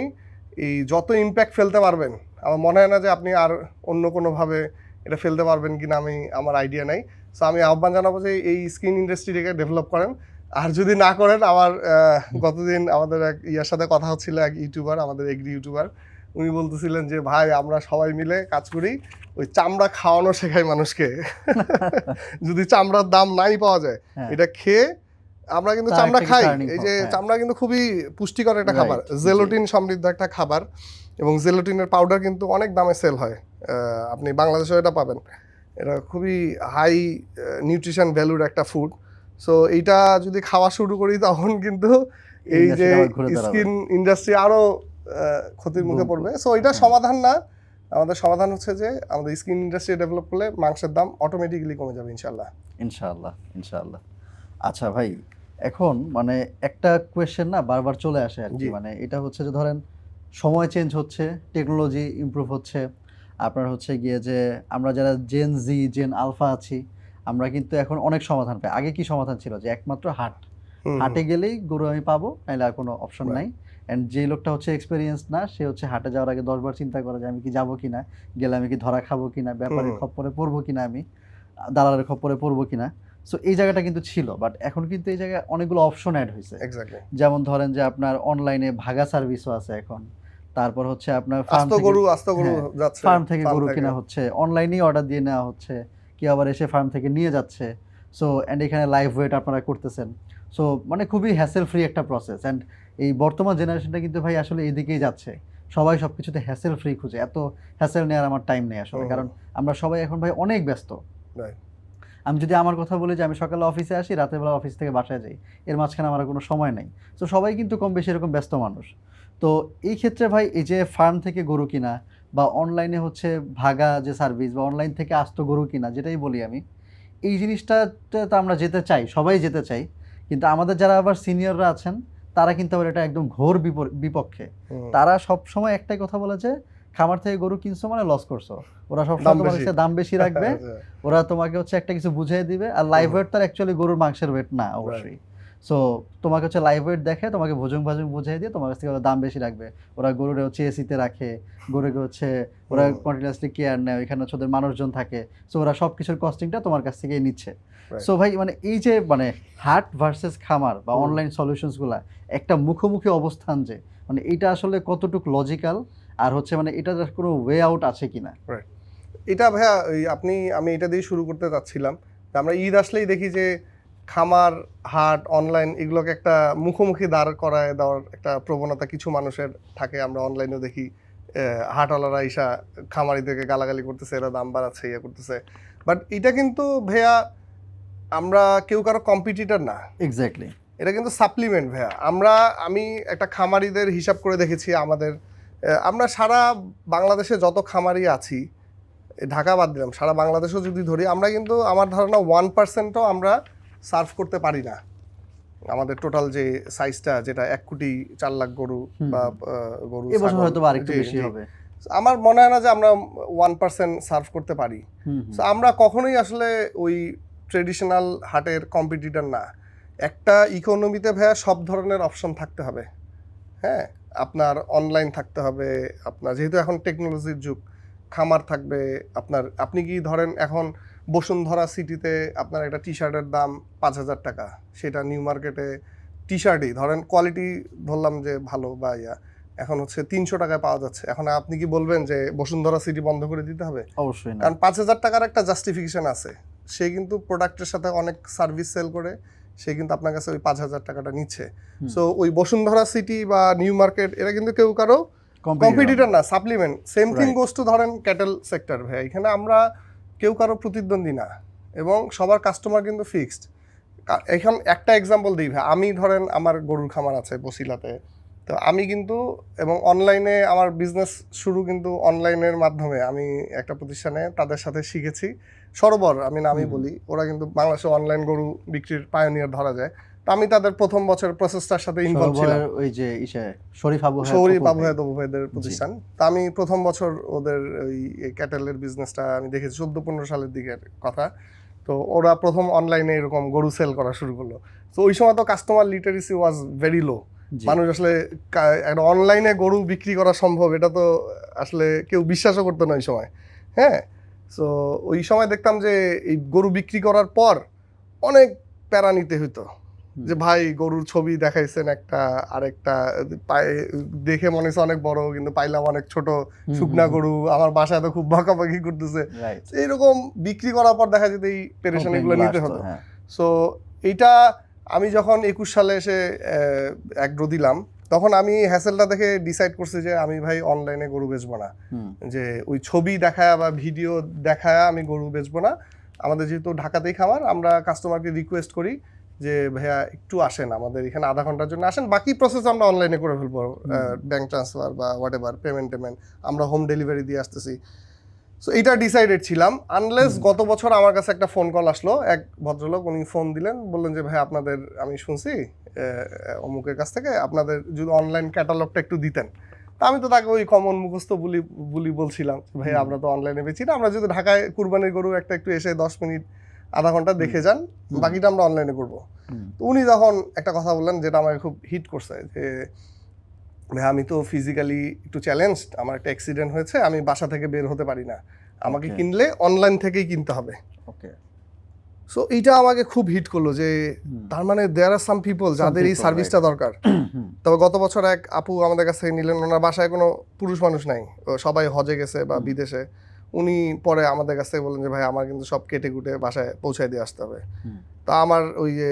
এই যত ইমপ্যাক্ট ফেলতে পারবেন, আমার মনে হয় না যে আপনি আর অন্য কোনোভাবে এটা ফেলতে পারবেন কিনা, আমার আইডিয়া নাই। সো আমি আহ্বান জানাবো যে এই স্কিন ইন্ডাস্ট্রিটাকে ডেভেলপ করেন। আর যদি না করেন, আমার গতদিন আমাদের এক ইয়ার সাথে কথা হচ্ছিল, এক ইউটিউবার, আমাদের এগ্রি ইউটিউবার, উনি বলতেছিলেন যে ভাই আমরা সবাই মিলে কাজ করি, ওই চামড়া খাওয়ানো শেখাই মানুষকে। যদি চামড়ার দাম নাই পাওয়া যায়, এটা খেয়ে আমরা কিন্তু চামড়া খাই। এই যে চামড়া কিন্তু খুবই পুষ্টিকর একটা খাবার, জেলোটিন সমৃদ্ধ একটা খাবার, এবং জেলোটিনের পাউডার কিন্তু অনেক দামে সেল হয়। আপনি বাংলাদেশেও এটা পাবেন, এটা খুবই হাই নিউট্রিশন ভ্যালুর একটা ফুড। সো এইটা যদি খাওয়া শুরু করি, তখন কিন্তু এই যে স্কিন ইন্ডাস্ট্রি আরো ক্ষতির মুখে পড়বে। সো এটা সমাধান না, আমাদের সমাধান হচ্ছে যে আমাদের স্কিন ইন্ডাস্ট্রি ডেভেলপ করলে মাংসের দাম অটোমেটিক্যালি কমে যাবে, ইনশাল্লাহ। ইনশাআল্লাহ, ইনশাআল্লাহ। আচ্ছা ভাই, এখন মানে একটা কোয়েশ্চেন না বারবার চলে আসে আর কি, মানে এটা হচ্ছে যে ধরেন সময় চেঞ্জ হচ্ছে, টেকনোলজি ইমপ্রুভ হচ্ছে, আপনার হচ্ছে গিয়ে যে আমরা যারা জেন জি, জেন আলফা আছি, আমরা কিন্তু এখন অনেক সমাধান পাই। আগে কি সমাধান ছিল? যে একমাত্র হাটে গেলেই গরু আমি পাবো, নাহলে আর কোনো অপশন নাই। অ্যান্ড যে লোকটা হচ্ছে এক্সপেরিয়েন্স না, সে হচ্ছে হাটে যাওয়ার আগে 10 বার চিন্তা করে যে আমি কি যাবো কিনা, গেলে আমি কি ধরা খাবো কিনা, ব্যাপারের খপ্পরে পড়বো কিনা, আমি দালালের খপ্পরে পড়বো কিনা। সো এই জায়গাটা কিন্তু ছিল, বাট এখন কিন্তু এই জায়গায় অনেকগুলো অপশন অ্যাড হয়েছে। যেমন ধরেন যে আপনার অনলাইনে ভাগা সার্ভিসও আছে এখন, তারপর হচ্ছে আপনার ফার্ম থেকে গরু কিনা হচ্ছে, অনলাইনেই অর্ডার দিয়ে নেওয়া হচ্ছে, কেউ আবার এসে ফার্ম থেকে নিয়ে যাচ্ছে। সো অ্যান্ড এখানে লাইভ ওয়েট আপনারা করতেছেন। সো মানে খুবই হ্যাসেল ফ্রি একটা প্রসেস। অ্যান্ড এই বর্তমান জেনারেশনটা কিন্তু ভাই আসলে এইদিকেই যাচ্ছে, সবাই সব কিছুতে হ্যাসেল ফ্রি খুঁজে, এত হ্যাসেল নেওয়ার আমার টাইম নেই আসলে, কারণ আমরা সবাই এখন ভাই অনেক ব্যস্ত। Right. আমি যদি আমার কথা বলি যে আমি সকালে অফিসে আসি, রাতের বেলা অফিস থেকে বাসায় যাই, এর মাঝখানে আমার আর কোনো সময় নেই। তো সবাই কিন্তু কম বেশি এরকম ব্যস্ত মানুষ। তো এই ক্ষেত্রে ভাই এই যে ফার্ম থেকে গরু কিনা বা অনলাইনে হচ্ছে ভাগা যে সার্ভিস বা অনলাইন থেকে আস্ত গরু কিনা, যেটাই বলি আমি, এই জিনিসটাতে তো আমরা যেতে চাই, সবাই যেতে চাই, কিন্তু আমাদের যারা আবার সিনিয়ররা আছেন তারা কিন্তু আবার এটা একদম ঘোর বিপক্ষে। তারা সব সময় একটাই কথা বলে যে খামার থেকে গরু কিনছো মানে লস করছো। ওরা সবসময় তোমার কাছে দাম বেশি রাখবে, ওরা তোমাকে হচ্ছে একটা কিছু বুঝিয়ে দিবে। আর লাইভ ওয়েট তার অ্যাকচুয়ালি গরুর মাংসের ওয়েট না অবশ্যই। সো তোমাকে হচ্ছে লাইভ ওয়েট দেখে তোমাকে ভুজুং ভাজুং বুঝিয়ে দিয়ে তোমার কাছ থেকে ওরা দাম বেশি রাখবে। ওরা গরুর হচ্ছে এসিতে রাখে, গরুকে হচ্ছে ওরা কন্টিনিউয়াসলি কেয়ার নেয়, ওইখানে হচ্ছে ওদের মানুষজন থাকে। সো ওরা সব কিছুর কস্টিংটা তোমার কাছ থেকেই নিচ্ছে। সো ভাই মানে এই যে মানে হাট ভার্সেস খামার বা অনলাইন সলিউশনসগুলা একটা মুখোমুখি অবস্থান, যে মানে এটা আসলে কতটুকু লজিক্যাল, আর হচ্ছে মানে এটার কোনো ওয়ে আউট আছে কিনা? এটা ভাইয়া আমি এটা দিয়ে শুরু করতে চাচ্ছিলাম। আমরা ঈদ আসলেই দেখি যে খামার, হাট, অনলাইন এগুলোকে একটা মুখোমুখি দাঁড় করায় দেওয়ার একটা প্রবণতা কিছু মানুষের থাকে। আমরা অনলাইনেও দেখি হাটওয়ালারা ইসা খামারিদেরকে গালাগালি করতেছে, এরা দাম বাড়াচ্ছে, ইয়ে করতেছে। বাট এটা কিন্তু ভাইয়া আমরা কেউ কারো কম্পিটিটর না। এক্স্যাক্টলি, এটা কিন্তু সাপ্লিমেন্ট ভাইয়া। আমি একটা খামারিদের হিসাব করে দেখেছি, আমরা সারা বাংলাদেশে যত খামারি আছি, ঢাকা বাদ দিলাম, সারা বাংলাদেশেও যদি ধরি, আমরা কিন্তু আমার ধারণা 1%ও আমরা সার্ভ করতে পারি না। আমাদের টোটাল যে সাইজটা, যেটা 1 কোটি 4 লাখ গরু বা গরু, এবছর হয়তো আরেকটু বেশি হবে, আমার মনে হয় না যে আমরা 1% সার্ভ করতে পারি। আমরা কখনোই আসলে ওই ট্রেডিশনাল হাটের কম্পিটিটর না। একটা ইকোনমিতে ভাইয়া সব ধরনের অপশন থাকতে হবে। হ্যাঁ, আপনার অনলাইন থাকতে হবে, আপনার যেহেতু এখন টেকনোলজির যুগ, খামার থাকবে আপনার। আপনি কি ধরেন এখন বসুন্ধরা সিটিতে আপনার একটা টি শার্টের দাম 5,000 টাকা, সেটা নিউ মার্কেটে টি শার্টই ধরেন কোয়ালিটি ধরলাম যে ভালো বা এখন হচ্ছে 300 টাকায় পাওয়া যাচ্ছে। এখন আপনি কি বলবেন যে বসুন্ধরা সিটি বন্ধ করে দিতে হবে? অবশ্যই না, কারণ 5,000 টাকার একটা জাস্টিফিকেশন আছে। সে কিন্তু প্রোডাক্টের সাথে অনেক সার্ভিস সেল করে, সে কিন্তু আপনার কাছে ওই 5,000 টাকাটা নিচ্ছে। সো ওই বসুন্ধরা সিটি বা নিউ মার্কেট এরা কিন্তু কেউ কারো কম্পিটিটর না, supplement. Same thing goes to ধরেন ক্যাটেল সেক্টর ভাই। এখানে আমরা কেউ কারো প্রতিদ্বন্দ্বী না, এবং সবার কাস্টমার কিন্তু ফিক্সড। এখন একটা এক্সাম্পল দিই ভাই, আমি ধরেন আমার গরুর খামার আছে বসিলাতে, তো আমি কিন্তু এবং অনলাইনে আমার বিজনেস শুরু কিন্তু অনলাইনের মাধ্যমে। আমি একটা প্রতিষ্ঠানে তাদের সাথে শিখেছি, সরোবর আমি নামই বলি, ওরা কিন্তু বাংলাদেশে অনলাইন গরু বিক্রির পায়োনিয়ার ধরা যায়। তো আমি তাদের প্রথম বছর প্রসেসটার সাথে ইনভলভ ছিলাম, ওই যে শরীফ আবু হায়াত ভাইদের প্রতিষ্ঠান। তা আমি প্রথম বছর ওদের ওই ক্যাটেলের বিজনেসটা আমি দেখেছি, 14-15 সালের দিকের কথা। তো ওরা প্রথম অনলাইনে এরকম গরু সেল করা শুরু করলো। তো ওই সময় তো customer literacy was very low. মানুষ আসলে একটা অনলাইনে গরু বিক্রি করা সম্ভব এটা তো আসলে কেউ বিশ্বাসও করতো না ওই সময়। হ্যাঁ, সো ওই সময় দেখতাম যে এই গরু বিক্রি করার পর অনেক প্যারা নিতে হইতো, যে ভাই গরুর ছবি দেখাইছেন একটা, আরেকটা পায়ে দেখে মনে হচ্ছে অনেক বড়, কিন্তু পাইলাম অনেক ছোট শুকনা গরু, আমার বাসায় তো খুব বকাবকি করতেছে। এইরকম বিক্রি করার পর দেখা যেত এই পেরেশানিগুলো নিতে হতো। সো এইটা আমি যখন 21 সালে এসে অ্যাগ্রো দিলাম, তখন আমি হ্যাসেলটা দেখে ডিসাইড করছি যে আমি ভাই অনলাইনে গরু বেচবো না, যে ওই ছবি দেখায় বা ভিডিও দেখায় আমি গরু বেচবো না। আমাদের যেহেতু ঢাকাতেই খামার, আমরা কাস্টমারকে রিকোয়েস্ট করি যে ভাইয়া একটু আসেন আমাদের এখানে, আধা ঘন্টার জন্য আসেন, বাকি প্রসেস আমরা অনলাইনে করে ফেলবো, ব্যাংক ট্রান্সফার বা হোয়াট এভার, পেমেন্ট আমরা হোম ডেলিভারি দিয়ে আসতেছি। সো এইটা ডিসাইডেড ছিলাম, আনলেস গত বছর আমার কাছে একটা ফোন কল আসলো, এক ভদ্রলোক, উনি ফোন দিলেন, বললেন যে ভাই আপনাদের আমি শুনছি অমুকের কাছ থেকে আপনাদের যদি অনলাইন ক্যাটালগটা একটু দিতেন। তা আমি তো তাকে ওই কমন মুখস্থ বুলি বলছিলাম, ভাই আমরা তো অনলাইনে বেচি না, আমরা যদি ঢাকায় কুরবানির গরু একটা একটু এসে 10 মিনিট আধা ঘন্টা দেখে যান, বাকিটা আমরা অনলাইনে করবো। তো উনি যখন একটা কথা বললেন যেটা আমাকে খুব হিট করছে, যে ভাই আমি তো ফিজিক্যালি একটু চ্যালেঞ্জড, আমার একটা অ্যাক্সিডেন্ট হয়েছে, আমি বাসা থেকে বের হতে পারি না, আমাকে কিনলে অনলাইন থেকেই কিনতে হবে। সো এইটা আমাকে খুব হিট করলো, যে তার মানে দেয়ার আর সাম পিপল যাদের এই সার্ভিসটা দরকার। তবে গত বছর এক আপু আমাদের কাছ থেকে নিলেন, ওনার বাসায় কোনো পুরুষ মানুষ নাই, সবাই হজে গেছে বা বিদেশে। উনি পরে আমাদের কাছ থেকে বললেন যে ভাই আমার কিন্তু সব কেটে কুটে বাসায় পৌঁছায় দিয়ে আসতে হবে। তো তো আমার ওই যে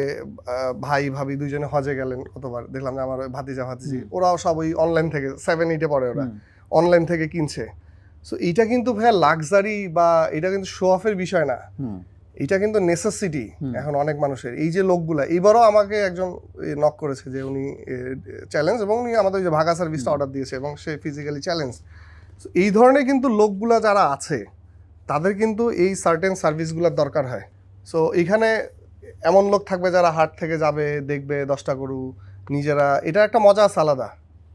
ভাই ভাবি দুইজনে হজে গেলেন কতবার, দেখলাম যে আমার ওই ভাতিজা ভাতিজি ওরাও সব ওই অনলাইন থেকে 7-8 পড়ে, ওরা অনলাইন থেকে কিনছে। সো এইটা কিন্তু ভাইয়া লাক্সারি বা এটা কিন্তু শো অফের বিষয় না, এটা কিন্তু নেসেসিটি এখন অনেক মানুষের। এই যে লোকগুলা, এইবারও আমাকে একজন নক করেছে যে উনি চ্যালেঞ্জ, এবং উনি আমাদের যে ভাগা সার্ভিসটা অর্ডার দিয়েছে এবং সে ফিজিক্যালি চ্যালেঞ্জ। এই ধরনের কিন্তু লোকগুলা যারা আছে তাদের কিন্তু এই সার্টেন সার্ভিসগুলোর দরকার হয়। সো এইখানে এমন লোক থাকবে যারা হাট থেকে যাবে, দেখবে 10টা গরু নিজেরা, এটা একটা মজা আছে আলাদা।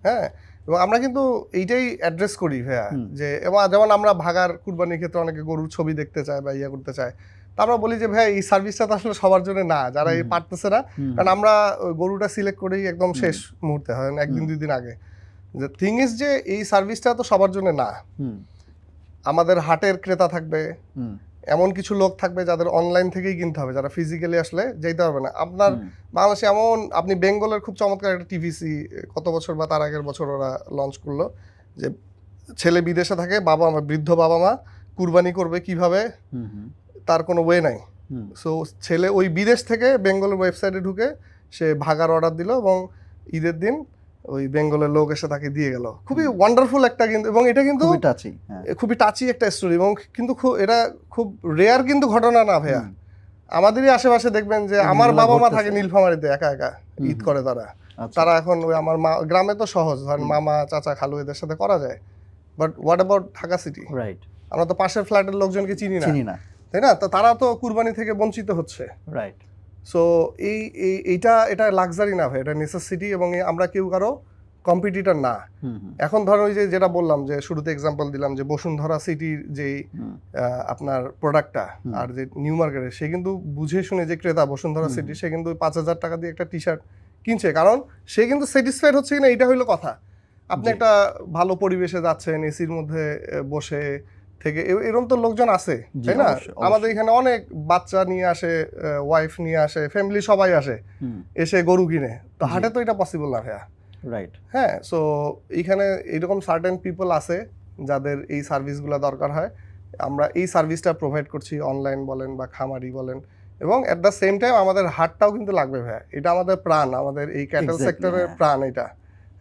হ্যাঁ, এবং আমরা কিন্তু এইটাই অ্যাড্রেস করি ভাইয়া, যে এবং যেমন আমরা ভাগার কুরবানির ক্ষেত্রে অনেকে গরুর ছবি দেখতে চায় বা ইয়ে করতে চায়, তারপর বলি যে ভাই এই সার্ভিসটা তো আসলে সবার জন্য না, যারা এই পারতেছে না, কারণ আমরা গরুটা সিলেক্ট করেই একদম শেষ মুহূর্তে হয়, একদিন 2 দিন আগে। যে থিং ইজ যে এই সার্ভিসটা তো সবার জন্য না। আমাদের হাটের ক্রেতা থাকবে, এমন কিছু লোক থাকবে যাদের অনলাইন থেকেই কিনতে হবে, যারা ফিজিক্যালি আসলে যেতে হবে না। আপনার বাংলাদেশে এমন, আপনি বেঙ্গলের খুব চমৎকার একটা টিভিসি কত বছর বা তার আগের বছর ওরা লঞ্চ করলো, যে ছেলে বিদেশে থাকে, বাবা মা, বৃদ্ধ বাবা মা কুরবানি করবে কিভাবে, তার কোনো ওয়ে নাই। সো ছেলে ওই বিদেশ থেকে বেঙ্গলের ওয়েবসাইটে ঢুকে সে ভাগার অর্ডার দিল, এবং ঈদের দিন ওই বেঙ্গলের লোক এসে তাকে দিয়ে গেল। খুবই ওয়ান্ডারফুল একটা, কিন্তু এবং এটা কিন্তু খুবই টাচি একটা স্টোরি, এবং কিন্তু এটা খুব রেয়ার কিন্তু ঘটনা না ভাইয়া। আমাদেরই আশেপাশে দেখবেন যে আমার বাবা মা থাকে নীলফামারীতে, একা একা ঈদ করে তারা এখন ওই আমার মা, গ্রামে তো সহজ, ধরেন মামা চাচা খালু এদের সাথে করা যায়, but what about Dhaka city? Right, আমরা তো পাশের ফ্ল্যাটের লোকজনকে চিনি না, তাই না? তো তারা তো কুরবানি থেকে বঞ্চিত হচ্ছে। রাইট। সো এটা লাক্সারি না ভাই, এটা নেসেসিটি, এবং আমরা কেউ কারো কম্পিটিটর না। এখন ধরো ওই যে যেটা বললাম, যে শুরুতে এক্সাম্পল দিলাম যে বসুন্ধরা সিটির যে আপনার প্রোডাক্টটা আর যে নিউ মার্কেটের, সে কিন্তু বুঝে শুনে যে ক্রেতা বসুন্ধরা সিটি, সে কিন্তু 5,000 টাকা দিয়ে একটা টি শার্ট কিনছে, কারণ সে কিন্তু স্যাটিসফাইড হচ্ছে কিনা, এটা হইলো কথা। আপনি একটা ভালো পরিবেশে যাচ্ছেন, এসির মধ্যে বসে থেকে, এরকম তো লোকজন আছে, তাই না? আমাদের এখানে অনেক বাচ্চা নিয়ে আসে, ওয়াইফ নিয়ে আসে, ফ্যামিলি সবাই আসে, এসে গরু কিনে। তো হাটে তো এটা পসিবল না ভাইয়া। রাইট। হ্যাঁ, সো এইখানে এরকম সার্টেন পিপল আছে যাদের এই সার্ভিসগুলো দরকার হয়। আমরা এই সার্ভিসটা প্রোভাইড করছি, অনলাইন বলেন বা খামারি বলেন, এবং এট দ্য সেম টাইম আমাদের হাটটাও কিন্তু লাগবে ভাইয়া। এটা আমাদের প্রাণ, আমাদের এই ক্যাটেল সেক্টরের প্রাণ এটা।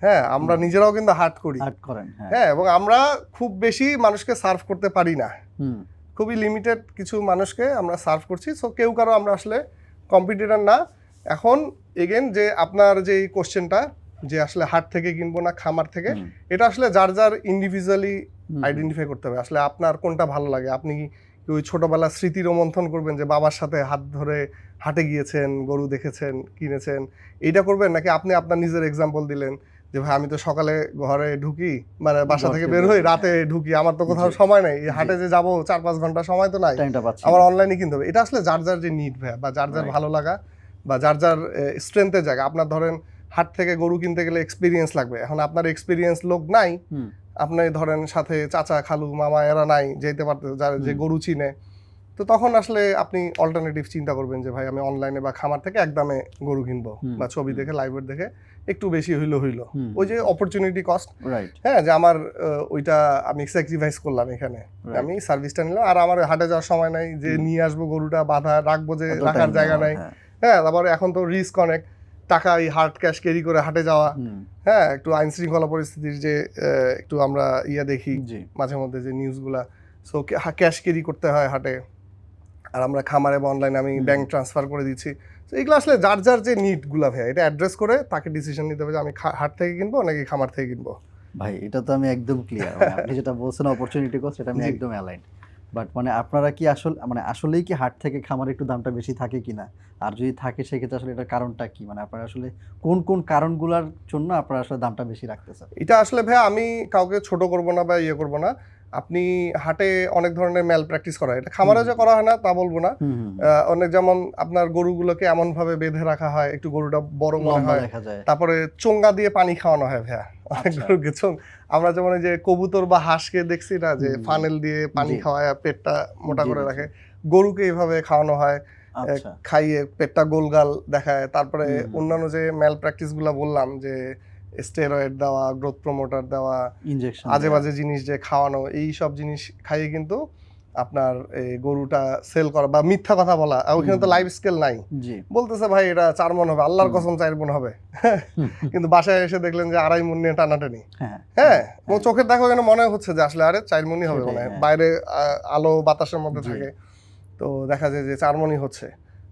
হ্যাঁ, আমরা নিজেরাও কিন্তু হাট করি। হ্যাঁ, এবং আমরা খুব বেশি মানুষকে সার্ভ করতে পারি না, খুবই লিমিটেড কিছু মানুষকে আমরা সার্ভ করছি। সো কেউ কারো আমরা আসলে কম্পিটিটর না। এখন এগেন যে আপনার যে এই কোশ্চেনটা, যে আসলে হাট থেকে কিনবো না খামার থেকে, এটা আসলে যার যার ইন্ডিভিজুয়ালি আইডেন্টিফাই করতে হবে আসলে আপনার কোনটা ভালো লাগে। আপনি কি ওই ছোটবেলার স্মৃতি রোমন্থন করবেন, যে বাবার সাথে হাত ধরে হাটে গিয়েছেন, গরু দেখেছেন, কিনেছেন, এইটা করবেন, নাকি আপনি আপনার নিজের এক্সাম্পল দিলেন যে ভাই আমি তো সকালে ঘরে ঢুকি, মানে বাসা থেকে বের হই, রাতে ঢুকি, আমার তো কোথাও সময় নেই, হাটে যে যাবো 4-5 ঘন্টা সময় তো নাই, আমার অনলাইনে কিনতে হবে। এটা আসলে যার যার যে নিড ভাই, বা যার যার ভালো লাগা, বা যার যার স্ট্রেংথের জায়গা। আপনার ধরেন হাট থেকে গরু কিনতে গেলে এক্সপিরিয়েন্স লাগবে, এখন আপনার এক্সপিরিয়েন্স লোক নাই, আপনি ধরেন সাথে চাচা খালু মামা এরা নাই যেতে পারতে, যার যে গরু চিনে, তো তখন আসলে আপনি অল্টারনেটিভ চিন্তা করবেন যে ভাই আমি অনলাইনে বা খামার থেকে একদমে গরু কিনবো, বা ছবি দেখে লাইভের দেখে একটু বেশি হইলো ওই যে অপরচুনিটি কস্ট। হ্যাঁ, যে আমার ওইটা আমি স্যাক্রিফাইস করলাম, এখানে আমি সার্ভিসটা নিলাম, আর আমার হাটে যাওয়ার সময় নাই, যে নিয়ে আসবো গরুটা বাঁধা রাখবো, যে রাখার জায়গা নাই। হ্যাঁ, তারপরে এখন তো রিস্ক অনেক, টাকা এই হার্ড ক্যাশ ক্যারি করে হাটে যাওয়া, হ্যাঁ, একটু আইন শৃঙ্খলা পরিস্থিতির যে একটু আমরা দেখি মাঝে মধ্যে যে নিউজগুলা, সো ক্যাশ ক্যারি করতে হয় হাটে, আর আমরা খামারে বা অনলাইনে আমি ব্যাংক ট্রান্সফার করে দিচ্ছি। তো এগুলো আসলে যার যার যে নিডগুলো ভাই, এটা অ্যাড্রেস করে তাকে ডিসিশন নিতে হবে যে আমি হাট থেকে কিনবো নাকি খামার থেকে কিনবো। ভাই এটা তো আমি একদম ক্লিয়ার, আপনি যেটা বলছেন অপরচুনিটি কস্ট, সেটা আমি একদম অ্যালাইন। বাট মানে আপনারা কি আসলেই কি হাট থেকে খামারে একটু দামটা বেশি থাকে কিনা, আর যদি থাকে সেক্ষেত্রে আসলে এটার কারণটা কি, মানে আপনারা আসলে কোন কোন কারণগুলোর জন্য আপনারা আসলে দামটা বেশি রাখতেছেন? এটা আসলে ভাই আমি কাউকে ছোট করব না বা করব না, আপনি হাটে অনেক ধরনের ম্যাল প্র্যাকটিস করা হয়, এটা খামারে যে করা হয় না তা বলবো না। অনেক, যেমন আপনার গরুগুলোকে এমন ভাবে বেঁধে রাখা হয় একটু গরুটা বড় মনে হয়, তারপরে চোঙ্গা দিয়ে পানি খাওয়ানো হয় ভাইয়া অনেক গরুকে। আমরা যেমন যে কবুতর বা হাঁসকে দেখছি না, যে ফানেল দিয়ে পানি খাওয়ায় পেটটা মোটা করে রাখে, গরুকে এইভাবে খাওয়ানো হয়, খাইয়ে পেটটা গোলগাল দেখায়। তারপরে অন্যান্য যে ম্যাল প্র্যাকটিস গুলা বললাম, যে স্টেরয়েড দেওয়া, গ্রোথ প্রমোটার দেওয়া, ইনজেকশন, আজে বাজে জিনিস যে খাওয়ানো, এই সব জিনিস খাইয়ে কিন্তু আপনার এই গরুটা সেল করা বা মিথ্যা কথা বলা, ওইখানে তো লাইভ স্কেল নাই, জি বলতেছে ভাই এটা 4 মণ হবে, আল্লাহর কসম 4 মণ হবে, কিন্তু বাসায় এসে দেখলেন যে 2.5 মণ নিয়ে টানাটানি। হ্যাঁ হ্যাঁ, ও চোখের দেখো এখানে মনে হচ্ছে যে আসলে আরে 4 মণই হবে, সেটাই, মানে হ্যাঁ। বাইরে আলো বাতাসের মধ্যে জি। থাকে, তো দেখা যায় যে 4 মণই হচ্ছে।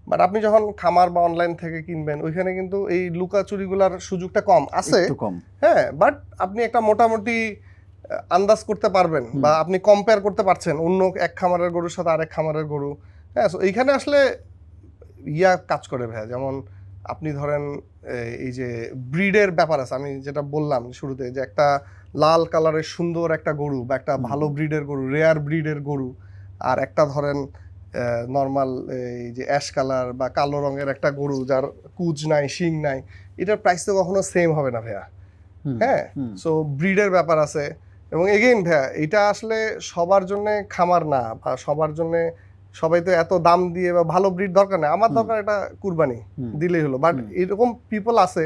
বাট আপনি যখন খামার বা অনলাইন থেকে কিনবেন ওইখানে কিন্তু এই লুকাচুরিগুলার সুযোগটা কম আছে, একটু কম। হ্যাঁ, বাট আপনি একটা মোটামুটি আন্দাজ করতে পারবেন বা আপনি কম্পেয়ার করতে পারছেন অন্য এক খামারের গরুর সাথে আরেক খামারের গরু। হ্যাঁ, সো এইখানে আসলে কাজ করে ভাইয়া, যেমন আপনি ধরেন এই যে ব্রিডের ব্যাপার আছে, আমি যেটা বললাম শুরুতে যে একটা লাল কালারের সুন্দর একটা গরু বা একটা ভালো ব্রিডের গরু, রেয়ার ব্রিডের গরু, আর একটা ধরেন নর্মাল এই যে অ্যাশ কালার বা কালো রঙের একটা গরু যার কুচ নাই শিং নাই, এটার প্রাইস তো কখনো সেম হবে না ভাইয়া। হ্যাঁ, সো ব্রিডের ব্যাপার আছে, এবং এগেইন ভাইয়া এটা আসলে সবার জন্য খামার না বা সবার জন্য সবাই তো এত দাম দিয়ে বা ভালো ব্রিড দরকার নেই, আমার দরকার এটা কুরবানি দিলেই হলো। বাট এরকম পিপল আছে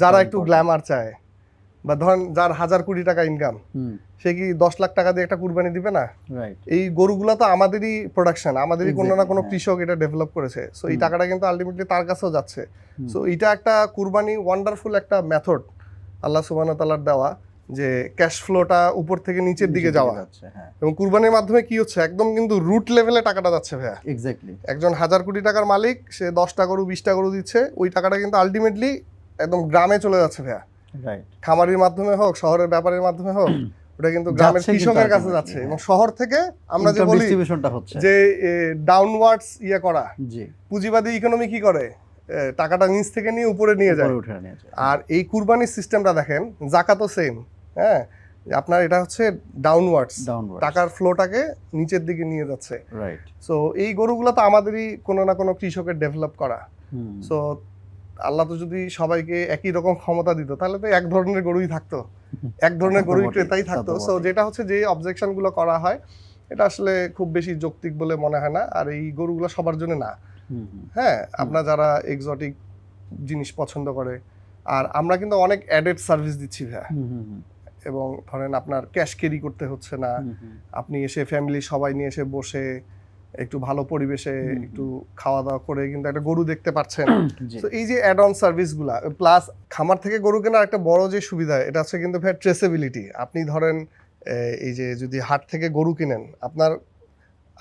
যারা একটু গ্ল্যামার চায়, বা ধরেন যার 1,000 কোটি টাকা ইনকাম, সে কি 10 লাখ টাকা দিয়ে একটা কুরবানি দিবে না? এই গরুগুলো তো আমাদেরই প্রোডাকশন, আমাদেরই কোনো না কোনো কৃষক এটা ডেভেলপ করেছে, সো এই টাকাটা কিন্তু আলটিমেটলি তার কাছেও যাচ্ছে। সো এটা একটা কুরবানি ওয়ান্ডারফুল একটা মেথড আল্লাহ সুবহানাহু ওয়া তাআলার দেওয়া, যে ক্যাশ ফ্লোটা উপর থেকে নিচের দিকে যাওয়া, এবং কুরবানির মাধ্যমে কি হচ্ছে একদম কিন্তু রুট লেভেলে টাকাটা যাচ্ছে ভাইয়া। এক্স্যাক্টলি একজন 1,000 কোটি টাকার মালিক, সে 10টা গরু 20টা গরু দিচ্ছে, ওই টাকাটা কিন্তু আলটিমেটলি একদম গ্রামে চলে যাচ্ছে ভাইয়া, খামারির মাধ্যমে হোক শহরের ব্যাপারের মাধ্যমে হোক, ওটা কিন্তু গ্রামের কৃষকের কাছে যাচ্ছে। এবং শহর থেকে আমরা যে বলি যে ডাউনওয়ার্ডস করা, পুঁজিবাদী ইকোনমি কি করে, টাকাটা নিচ থেকে নিয়ে উপরে নিয়ে যায়। আর এই কুরবানির সিস্টেমটা দেখেন, জাকাতও সেম, হ্যাঁ, আপনার এটা হচ্ছে ডাউনওয়ার্ডস, টাকার ফ্লোটাকে নিচের দিকে নিয়ে যাচ্ছে। সো এই গরুগুলো তো আমাদেরই কোনো না কোনো কৃষকের ডেভেলপ করা। সো আল্লাহ তো যদি সবাইকে একই রকম ক্ষমতা দিত তাহলে তো এক ধরনের গরুই থাকতো, এক ধরনের গরুই ক্রেতাই থাকতো। সো যেটা হচ্ছে যে অবজেকশনগুলো করা হয় এটা আসলে খুব বেশি যৌক্তিক বলে মনে হয় না। আর এই গরুগুলো সবার জন্য না, হ্যাঁ, আপনার যারা এক্সোটিক জিনিস পছন্দ করে, আর আমরা কিন্তু অনেক অ্যাডেড সার্ভিস দিচ্ছি ভাইয়া, এবং ধরেন আপনার ক্যাশ ক্যারি করতে হচ্ছে না, আপনি এসে ফ্যামিলি সবাই নিয়ে এসে বসে একটু ভালো পরিবেশে একটু খাওয়া দাওয়া করে কিন্তু একটা গরু দেখতে পাচ্ছেন। তো এই যে অ্যাড অন সার্ভিসগুলা, প্লাস খামার থেকে গরু কেনার একটা বড় যে সুবিধা এটা হচ্ছে কিন্তু ভাই ট্রেসেবিলিটি। আপনি ধরেন এই যে যদি হাট থেকে গরু কিনেন, আপনার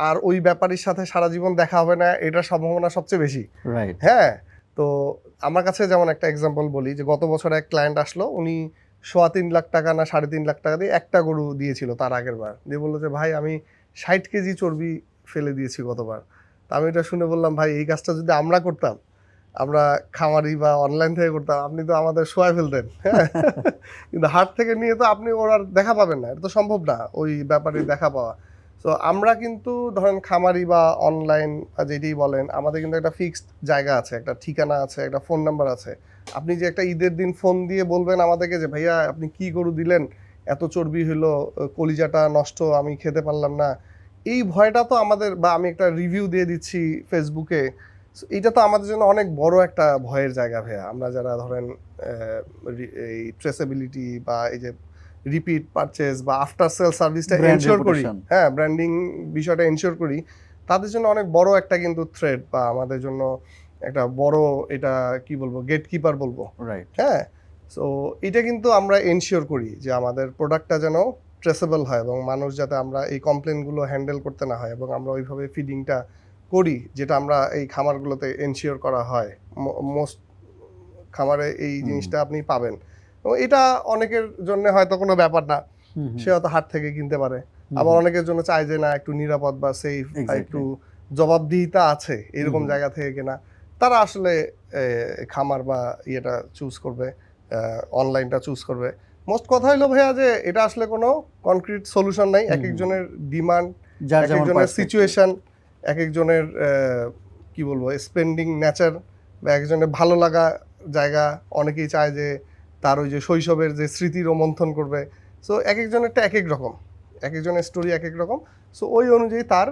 আর ওই ব্যাপারীর সাথে সারা জীবন দেখা হবে না, এটার সম্ভাবনা সবচেয়ে বেশি। হ্যাঁ, তো আমার কাছে যেমন একটা এক্সাম্পল বলি, যে গত বছর এক ক্লায়েন্ট আসলো, উনি 3.5 লাখ টাকা না 3.5 লাখ টাকা দিয়ে একটা গরু দিয়েছিল তার আগের বার, দিয়ে বললো যে ভাই আমি 60 কেজি চর্বি ফেলে দিয়েছি গতবার। তা আমি এটা শুনে বললাম ভাই এই কাজটা যদি আমরা করতাম, আমরা খামারি বা অনলাইন থেকে করতাম, আপনি তো আমাদের শোয়াই ফেলতেন। হ্যাঁ, কিন্তু হাট থেকে নিয়ে তো আপনি ওর আর দেখা পাবেন না, এটা তো সম্ভব না ওই ব্যাপারে দেখা পাওয়া। তো আমরা কিন্তু ধরেন খামারি বা অনলাইন যেটাই বলেন, আমাদের কিন্তু একটা ফিক্সড জায়গা আছে, একটা ঠিকানা আছে, একটা ফোন নাম্বার আছে। আপনি যে একটা ঈদের দিন ফোন দিয়ে বলবেন আমাদেরকে যে ভাইয়া আপনি কি গরু দিলেন, এত চর্বি হলো, কলিজাটা নষ্ট, আমি খেতে পারলাম না, এই ভয়টা তো আমাদের, বা আমি একটা রিভিউ দিয়ে দিচ্ছি ফেসবুকে, এটা তো আমাদের জন্য অনেক বড় একটা ভয়ের জায়গা ভাইয়া। আমরা যারা ধরেন এই ট্রেসেবিলিটি বা এই যে রিপিট পারচেজ বা আফটার সেল সার্ভিসটা এনশিওর করি, হ্যাঁ, ব্র্যান্ডিং বিষয়টা এনশিওর করি, তাদের জন্য অনেক বড় একটা কিন্তু থ্রেড, বা আমাদের জন্য একটা বড়, এটা কি বলবো, গেটকিপার বলবো, হ্যাঁ। সো এটা কিন্তু আমরা এনশিওর করি যে আমাদের প্রোডাক্টটা যেন ট্রেসেবল হয়, এবং মানুষ যাতে আমরা এই কমপ্লেনগুলো হ্যান্ডেল করতে না হয়, এবং আমরা ওইভাবে ফিডিংটা করি, যেটা আমরা এই খামারগুলোতে এনশিওর করা হয়। মোস্ট খামারে এই জিনিসটা আপনি পাবেন, এবং এটা অনেকের জন্য হয়তো কোনো ব্যাপার না, সে হয়তো হাট থেকে কিনতে পারে। আবার অনেকের জন্য চাই যে না একটু নিরাপদ বা সেফ, একটু জবাবদিহিতা আছে এরকম জায়গা থেকে কেনা, তারা আসলে খামার বা ইয়েটা চুজ করবে, অনলাইনটা চুজ করবে। মোস্ট কথা হলো ভাইয়া যে এটা আসলে কোনো কনক্রিট সলিউশন নাই, এক একজনের ডিমান্ড, এক একজনের সিচুয়েশন, এক একজনের কি বলবো স্পেন্ডিং নেচার, বা একজনের ভালো লাগা জায়গা, অনেকেই চায় যে তার ওই যে শৈশবের যে স্মৃতি রোমন্থন করবে। সো এক একজনেরটা এক এক রকম, এক একজনের স্টোরি এক এক রকম। সো ওই অনুযায়ী তার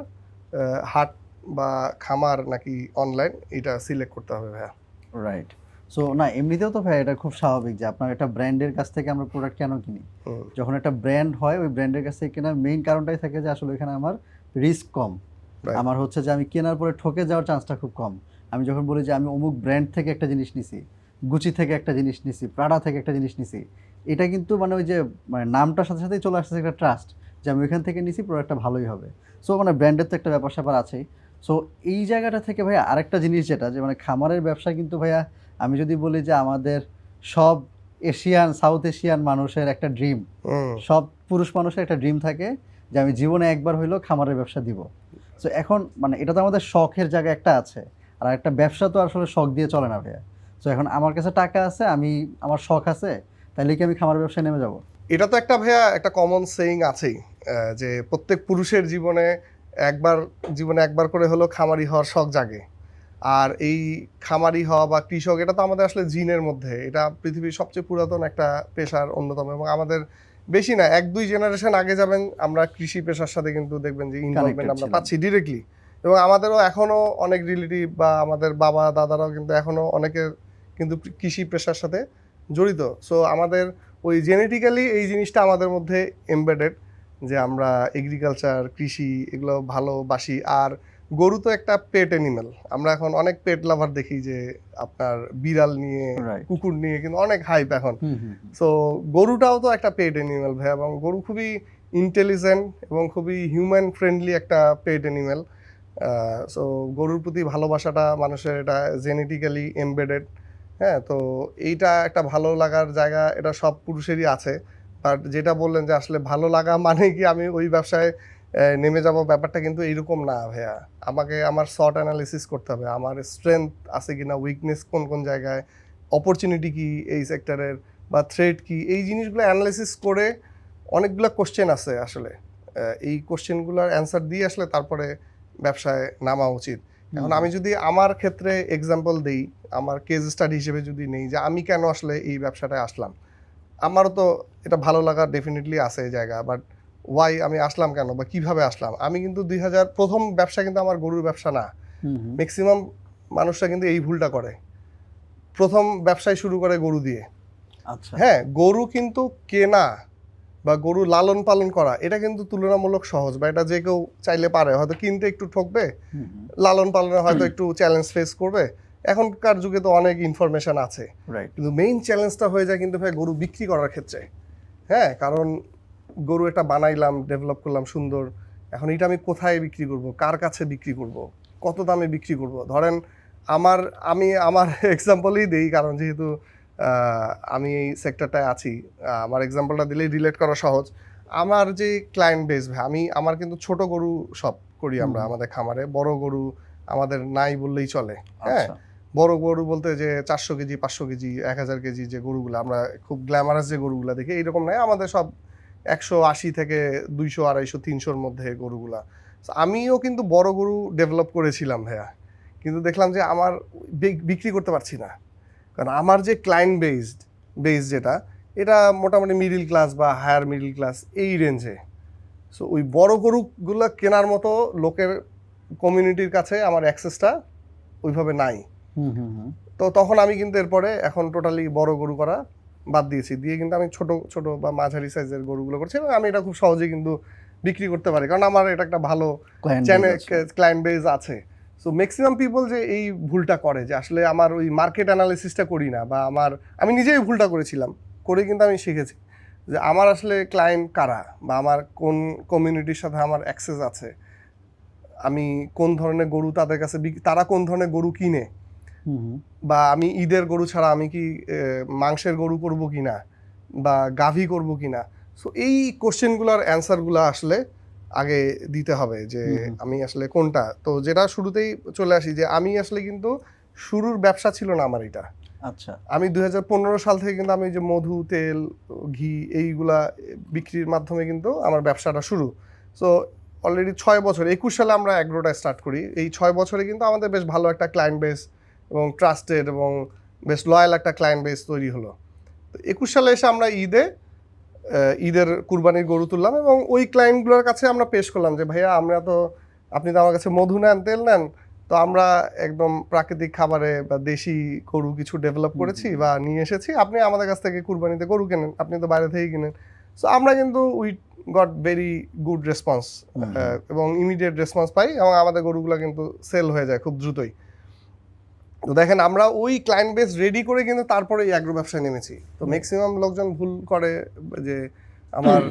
হাট বা খামার নাকি অনলাইন এটা সিলেক্ট করতে হবে ভাইয়া। রাইট। সো না, এমনিতেও তো ভাই এটা খুব স্বাভাবিক যে আপনার একটা ব্র্যান্ডের কাছ থেকে আমরা প্রোডাক্ট কেন কিনি। যখন একটা ব্র্যান্ড হয়, ওই ব্র্যান্ডের কাছ থেকে কেনার মেইন কারণটাই থাকে যে আসলে এখানে আমার রিস্ক কম। Right. আমার হচ্ছে যে আমি কেনার পরে ঠকে যাওয়ার চান্সটা খুব কম। আমি যখন বলি যে আমি অমুক ব্র্যান্ড থেকে একটা জিনিস নিছি, গুচি থেকে একটা জিনিস নিছি, প্রাডা থেকে একটা জিনিস নিছি, এটা কিন্তু মানে ওই যে মানে নামটার সাথে সাথেই চলে আসছে একটা ট্রাস্ট যে আমি ওইখান থেকে নিছি, প্রোডাক্টটা ভালোই হবে। সো মানে ব্র্যান্ডের তো একটা ব্যাপার স্যাপার আছেই। সো এই জায়গাটা থেকে ভাইয়া আরেকটা জিনিস যেটা যে মানে খামারের ব্যবসা কিন্তু ভাইয়া আমি যদি বলি যে আমাদের সব এশিয়ান, সাউথ এশিয়ান মানুষের একটা ড্রিম, হুম। সব পুরুষ মানুষের একটা ড্রিম থাকে যে আমি জীবনে একবার হইলেও খামারের ব্যবসা দিব। সো এখন মানে এটা তো আমাদের শখের জায়গা একটা আছে, আর একটা ব্যবসা তো আসলে শখ দিয়ে চলে না ভাইয়া। সো এখন আমার কাছে টাকা আছে, আমি আমার শখ আছে, তাইলে কি আমি খামারের ব্যবসায় নেমে যাব? এটা তো একটা ভাইয়া একটা কমন সেইং আছেই, যে প্রত্যেক পুরুষের জীবনে একবার করে হলো খামারি হওয়ার শখ জাগে। আর এই খামারি হওয়া বা কৃষক এটা তো আমাদের আসলে জিনের মধ্যে, এটা পৃথিবীর সবচেয়ে পুরাতন একটা পেশার অন্যতম, এবং আমাদের বেশি না 1-2 জেনারেশন আগে যাবেন আমরা কৃষি পেশার সাথে কিন্তু দেখবেন যে ইনভলভমেন্ট আমরা ছিলাম। পাচ্ছি ডিরেক্টলি। এবং আমাদেরও এখনো অনেক রিলেটিভ বা আমাদের বাবা দাদারাও কিন্তু এখনো অনেকের কিন্তু কৃষি পেশার সাথে জড়িত। সো আমাদের ওই জেনেটিক্যালি এই জিনিসটা আমাদের মধ্যে এমবেডেড, যে আমরা এগ্রিকালচার কৃষি এগুলো ভালোবাসি। আর গরু তো একটা পেট অ্যানিমেল, আমরা এখন অনেক পেট লাভার দেখি যে আপনার বিড়াল নিয়ে, রাইট। কুকুর নিয়ে কিন্তু অনেক হাইপ এখন। হুম হুম হুম। সো গরুটাও তো একটা পেট অ্যানিমেল ভাই, এবং গরু খুবই ইন্টেলিজেন্ট এবং খুবই হিউম্যান ফ্রেন্ডলি একটা পেট অ্যানিমেল। সো গরুর প্রতি ভালোবাসাটা মানুষের এটা জেনেটিক্যালি এমবেডেড। হ্যাঁ, তো এইটা একটা ভালো লাগার জায়গা, এটা সব পুরুষেরই আছে। বাট যেটা বললেন যে আসলে ভালো লাগা মানে কি আমি ওই ব্যবসায় নেমে যাব, ব্যাপারটা কিন্তু এইরকম না ভাইয়া। আমাকে আমার SWOT অ্যানালিসিস করতে হবে, আমার স্ট্রেংথ আছে কিনা, উইকনেস কোন কোন জায়গায়, অপরচুনিটি কি এই সেক্টরের, বা থ্রেট কি, এই জিনিসগুলো অ্যানালাইসিস করে অনেকগুলো কোশ্চেন আছে আসলে। এই কোশ্চেনগুলোর অ্যান্সার দিয়ে আসলে তারপরে ব্যবসায় নামা উচিত। এখন আমি যদি আমার ক্ষেত্রে এক্সাম্পল দেই, আমার কেস স্টাডি হিসেবে যদি নেই যে আমি কেন আসলে এই ব্যবসাটায় আসলাম, আমারও তো এটা ভালো লাগা ডেফিনেটলি আছে এই জায়গা। বাট ওয়াই আমি আসলাম কেন বা কিভাবে আসলাম, আমি কিন্তু 2000 প্রথম ব্যবসা কিন্তু আমার গরুর ব্যবসা না। হুম হুম। ম্যাক্সিমাম মানুষরা কিন্তু এই ভুলটা করে, প্রথম ব্যবসায় শুরু করে গরু দিয়ে। আচ্ছা। হ্যাঁ, গরু কিন্তু কেনা বা গরু লালন পালন করা এটা কিন্তু তুলনামূলক সহজ, বা এটা যে কেউ চাইলে পারে। হয়তো কিনতে একটু ঠকবে, হুম হুম। লালন পালনে হয়তো একটু চ্যালেঞ্জ ফেস করবে। এখনকার যুগে তো অনেক ইনফরমেশন আছে, রাইট। কিন্তু মেইন চ্যালেঞ্জটা হয়ে যায় কিন্তু ভাই গরু বিক্রি করার ক্ষেত্রে। হ্যাঁ, কারণ গরু একটা বানাইলাম, ডেভেলপ করলাম সুন্দর, এখন এটা আমি কোথায় বিক্রি করব, কার কাছে বিক্রি করব, কত দামে বিক্রি করব। ধরেন আমি আমার এক্সাম্পলই দিই, কারণ যেহেতু আমি এই সেক্টরটায় আছি, আমার এক্সাম্পলটা দিলেই রিলেট করা সহজ। আমার যে ক্লায়েন্ট বেস ভাই, আমার কিন্তু ছোট গরু সব করি আমরা আমাদের খামারে, বড় গরু আমাদের নাই বললেই চলে। হ্যাঁ, আচ্ছা। বড় গরু বলতে যে 400 কেজি 500 কেজি 1000 কেজি যে গরুগুলো আমরা খুব গ্ল্যামারাস যে গরুগুলো দেখি এইরকম নয়, আমাদের সব 180 থেকে 200 250 300-র মধ্যে গরুগুলা। So, আমিও কিন্তু বড় গরু ডেভেলপ করেছিলাম ভাইয়া, কিন্তু দেখলাম যে আমার বিক্রি করতে পারছি না, কারণ আমার যে ক্লায়েন্ট বেস যেটা, এটা মোটামুটি মিডিল ক্লাস বা হায়ার মিডিল ক্লাস এই রেঞ্জে। সো ওই বড় গরুগুলো কেনার মতো লোকের কমিউনিটির কাছে আমার অ্যাক্সেসটা ওইভাবে নাই। হুম হুম হুম। তো তখন আমি কিন্তু এরপরে এখন টোটালি বড় গরু করা বাদ দিয়েছি, দিয়ে কিন্তু আমি ছোট ছোট বা মাঝারি সাইজের গরুগুলো করছি, এবং আমি এটা খুব সহজেই কিন্তু বিক্রি করতে পারি, কারণ আমার এটা একটা ভালো ক্লায়েন্ট বেস আছে। সো ম্যাক্সিমাম পিপল যে এই ভুলটা করে, যে আসলে আমার ওই মার্কেট অ্যানালিসিসটা করি না, বা আমি নিজেই ভুলটা করেছিলাম, করে কিন্তু আমি শিখেছি যে আমার আসলে ক্লায়েন্ট কারা, বা আমার কোন কমিউনিটির সাথে আমার অ্যাক্সেস আছে, আমি কোন ধরনের গরু তাদের কাছে তারা কোন ধরনের গরু কিনে, বা আমি ঈদের গরু ছাড়া আমি কি মাংসের গরু করব কিনা, বা গাভী করব কিনা। সো এই কোশ্চেনগুলোর অ্যান্সারগুলো আসলে আগে দিতে হবে, যে আমি আসলে কোনটা। তো যেটা শুরুতেই চলে আসি, যে আমি আসলে কিন্তু শুরুর ব্যবসা ছিল না আমার এটা। আচ্ছা। আমি 2015 সাল থেকে কিন্তু আমি যে মধু, তেল, ঘি এইগুলা বিক্রির মাধ্যমে কিন্তু আমার ব্যবসাটা শুরু। সো অলরেডি 6 বছর, 21 সালে আমরা অ্যাগ্রোটা স্টার্ট করি। এই 6 বছরে কিন্তু আমাদের বেশ ভালো একটা ক্লায়েন্ট বেস এবং ট্রাস্টেড এবং বেশ লয়াল একটা ক্লায়েন্ট বেস তৈরি হলো। তো 21 সালে এসে আমরা ঈদের কুরবানির গরু তুললাম, এবং ওই ক্লায়েন্টগুলোর কাছে আমরা পেশ করলাম যে ভাইয়া আপনি তো আমার কাছে মধু নেন, তেল নেন, তো আমরা একদম প্রাকৃতিক খাবারে বা দেশি গরু কিছু ডেভেলপ করেছি বা নিয়ে এসেছি, আপনি আমাদের কাছ থেকে কুরবানিতে গরু কেনেন, আপনি তো বাইরে থেকেই কিনেন। সো আমরা কিন্তু we got very good response এবং ইমিডিয়েট রেসপন্স পাই এবং আমাদের গরুগুলো কিন্তু সেল হয়ে যায় খুব দ্রুতই। তো দেখেন আমরা ওই ক্লায়েন্ট বেস রেডি করে কিন্তু তারপরে এই অ্যাগ্রো ব্যবসায় নেমেছি। তো ম্যাক্সিমাম লোকজন ভুল করে যে আমার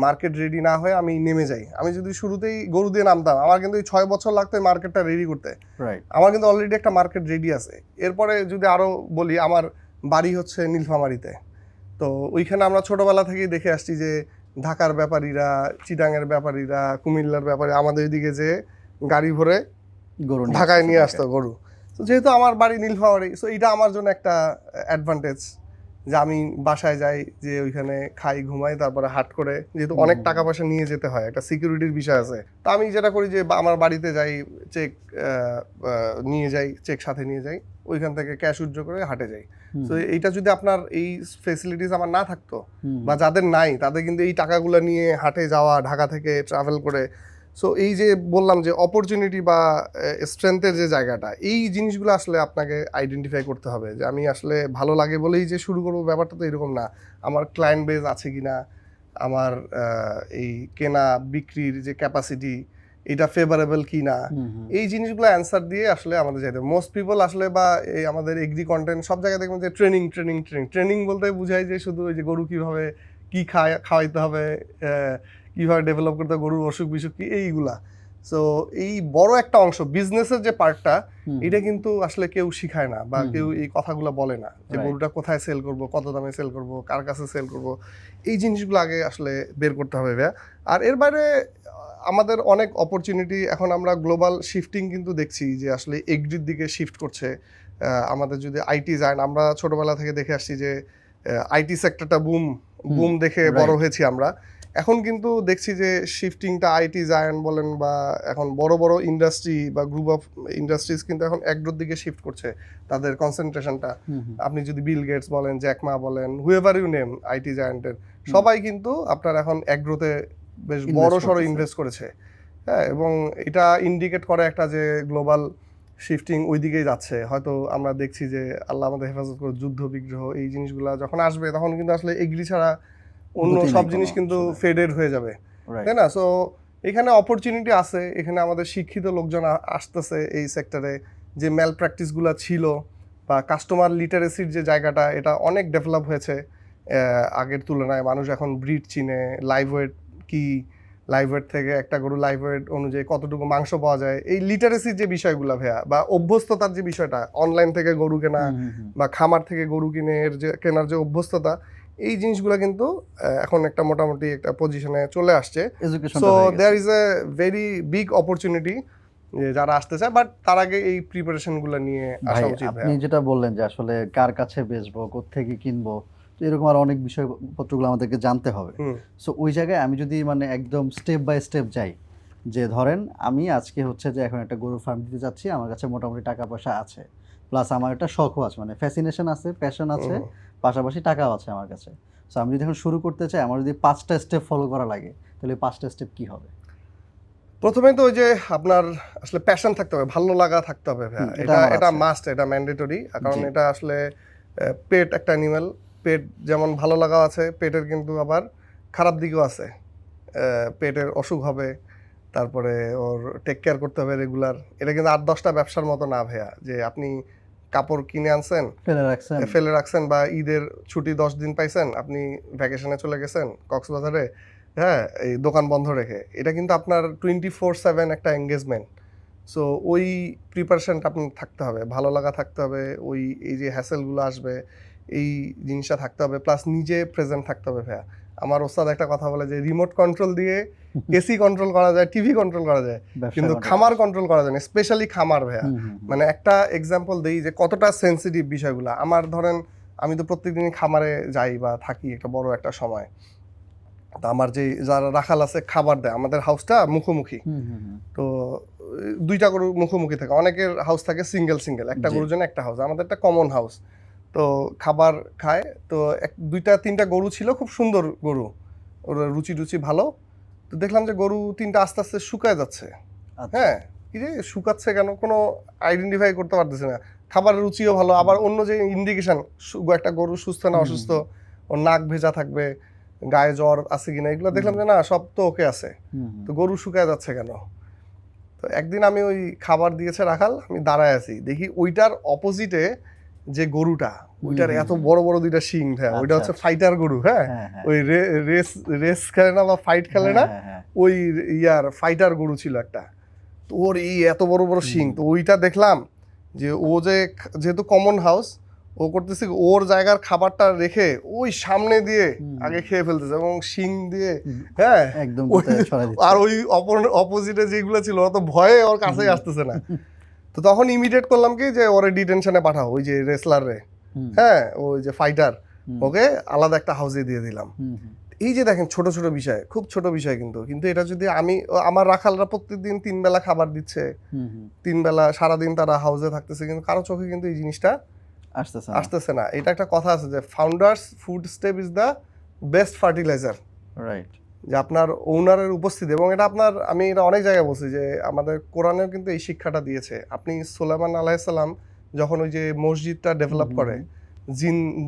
মার্কেট রেডি না হয়ে আমি নেমে যাই। আমি যদি শুরুতেই গরু দিয়ে নামতাম আমার কিন্তু 6 বছর লাগতো এই মার্কেটটা রেডি করতে। রাইট। আমার কিন্তু অলরেডি একটা মার্কেট রেডি আছে। এরপরে যদি আরো বলি আমার বাড়ি হচ্ছে নীলফামারীতে। তো ওইখানে আমরা ছোটবেলা থেকেই দেখে আসছি যে ঢাকার ব্যাপারীরা, চিটাঙের ব্যাপারীরা, কুমিল্লার ব্যাপারী আমাদের দিকে যে গাড়ি ভরে গরু ঢাকায় নিয়ে আসতো গরু। তো যেহেতু আমার বাড়ি নীলফামারী, সো এটা আমার জন্য একটা অ্যাডভান্টেজ যে আমি বাসায় যাই, যে ওইখানে খাই ঘুমাই তারপরে হাট করে, যেহেতু অনেক টাকা পয়সা নিয়ে যেতে হয়, একটা সিকিউরিটির বিষয় আছে। তো আমি যেটা করি যে আমার বাড়িতে যাই, চেক নিয়ে যাই, চেক সাথে নিয়ে যাই, ওইখান থেকে ক্যাশ উইথড্র করে হাটে যাই। তো এইটা যদি আপনার এই ফেসিলিটিস আমার না থাকতো বা যাদের নাই তাদের কিন্তু এই টাকাগুলো নিয়ে হাটে যাওয়া, ঢাকা থেকে ট্রাভেল করে, সো এই যে বললাম যে অপরচুনিটি বা স্ট্রেংথের যে জায়গাটা, এই জিনিসগুলো আসলে আপনাকে আইডেন্টিফাই করতে হবে যে আমি আসলে ভালো লাগে বলেই যে শুরু করবো, ব্যাপারটা তো এরকম না। আমার ক্লায়েন্ট বেস আছে কিনা, আমার এই কেনা বিক্রির যে ক্যাপাসিটি এটা ফেভারেবল কি না, এই জিনিসগুলো অ্যান্সার দিয়ে আসলে আমাদের যেতে মোস্ট পিপল আসলে, বা এই আমাদের এগ্রি কন্টেন্ট সব জায়গায় দেখবেন যে ট্রেনিং ট্রেনিং ট্রেনিং ট্রেনিং বলতে বোঝায় যে শুধু ওই যে গরু কীভাবে কী খাওয়াইতে হবে, কীভাবে ডেভেলপ করতে হবে, গরুর অসুখ বিসুখ কী, এইগুলা। সো এই বড় একটা অংশ বিজনেসের যে পার্টটা, এটা কিন্তু আসলে কেউ শিখায় না বা কেউ এই কথাগুলো বলে না যে গরুটা কোথায় সেল করব, কত দামে সেল করব, কার কাছে সেল করব, এই জিনিসগুলো আগে আসলে বের করতে হবে ভাইয়া। আর এর বাইরে আমাদের অনেক অপরচুনিটি, এখন আমরা গ্লোবাল শিফটিং কিন্তু দেখছি যে আসলে এগ্রির দিকে শিফট করছে। আমাদের যদি আইটি যায়, আমরা ছোটবেলা থেকে দেখে আসছি যে আইটি সেক্টরটা বুম দেখে বড় হয়েছি আমরা। এখন কিন্তু দেখছি যে শিফটিংটা আইটি জায়ান্ট বলেন বা এখন বড় বড় ইন্ডাস্ট্রি বা গ্রুপ অফ ইন্ডাস্ট্রিজ কিন্তু এখন অ্যাগ্রোর দিকে শিফট করছে তাদের কনসেন্ট্রেশনটা। আপনি যদি বিল গেটস বলেন, জ্যাকমা বলেন, হুয়েভার ইউ নেম আইটি জায়ান্টের, সবাই কিন্তু আপনার এখন অ্যাগ্রোতে বেশ বড় সড়ো ইনভেস্ট করেছে। হ্যাঁ, এবং এটা ইন্ডিকেট করে একটা যে গ্লোবাল শিফটিং ওই দিকেই যাচ্ছে। হয়তো আমরা দেখছি যে আল্লাহ আমাদের হেফাজত করে যুদ্ধ বিগ্রহ এই জিনিসগুলা যখন আসবে তখন কিন্তু আসলে এগ্রি ছাড়া অন্য সব জিনিস কিন্তু ফেডেড হয়ে যাবে, তাই না? সো এখানে অপরচুনিটি আছে, এখানে আমাদের শিক্ষিত লোকজন আসতেছে এই সেক্টরে, যে ম্যাল প্র্যাকটিসগুলো ছিল বা কাস্টমার লিটারেসির যে জায়গাটা, এটা অনেক ডেভেলপ হয়েছে আগের তুলনায়। মানুষ এখন ব্রিড চিনে, লাইভ ওয়েট কি, লাইভ ওয়েট থেকে একটা গরু লাইভ ওয়েট অনুযায়ী কতটুকু মাংস পাওয়া যায়, এই লিটারেসির যে বিষয়গুলো ভাইয়া, বা অভ্যস্ততার যে বিষয়টা, অনলাইন থেকে গরু কেনা বা খামার থেকে গরু কেনার যে অভ্যস্ততা, এই জিনিসগুলো কিন্তু এখন একটা মোটামুটি একটা পজিশনে চলে আসছে। So there is a very big opportunity যারা আসতে চায়, বাট তার আগে এই প্রিপারেশনগুলো নিয়ে আসা উচিত। আপনি যেটা বললেন যে আসলে কার কাছে বেচবো, কোত্থেকে কিনবো, তো এরকম আর অনেক বিষয়পত্রগুলো আমাদেরকে জানতে হবে। সো ওই জায়গায় আমি যদি মানে একদম স্টেপ বাই স্টেপ যাই, যে ধরেন আমি আজকে হচ্ছে যে এখন একটা গরুর ফার্ম দিতে যাচ্ছি, আমার কাছে মোটামুটি টাকা পয়সা আছে, প্লাস আমার একটা শখও আছে, মানে ফ্যাসিনেশন আছে, প্যাশন আছে, পাশাপাশি টাকাও আছে আমার কাছে। সো আমি যদি এখন শুরু করতে চাই, আমার যদি 5টা স্টেপ ফলো করা লাগে, তাহলে 5টা স্টেপ কি হবে? প্রথমে তো ওই যে আপনার আসলে প্যাশন থাকতে হবে, ভালো লাগা থাকতে হবে ভাইয়া। এটা মাস্ট, এটা ম্যান্ডেটরি। কারণ এটা আসলে পেট একটা অ্যানিমেল, পেট যেমন ভালো লাগা আছে, পেটের কিন্তু আবার খারাপ দিকও আছে। পেটের অসুখ হবে, তারপরে ওর টেক কেয়ার করতে হবে রেগুলার। এটা কিন্তু 8-10টা ব্যবসার মতো না ভাইয়া, যে আপনি কাপড় কিনে আনছেন, ফেলে রাখছেন, বা ঈদের ছুটি 10 দিন পাইছেন, আপনি ভ্যাকেশনে চলে গেছেন কক্সবাজারে, হ্যাঁ, এই দোকান বন্ধ রেখে। এটা কিন্তু আপনার 24/7 একটা এঙ্গেজমেন্ট। সো ওই প্রিপারেশনটা আপনার থাকতে হবে, ভালো লাগা থাকতে হবে, ওই এই যে হ্যাসেলগুলো আসবে এই জিনিসটা থাকতে হবে, প্লাস নিজে প্রেজেন্ট থাকতে হবে ভাইয়া। আমার ওস্তাদ একটা কথা বলে যে রিমোট কন্ট্রোল দিয়ে এসি কন্ট্রোল করা যায়, টিভি কন্ট্রোল করা যায়, কিন্তু খামার কন্ট্রোল করা যায় না, স্পেশালি খামার ভাইয়া। মানে একটা এক্সাম্পল দেই যে কতটা সেন্সিটিভ বিষয়গুলো। আমার ধরেন আমি তো প্রত্যেকদিনই খামারে যাই বা থাকি একটা বড় একটা সময়। তো আমার যে যারা রাখাল আছে খাবার দেয়, আমাদের হাউসটা মুখোমুখি, তো 2টা গরু মুখোমুখি থাকে। অনেকের হাউস থাকে সিঙ্গেল সিঙ্গেল, একটা গরুর জন্য একটা হাউস, আমাদের একটা কমন হাউস। তো খাবার খায়, তো 2-3টা গরু ছিল, খুব সুন্দর গরু, ওর রুচি টুচি ভালো। তো দেখলাম যে গরু 3টা আস্তে আস্তে শুকায় যাচ্ছে। হ্যাঁ, কি যে শুকাচ্ছে কেন, কোনো আইডেন্টিফাই করতে পারতেছে না। খাবারের রুচিও ভালো, আবার অন্য যে ইন্ডিকেশন একটা গরু সুস্থ না অসুস্থ, ওর নাক ভেজা থাকবে, গায়ে জ্বর আছে কিনা, এগুলো দেখলাম যে না সব তো ওকে আছে, হুম, তো গরু শুকায় যাচ্ছে কেন? তো একদিন আমি ওই খাবার দিয়েছে রাখাল, আমি দাঁড়ায় আছি, দেখি ওইটার অপোজিটে যে গরুটা, ওইটার হুম, এত বড় বড় দুইটা শিং, হ্যাঁ ওইটা আচ্ছা, হচ্ছে আচ্ছা। ফাইটার গরু, হ্যাঁ হ্যাঁ, হ্যাঁ। ওই রেস রেস খেলে না বা ফাইট খেলে না, হ্যাঁ, হ্যাঁ। ওই ইয়ার ফাইটার গরু ছিল একটা। তো ওর এই এত বড় বড় শিং, হুম। তো ওইটা দেখলাম যে ও যে যেহেতু কমন হাউস, ও করতেছে কি, ওর জায়গার খাবারটা রেখে ওই সামনে দিয়ে আগে খেয়ে ফেলতেছে এবং শিং দিয়ে, হুম, হ্যাঁ একদম ওই, দুধে ছড়াই দিচ্ছে। আর ওই অপোজিটে যেগুলো ছিল ওরা তো ভয়ে ওর কাছেই হুম, আসতেছে না। তো তখন ইমিডিয়েট করলাম কি যে ওরে ডিটেনশনে পাঠাও, ওই যে রেসলার রে, হুম, হ্যাঁ ওই যে ফাইটার, হুম, ওকে আলাদা একটা হাউসে দিয়ে দিলাম। হুম, হুম, এই যে দেখেন ছোট ছোট বিষয়, খুব ছোট বিষয়, কিন্তু কিন্তু এটা যদি আমার রাখালরা প্রত্যেকদিন 3 বেলা খাবার দিচ্ছে, হুম, হুম। 3 বেলা সারাদিন তারা হাউসে থাকতেছে, কিন্তু কারো চোখে কিন্তু এই জিনিসটা আসতেছে না। আসতেছে না। এটা একটা কথা আছে যে founders food step is the best fertiliser, right. যে আপনার ওনারের উপস্থিতি। এবং এটা আপনার, আমি এটা অনেক জায়গায় বলছি যে আমাদের কোরআনেও কিন্তু এই শিক্ষাটা দিয়েছে। আপনি সুলাইমান আলাইহিসসালাম যখন ওই যে মসজিদটা ডেভেলপ করে,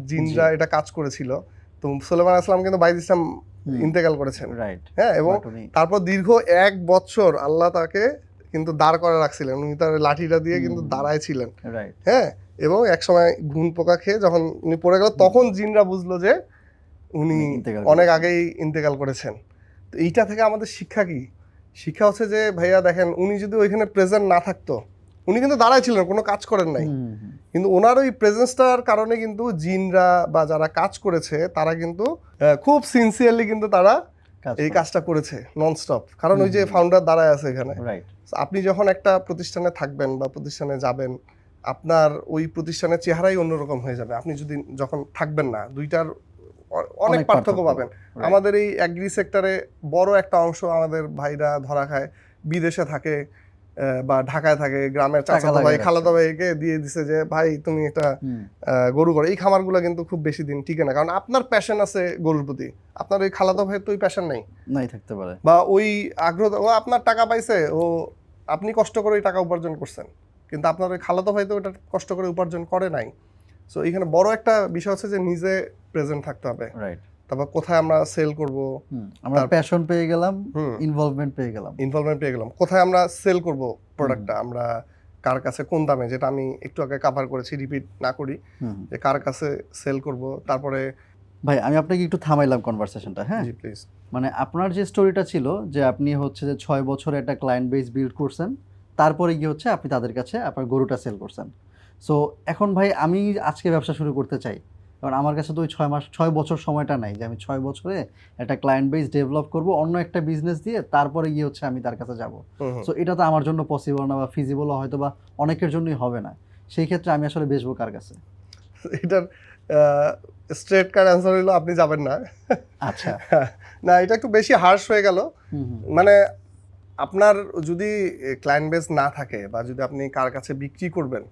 জিনরা এটা কাজ করেছিল, তো সুলাইমান আলাইহিস সালাম কিন্তু বাই দিস টাইম ইন্তেকাল করেছেন, রাইট। হ্যাঁ, এবং বাট উনি তারপর দীর্ঘ 1 বছর আল্লাহ তাকে কিন্তু দাঁড় করে রাখছিলেন, উনি তার লাঠিটা দিয়ে কিন্তু দাঁড়ায় ছিলেন, রাইট। হ্যাঁ। এবং এক সময় ঘুণ পোকা খেয়ে যখন উনি পড়ে গেল, তখন জিনরা বুঝলো যে উনি উনি ইন্তেকাল অনেক করেছেন। আগেই ইন্তেকাল করেছেন। তো এইটা থেকে আমাদের শিক্ষা কি? শিক্ষা হচ্ছে যে ভাইয়া দেখেন, উনি যদি ওইখানে প্রেজেন্ট না থাকতো, উনি কিন্তু দাঁড়ায় ছিলেন, কোনো কাজ করেন নাই, হুম, হুম, হুম। কিন্তু ওনার ওই প্রেজেন্সটার কারণে কিন্তু জিনরা বা যারা কাজ করেছে তারা কিন্তু খুব সিনসিয়ারলি কিন্তু তারা কাজ এই করে। কাজটা করেছে নন স্টপ, কারণ ওই যে ফাউন্ডার দাঁড়ায় আছে এখানে। রাইট। So, আপনি যখন একটা প্রতিষ্ঠানে থাকবেন বা প্রতিষ্ঠানে যাবেন, আপনার ওই প্রতিষ্ঠানের চেহারাই অন্যরকম হয়ে যাবে। আপনি যদি যখন থাকবেন না, দুইটার অনেক পার্থক্য পাবেন। Right. আমাদের এই অ্যাগ্রি সেক্টরে বড় একটা অংশ আমাদের ভাইরা ধরা খায়, বিদেশে থাকে বা ঢাকায় থাকে, গ্রামের টাকা চাচাতো ভাই লাগায় খালাতো রাখছে। ভাইকে দিয়ে দিছে যে ভাই তুমি একটা হুম, গরু করো। এই খামারগুলো কিন্তু খুব বেশি দিন টিকে না, কারণ আপনার প্যাশন আছে গরুর প্রতি, আপনার ওই খালাতো ভাইয়ের তো ওই প্যাশন নেই নাই থাকতে পারে। বা ওই আগ্রহ। ও আপনার টাকা পাইছে, ও আপনি কষ্ট করে ওই টাকা উপার্জন করছেন, কিন্তু আপনার ওই খালাতো ভাই তো ওটা কষ্ট করে উপার্জন করে নাই। সো এখানে বড় একটা বিষয় হচ্ছে যে নিজে প্রেজেন্ট থাকতে হবে। রাইট। তারপর কোথায় আমরা সেল করব, আমরা প্যাশন পেয়ে গেলাম, হুম ইনভলভমেন্ট পেয়ে গেলাম। ইনভলভমেন্ট পেয়ে গেলাম, কোথায় আমরা সেল করব প্রোডাক্টটা, হুম, আমরা কার কাছে কোন দামে, যেটা আমি একটু আগে কভার করেছি, রিপিট না করি, হুম। যে কার কাছে সেল করব। তারপরে ভাই আমি আপনাকে একটু থামাইলাম কনভারসেশনটা, হ্যাঁ? জি প্লিজ। মানে আপনার যে স্টোরিটা ছিল যে আপনি হচ্ছে যে 6 বছরে একটা ক্লায়েন্ট বেস বিল্ড করছেন, তারপরে গিয়ে হচ্ছে আপনি তাদের কাছে আপনার গরুটা সেল করছেন। সো এখন ভাই আমি আজকে ব্যবসা শুরু করতে চাই। কারণ আমার কাছে তো ওই 6 বছর সময়টা নাই যে আমি 6 বছরে একটা ক্লায়েন্ট বেস ডেভেলপ করব অন্য একটা বিজনেস দিয়ে, তারপরে গিয়ে হচ্ছে আমি তার কাছে যাব। সো এটা তো আমার জন্য পসিবল না বা ফিজিবলও হয়তো বা অনেকের জন্যই হবে না। সেই ক্ষেত্রে আমি আসলে বেচবো কার কাছে? এটার স্ট্রেট কাট অ্যান্সার হলো আপনি যাবেন না। আচ্ছা। না, এটা একটু বেশি হার্শ হয়ে গেল। হুম, হুম। মানে আপনার যদি ক্লায়েন্ট বেস না থাকে বা যদি আপনি কার কাছে বিক্রি করবেন,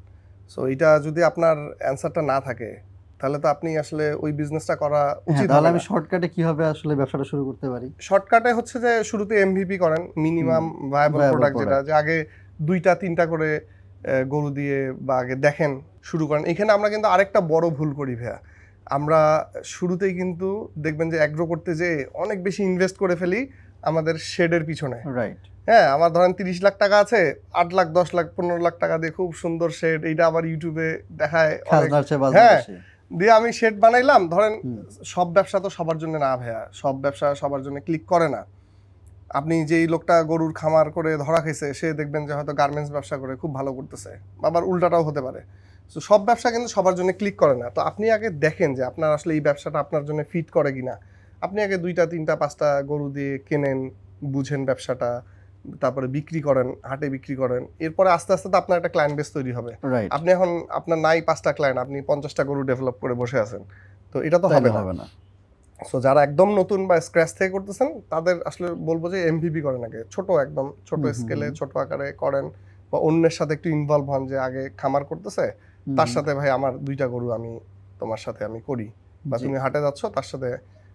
সো এটা যদি আপনার অ্যান্সারটা না থাকে, তাহলে তো আপনি আসলে ওই বিজনেসটা করা হ্যাঁ, উচিত তাহলে হবে আমি না। শর্টকাটে কিভাবে আসলে ব্যবসাটা শুরু করতে পারি? শর্টকাটে হচ্ছে যে শুরুতে এমভিপি করেন, মিনিমাম ভায়াবল Viable প্রোডাক্ট, যেটা product। যে আগে 2টা 3টা করে গরু দিয়ে বা আগে দেখেন, শুরু করেন। এখানে আমরা কিন্তু আরেকটা বড় ভুল করি ভাইয়া, আমরা শুরুতেই কিন্তু দেখবেন যে অ্যাগ্রো করতে যেয়ে অনেক বেশি ইনভেস্ট করে ফেলি আমাদের শেডের পিছনে। রাইট। হ্যাঁ, আমার ধরেন 30 লাখ টাকা আছে, 8 লাখ 10 লাখ 15 লাখ টাকা দিয়ে খুব সুন্দর শেড, এইটা আবার ইউটিউবে দেখায় অনেক, খাজনার চেয়ে বাজনা হ্যাঁ, বেশি। দিয়ে আমি শেড বানাইলাম। ধরেন হুম, সব ব্যবসা তো সবার জন্য না ভাইয়া, সব ব্যবসা সবার জন্য ক্লিক করে না। আপনি যেই লোকটা গরুর খামার করে ধরা খাইছে, সে দেখবেন যে হয়তো গার্মেন্টস ব্যবসা করে খুব ভালো করতেছে, আবার উল্টাটাও হতে পারে। তো সব ব্যবসা কিন্তু সবার জন্য ক্লিক করে না। তো আপনি আগে দেখেন যে আপনার আসলে এই ব্যবসাটা আপনার জন্য ফিট করে কিনা। আপনি আগে 2টা 3টা 5টা গরু দিয়ে কেনেন, বুঝেন ব্যবসাটা, তারপরে বিক্রি করেন, হাটে বিক্রি করেন। এরপরে আস্তে আস্তে তো আপনার একটা ক্লায়েন্ট বেস তৈরি হবে। রাইট। আপনি এখন আপনার নাই 5টা ক্লায়েন্ট, আপনি 50টা গরু ডেভেলপ করে বসে আছেন, তো এটা তো তাইলে হবে না। হবে না। সো যারা একদম নতুন বা স্ক্র্যাচ থেকে করতেছেন, তাদের আসলে বলবো যে এমভিপি করেন আগে, ছোট একদম ছোট হুম, হুম, স্কেলে হুম। ছোট আকারে করেন, বা অন্যের সাথে একটু ইনভলভ হন, যে আগে খামার করতেছে হুম, তার হুম। সাথে ভাই আমার 2টা গরু আমি তোমার সাথে আমি করি, বা জি। তুমি হাটে যাচ্ছ তার সাথে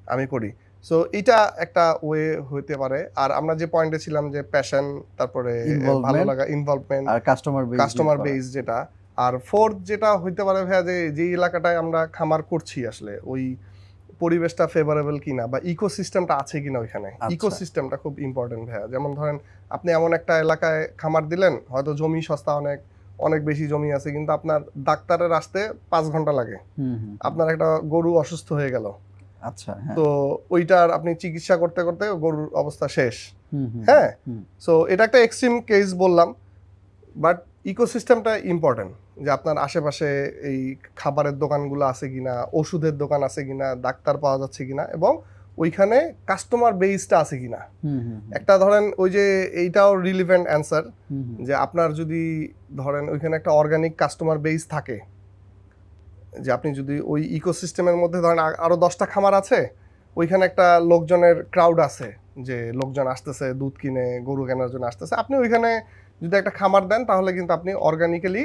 আমি করি। সো এটা একটা ওয়ে হইতে পারে। আর আমরা যে পয়েন্টে ছিলাম যে প্যাশন, তারপরে ভালো ইনভলভমেন্ট লাগা, ইনভলভমেন্ট, আর কাস্টমার বেস বিল্ড কাস্টমার করা। বেস যেটা। আর ফোর্থ যেটা হইতে পারে ভাইয়া, যে যেই এলাকাটায় আমরা খামার করছি আসলে ওই পরিবেশটা ফেভারেবল কিনা বা ইকোসিস্টেমটা আছে কিনা ওইখানে। আচ্ছা। ইকোসিস্টেমটা খুব ইম্পর্টেন্ট ভাইয়া। যেমন ধরেন আপনি এমন একটা এলাকায় খামার দিলেন, হয়তো জমি সস্তা, অনেক অনেক বেশি জমি আছে, কিন্তু আপনার ডাক্তারের আসতে 5 ঘন্টা লাগে। আপনার একটা গরু অসুস্থ হয়ে গেল, আচ্ছা, হ্যাঁ। তো ওইটার আপনি চিকিৎসা করতে করতে গরুর অবস্থা শেষ। হুম, হুম, হ্যাঁ, হুম। সো এটা একটা এক্সট্রিম কেস বললাম, বাট ইকোসিস্টেমটা ইম্পর্টেন্ট, যে আপনার আশেপাশে এই খাবারের দোকানগুলো আছে কিনা, ওষুধের দোকান আছে কিনা, ডাক্তার পাওয়া যাচ্ছে কিনা, এবং ওইখানে কাস্টমার বেসটা আছে কিনা। হুম, হুম, হুম, একটা ধরেন ওই যে এইটাও রিলিভেন্ট অ্যান্সার, হুম, হুম। যে আপনার যদি ধরেন ওইখানে একটা অর্গানিক কাস্টমার বেস থাকে, যে আপনি যদি ওই ইকোসিস্টেমের মধ্যে ধরেন আরো 10টা খামার আছে, ওইখানে একটা লোকজনের ক্রাউড আছে, যে লোকজন আসতেছে দুধ কিনে গরু কেনার জন্য আসতেছে, আপনি ওইখানে যদি একটা খামার দেন তাহলে কিন্তু আপনি অর্গানিক্যালি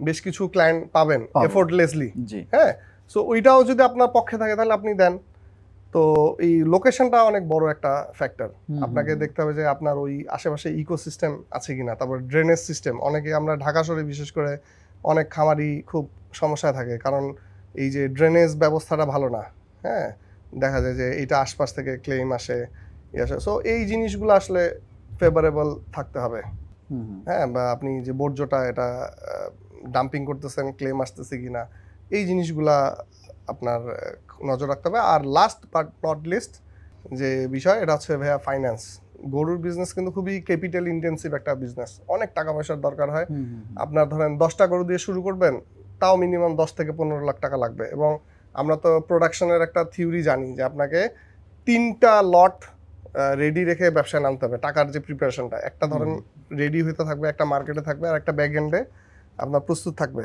বেশ কিছু ক্লায়েন্ট পাবেন পাবো। এফোর্টলেসলি। জি। হ্যাঁ, সো ওইটাও যদি আপনার পক্ষে থাকে তাহলে আপনি দেন। তো এই লোকেশনটা অনেক বড় একটা ফ্যাক্টর। হুম, আপনাকে হুম, হুম। দেখতে হবে যে আপনার ওই আশেপাশে ইকোসিস্টেম আছে কিনা, তারপর ড্রেনেজ সিস্টেম। অনেকে আমরা ঢাকা শহরে বিশেষ করে অনেক খামারি খুব সমস্যায় থাকে, কারণ এই যে ড্রেনেজ ব্যবস্থাটা ভালো না। হ্যাঁ, দেখা যায় যে এটা আশপাশ থেকে ক্লেম আসে, আসে। সো এই জিনিসগুলো আসলে ফেভারেবল থাকতে হবে। হুম, হুম। হ্যাঁ, বা আপনি যে বর্জ্যটা এটা ডাম্পিং করতেছেন, ক্লেম আসতেছে কিনা, এই জিনিসগুলা আপনার নজর রাখতে হবে। আর লাস্ট বাট নট লিস্ট যে বিষয়, এটা হচ্ছে ভাইয়া ফাইন্যান্স। গরুর বিজনেস কিন্তু খুবই ক্যাপিটাল ইন্টেন্সিভ একটা বিজনেস, অনেক টাকা পয়সার দরকার হয়। হুম, হুম, হুম। আপনার ধরেন 10টা গরু দিয়ে শুরু করবেন, তাও মিনিমাম 10 থেকে 15 লাখ টাকা লাগবে। এবং আমরা তো প্রোডাকশনের একটা থিওরি জানি, যে আপনাকে 3টা লট রেডি রেখে ব্যবসায় নামতে হবে। টাকার যে প্রিপারেশনটা, একটা ধরেন রেডি হইতে থাকবে, একটা মার্কেটে থাকবে, আর একটা ব্যাক এন্ডে আপনার প্রস্তুত থাকবে।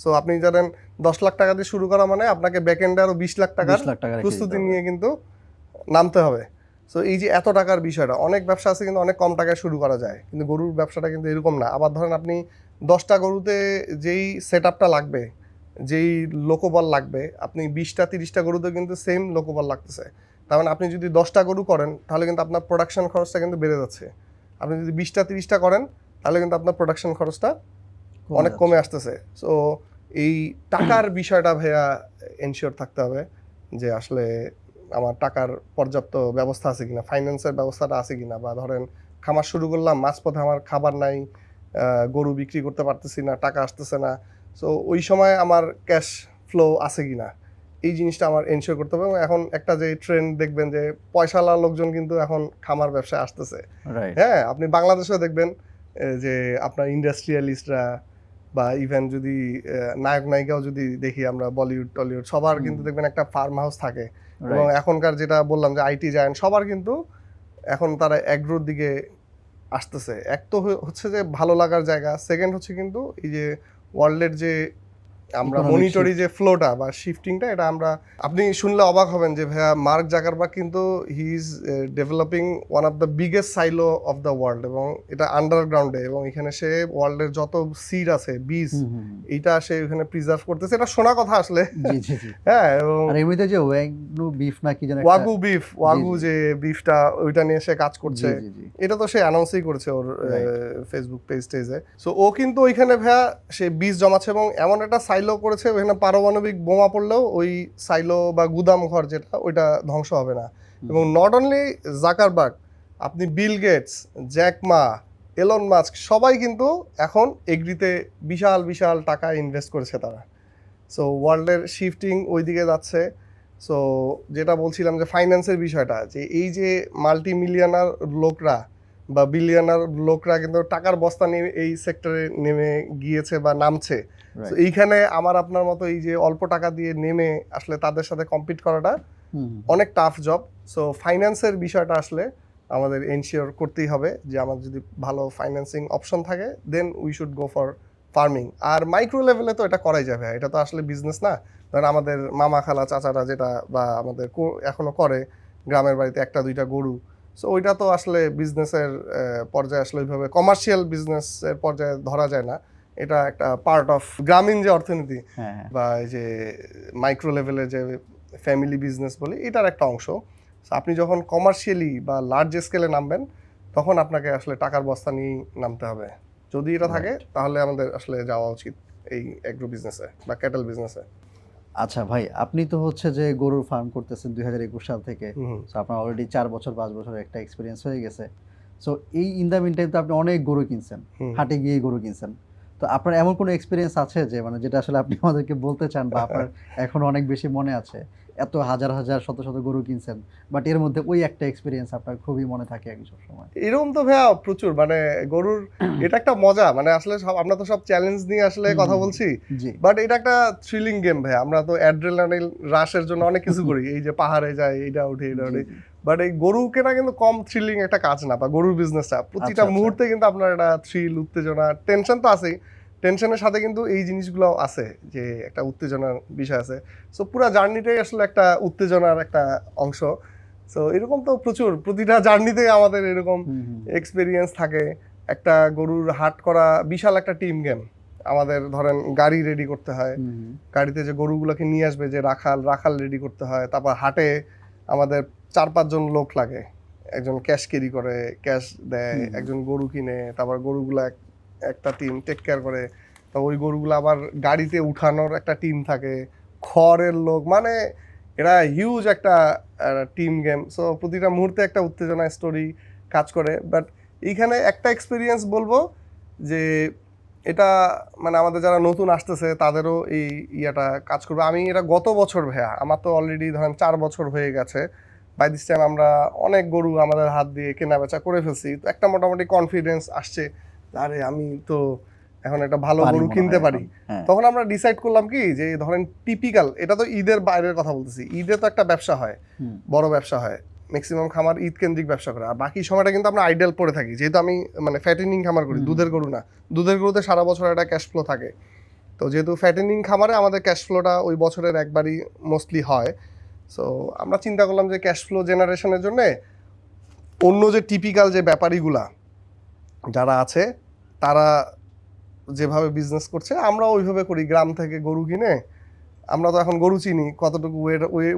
সো আপনি জানেন 10 লাখ টাকা দিয়ে শুরু করা মানে আপনাকে ব্যাক এন্ডে আরো 20 লাখ টাকার 20 লাখ টাকা রেখে দিতে প্রস্তুতি হবে। নিয়ে কিন্তু নামতে হবে। সো এই যে এত টাকার বিষয়টা, অনেক ব্যবসা আছে কিন্তু অনেক কম টাকায় শুরু করা যায়, কিন্তু গরুর ব্যবসাটা কিন্তু এরকম না। আবার ধরেন আপনি 10টা গরুতে যেই সেট আপটা লাগবে, যেই লোকবল লাগবে, আপনি 20টা 30টা গরুতে কিন্তু সেম লোকবল লাগতেছে। তার মানে আপনি যদি 10টা গরু করেন তাহলে কিন্তু আপনার প্রোডাকশন খরচটা কিন্তু বেড়ে যাচ্ছে। আপনি যদি 20টা 30টা করেন তাহলে কিন্তু আপনার প্রোডাকশন খরচটা অনেক কমে আসতেছে। সো এই টাকার বিষয়টা ভাইয়া এনশিওর থাকতে হবে, যে আসলে আমার টাকার পর্যাপ্ত ব্যবস্থা আছে কিনা, ফাইন্যান্সের ব্যবস্থাটা আছে কিনা। বা ধরেন খামার শুরু করলাম, মাঝপথে আমার খাবার নাই, গরু বিক্রি করতে পারতেছি না, টাকা আসতেছে না, সো ওই সময় আমার ক্যাশ ফ্লো আছে কিনা, এই জিনিসটা আমার এনশিওর করতে হবে। এবং এখন একটা যে ট্রেন্ড দেখবেন, যে পয়সাওয়ালা লোকজন কিন্তু এখন খামার ব্যবসায় আসতেছে। রাইট। হ্যাঁ, আপনি বাংলাদেশেও দেখবেন যে আপনার ইন্ডাস্ট্রিয়ালিস্টরা, বা ইভেন যদি নায়ক নায়িকাও যদি দেখি আমরা, বলিউড টলিউড, সবার কিন্তু দেখবেন একটা ফার্ম হাউস থাকে। এবং রাইট। এখনকার যেটা বললাম যে আইটি জায়ান্ট, সবার কিন্তু এখন তারা এগ্রোর দিকে আসতেছে। এক তো হচ্ছে যে ভালো লাগার জায়গা, সেকেন্ড হচ্ছে কিন্তু এই যে ওয়ার্ল্ডের যে আমরা Economic মনিটরি shift। যে ফ্লোটা বা শিফটিংটা, এটা আমরা, আপনি শুনলে অবাক হবেন যে ভাইয়া মার্ক জাকারবার্গ কিন্তু he is developing one of the biggest silo of the world, এবং এটা আন্ডারগ্রাউন্ডে, এবং এখানে সে ওয়ার্ল্ডের যত সিড আছে, বীজ, হুম, হুম, হুম। এইটা সে ওখানে প্রিজার্ভ করতেছে। এটা শোনা কথা আসলে। জি, জি, জি। হ্যাঁ, এবং আর এমনিতে যে ওয়াগু বিফ না কি যেন একটা ওয়াগু জি। যে বিফটা, ওইটা নিয়ে সে কাজ করছে। জি, জি, জি। এটা তো সে অ্যানাউন্সই করেছে ওর রাইট। ফেসবুক পেজে। সো ও কিন্তু ওইখানে ভাইয়া সে বীজ জমাচ্ছে, এবং এমন একটা সাইলো করেছে ওইখানে পারমাণবিক বোমা পড়লেও ওই সাইলো বা গুদাম ঘর যেটা, ওইটা ধ্বংস হবে না। এবং নট অনলি জাকারবার্গ, আপনি Bill Gates, Jack Ma, Elon Musk, সবাই কিন্তু এখন এগ্রিতে বিশাল বিশাল টাকা ইনভেস্ট করেছে তারা। সো ওয়ার্ল্ডের শিফটিং ওইদিকে যাচ্ছে। সো যেটা বলছিলাম যে ফাইন্যান্সের বিষয়টা, যে এই যে মাল্টি মিলিয়নার লোকরা বা বিলিয়নার লোকরা কিন্তু টাকার বস্তা নিয়ে এই সেক্টরে নেমে গিয়েছে বা নামছে। তো এইখানে আমার আপনার মতো এই যে অল্প টাকা দিয়ে নেমে আসলে তাদের সাথে কম্পিট করাটা অনেক টাফ জব। সো ফাইন্যান্সের বিষয়টা আসলে আমাদের এনশিওর করতেই হবে, যে আমার যদি ভালো ফাইন্যান্সিং অপশন থাকে, then we should go for farming. আর মাইক্রো লেভেলে তো এটা করাই যাবে, এটা তো আসলে বিজনেস না। ধরেন আমাদের মামা খালা চাচারা যেটা, বা আমাদের এখনো করে গ্রামের বাড়িতে একটা দুইটা গরু, সো ওইটা তো আসলে বিজনেসের পর্যায়ে আসলে ওইভাবে কমার্শিয়াল বিজনেসের পর্যায়ে ধরা যায় না। এটা একটা পার্ট অফ গ্রামীণ যে অর্থনীতি, হ্যাঁ। বা এই যে মাইক্রো লেভেলে যে ফ্যামিলি বিজনেস বলি, এটার একটা অংশ। So আপনি যখন কমার্শিয়ালি বা লার্জ স্কেলে নামবেন, তখন আপনাকে আসলে টাকার বস্তা নিয়েই নামতে হবে। যদি এটা থাকে তাহলে আমাদের আসলে যাওয়া উচিত এই এগ্রো বিজনেসে বা ক্যাটেল বিজনেসে। আচ্ছা ভাই, আপনি তো হচ্ছে যে গরুর ফার্ম করতেছেন 2021 সাল থেকে। হুম, সো আপনার অলরেডি 4 বছর 5 বছরের একটা এক্সপেরিয়েন্স হয়ে গেছে। সো এই ইন দ্য মিন টাইম তো আপনি অনেক গরু কিনছেন, হুম। হাটে গিয়েই গরু কিনছেন। তো আপনার এমন কোনো এক্সপেরিয়েন্স আছে যে মানে যেটা আসলে আপনি আমাদেরকে বলতে চান বা আপনার এখনো অনেক বেশি মনে আছে? এত হাজার, হাজার শত, শত গরু কিনছেন। বাট এর মধ্যে ওই একটা এক্সপেরিয়েন্স আপনার খুবই মনে থাকে আরকি সবসময়। এরকম তো ভাইয়া প্রচুর মানে গরুর এটা একটা মজা মানে আসলে সব আমরা তো সব চ্যালেঞ্জ নিয়ে আসলে হুম, কথা হুম, হুম। বলছি জি। বাট এটা একটা থ্রিলিং গেম ভাই আমরা তো অ্যাড্রেনালিন রাশের জন্য অনেক কিছু করি এই যে পাহাড়ে যাই এটা উঠে এটা জি, উঠে জি। বাট এই গরু কেনা কিন্তু কম থ্রিলিং একটা কাজ না বা গরুর বিজনেসটা প্রতিটা আচ্ছা, আচ্ছা। মুহূর্তে কিন্তু আপনার একটা থ্রিল উত্তেজনা টেনশন তো আছেই টেনশনের সাথে কিন্তু এই জিনিসগুলো আছে যে একটা উত্তেজনার বিষয় আছে সো পুরো জার্নিটাই আসলে একটা উত্তেজনার একটা অংশ সো এরকম তো প্রচুর প্রতিটা জার্নিতে আমাদের এরকম হুম, হুম। এক্সপেরিয়েন্স থাকে একটা গরুর হাট করা বিশাল একটা টিম গেম আমাদের ধরেন গাড়ি রেডি করতে হয় হুম, হুম। গাড়িতে যে গরুগুলোকে নিয়ে আসবে যে রাখাল রেডি করতে হয় তারপর হাটে আমাদের 4-5 জন লোক লাগে একজন ক্যাশ ক্যারি করে ক্যাশ দেয় হুম, হুম। একজন গরু কিনে তারপর গরুগুলা একটা টিম টেক কেয়ার করে তো ওই গরুগুলো আবার গাড়িতে উঠানোর একটা টিম থাকে খড়ের লোক মানে এরা হিউজ একটা টিম গেম সো প্রতিটা মুহূর্তে একটা উত্তেজনা স্টোরি কাজ করে বাট এইখানে একটা এক্সপিরিয়েন্স বলবো যে এটা মানে আমাদের যারা নতুন আসতেছে তাদেরও এই ইয়েটা কাজ করবে আমি এটা গত বছর ভাইয়া আমার তো অলরেডি ধরেন 4 বছর হয়ে গেছে বাই দিস টাইম আমরা অনেক গরু আমাদের হাত দিয়ে কেনা বেচা করে ফেলছি তো একটা মোটামুটি কনফিডেন্স আসছে আরে আমি তো এখন একটা ভালো পারি গরু মনে কিনতে হয় পারি এখন। হ্যাঁ। তখন আমরা ডিসাইড করলাম কি যে ধরেন টিপিক্যাল এটা তো ঈদের বাইরের কথা বলতেছি ঈদে তো একটা ব্যবসা হয় হুম। বড় ব্যবসা হয় ম্যাক্সিমাম খামার ঈদ কেন্দ্রিক ব্যবসা করে আর বাকি সময়টা কিন্তু আমরা আইডেল পড়ে থাকি যেহেতু আমি মানে ফ্যাটেনিং খামার করি হুম, হুম, দুধের গরু না দুধের গরুতে সারা বছর একটা ক্যাশ ফ্লো থাকে তো যেহেতু ফ্যাটেনিং খামারে আমাদের ক্যাশ ফ্লোটা ওই বছরের একবারই মোস্টলি হয় সো আমরা চিন্তা করলাম যে ক্যাশ ফ্লো জেনারেশনের জন্য অন্য যে টিপিক্যাল যে ব্যাপারীগুলা যারা আছে তারা যেভাবে বিজনেস করছে আমরা ওইভাবে করি গ্রাম থেকে গরু কিনে আমরা তো এখন গরু চিনি কতটুকু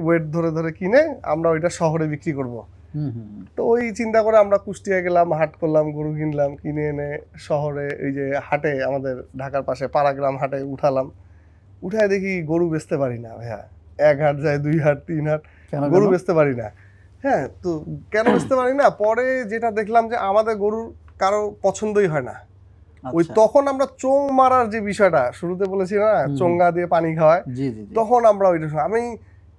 ওয়েট ধরে ধরে কিনে আমরা ওইটা শহরে বিক্রি করব হুম, হুম, হুম। তো ওই চিন্তা করে আমরা কুষ্টিয়া গেলাম হাট করলাম গরু কিনলাম কিনে এনে শহরে ওই যে হাটে আমাদের ঢাকার পাশে পাড়াগ্রাম হাটে উঠালাম উঠায় দেখি গরু বেচতে পারি না ভাইয়া 1 হাট যায় 2 হাট 3 হাট কেন, গরু কেন? বেচতে পারি না হ্যাঁ তো কেন বেচতে পারি না পরে যেটা দেখলাম যে আমাদের গরুর কারো পছন্দই হয় না ওই আচ্ছা। তখন আমরা চোং মারার যে বিষয়টা শুরুতে বলেছি না হুম, হুম। চোঙ্গা দিয়ে পানি খাওয়ায় জি, জি, জি। তখন আমরা ওইটা আমি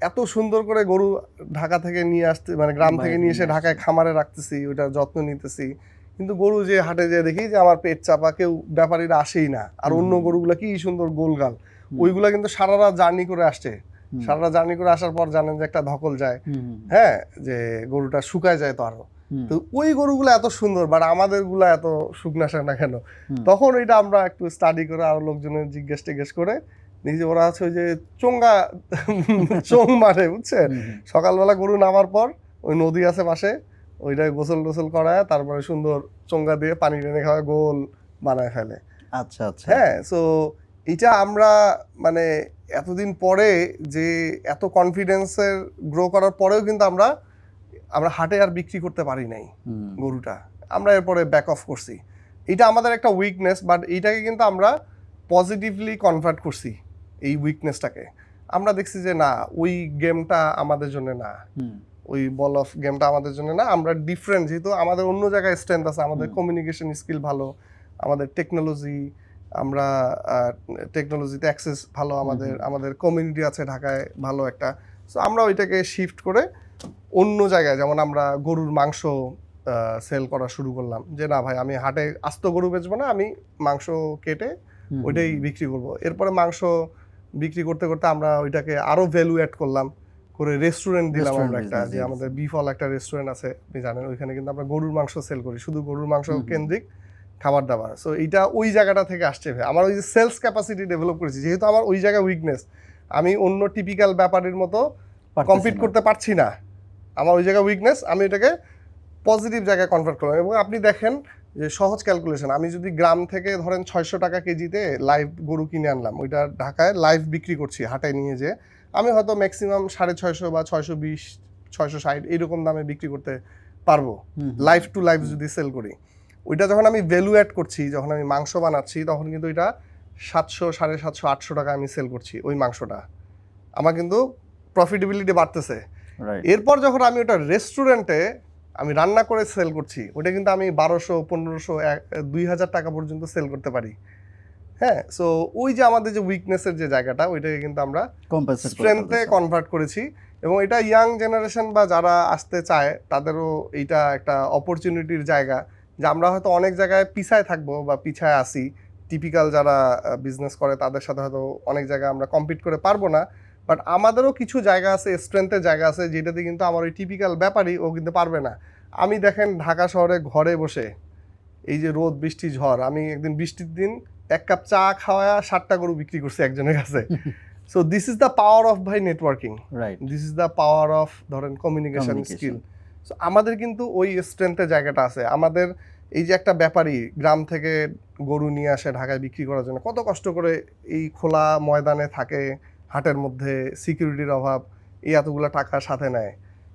এত সুন্দর করে গরু ঢাকা থেকে নিয়ে আসতে মানে গ্রাম থেকে বাইরে নিয়ে এসে নিয়ে ঢাকায় আসছেন। খামারে রাখতেছি ওইটার যত্ন নিতেছি কিন্তু গরু যে হাটে যেয়ে দেখি যে আমার পেট চাপা কেউ ব্যাপারীরা আসেই না আর হুম, অন্য হুম, গরুগুলা কি সুন্দর গোলগাল হুম, ওইগুলা কিন্তু সারা রাত জার্নি করে আসছে হুম, সারা রাত জার্নি করে আসার পর জানেন যে একটা ধকল যায় হুম, হুম, হ্যাঁ যে গরুটা শুকায় যায় তো আরো হুম, তো ওই গরুগুলো এত সুন্দর বাট আমাদের গুলা এত শুকনা না কেন হুম। তখন ওইটা আমরা একটু স্টাডি করে আরো লোকজনের জিজ্ঞেস টিজ্ঞেস করে নিজে ওরা আছে ওই যে চোঙ্গা চোং মারে বুঝছেন হুম, হুম। সকালবেলা গরু নামার পর ওই নদী আছে পাশে ওইটাই গোসল টোসল করায় তারপরে সুন্দর চোঙ্গা দিয়ে পানি টেনে খাওয়া গোল বানায় ফেলে আচ্ছা, আচ্ছা। হ্যাঁ সো এটা আমরা মানে এতদিন পরে যে এত কনফিডেন্সের গ্রো করার পরেও কিন্তু আমরা আমরা হাটে আর বিক্রি করতে পারি নাই হুম, গরুটা আমরা এরপরে ব্যাক অফ করছি এটা আমাদের একটা উইকনেস বাট এইটাকে কিন্তু আমরা পজিটিভলি কনভার্ট করছি এই উইকনেসটাকে আমরা দেখছি যে না ওই গেমটা আমাদের জন্য না হুম, ওই বল অফ গেমটা আমাদের জন্য না আমরা ডিফারেন্ট যেহেতু আমাদের অন্য জায়গায় স্ট্রেংথ আছে আমাদের হুম, কমিউনিকেশন স্কিল ভালো আমাদের টেকনোলজি আমরা টেকনোলজিতে অ্যাক্সেস ভালো আমাদের হুম, আমাদের কমিউনিটি আছে ঢাকায় ভালো একটা সো আমরা ওইটাকে শিফট করে অন্য জায়গায় যেমন আমরা গরুর মাংস সেল করা শুরু করলাম যে না ভাই আমি হাটে আস্ত গরু বেচবো না আমি মাংস কেটে হুম, ওইটাই হুম, বিক্রি করব এরপরে মাংস বিক্রি করতে করতে আমরা ওইটাকে আরো ভ্যালু অ্যাড করলাম করে রেস্টুরেন্ট দিলাম রেস্টুরেন্ট আমরা একটা বিজনেস, যে জি, আমাদের জি। বিফল একটা রেস্টুরেন্ট আছে আপনি জানেন ওইখানে কিন্তু আমরা গরুর মাংস সেল করি শুধু গরুর মাংস হুম, হুম। কেন্দ্রিক খাবার দাবার সো এইটা ওই জায়গাটা থেকে আসছে ভাই আমার ওই যে সেলস ক্যাপাসিটি ডেভেলপ করেছি যেহেতু আমার ওই জায়গায় উইকনেস আমি অন্য টিপিক্যাল ব্যাপারের মতো পারতেছি কম্পিট না। করতে পারছি না আমার ওই জায়গায় উইকনেস আমি এটাকে পজিটিভ জায়গায় কনভার্ট করলাম এবং আপনি দেখেন যে সহজ ক্যালকুলেশন আমি যদি গ্রাম থেকে ধরেন 600 টাকা কেজিতে লাইভ গরু কিনে আনলাম ওইটা ঢাকায় লাইভ বিক্রি করছি হাটায় নিয়ে যে আমি হয়তো ম্যাক্সিমাম 650 বা 620 660 এইরকম দামে বিক্রি করতে পারবো হুম, হুম, লাইভ টু লাইভ হুম। যদি সেল করি ওইটা যখন আমি ভ্যালু অ্যাড করছি যখন আমি মাংস বানাচ্ছি তখন কিন্তু এটা 700 750 800 টাকা আমি সেল করছি ওই মাংসটা আমার কিন্তু প্রফিটেবিলিটি বাড়তেছে। রাইট। এরপর যখন আমি ওটা রেস্টুরেন্টে আমি রান্না করে সেল করছি, ওটা কিন্তু আমি 1200, 1500, 2000 টাকা পর্যন্ত সেল করতে পারি। হ্যাঁ, সো ওই যে আমাদের যে উইকনেসের যে জায়গাটা, ওইটাকে কিন্তু আমরা কম্পেনসেট করে স্ট্রেংথে ফেলতেছেন। কনভার্ট করেছি। এবং এটা ইয়াং জেনারেশন বা যারা আসতে চায় তাদেরও এইটা একটা অপরচুনিটির জায়গা, যে আমরা হয়তো অনেক জায়গায় পিছায় থাকবো বা পিছায় আসি, টিপিক্যাল যারা বিজনেস করে তাদের সাথে হয়তো অনেক জায়গায় আমরা কম্পিট করে পারবো না, বাট আমাদেরও কিছু জায়গা আছে, স্ট্রেংথের জায়গা আছে, যেটাতে কিন্তু আমার ওই টিপিক্যাল ব্যাপারই ও কিন্তু পারবে না। আমি দেখেন ঢাকা শহরে ঘরে বসে এই যে রোদ বৃষ্টি ঝড়, আমি একদিন বৃষ্টির দিন 1 কাপ চা খাওয়া 60টা গরু বিক্রি করছি একজনের কাছে। So this is the power of ভাই networking, right. This is the power of ধরেন কমিউনিকেশন স্কিল। সো আমাদের কিন্তু ওই স্ট্রেংথের জায়গাটা আছে। আমাদের এই যে একটা ব্যাপারী গ্রাম থেকে গরু নিয়ে আসে ঢাকায় বিক্রি করার জন্য, কত কষ্ট করে এই খোলা ময়দানে থাকে, হাটের মধ্যে সিকিউরিটির অভাব, এই এতগুলো টাকা সাথে নেয়,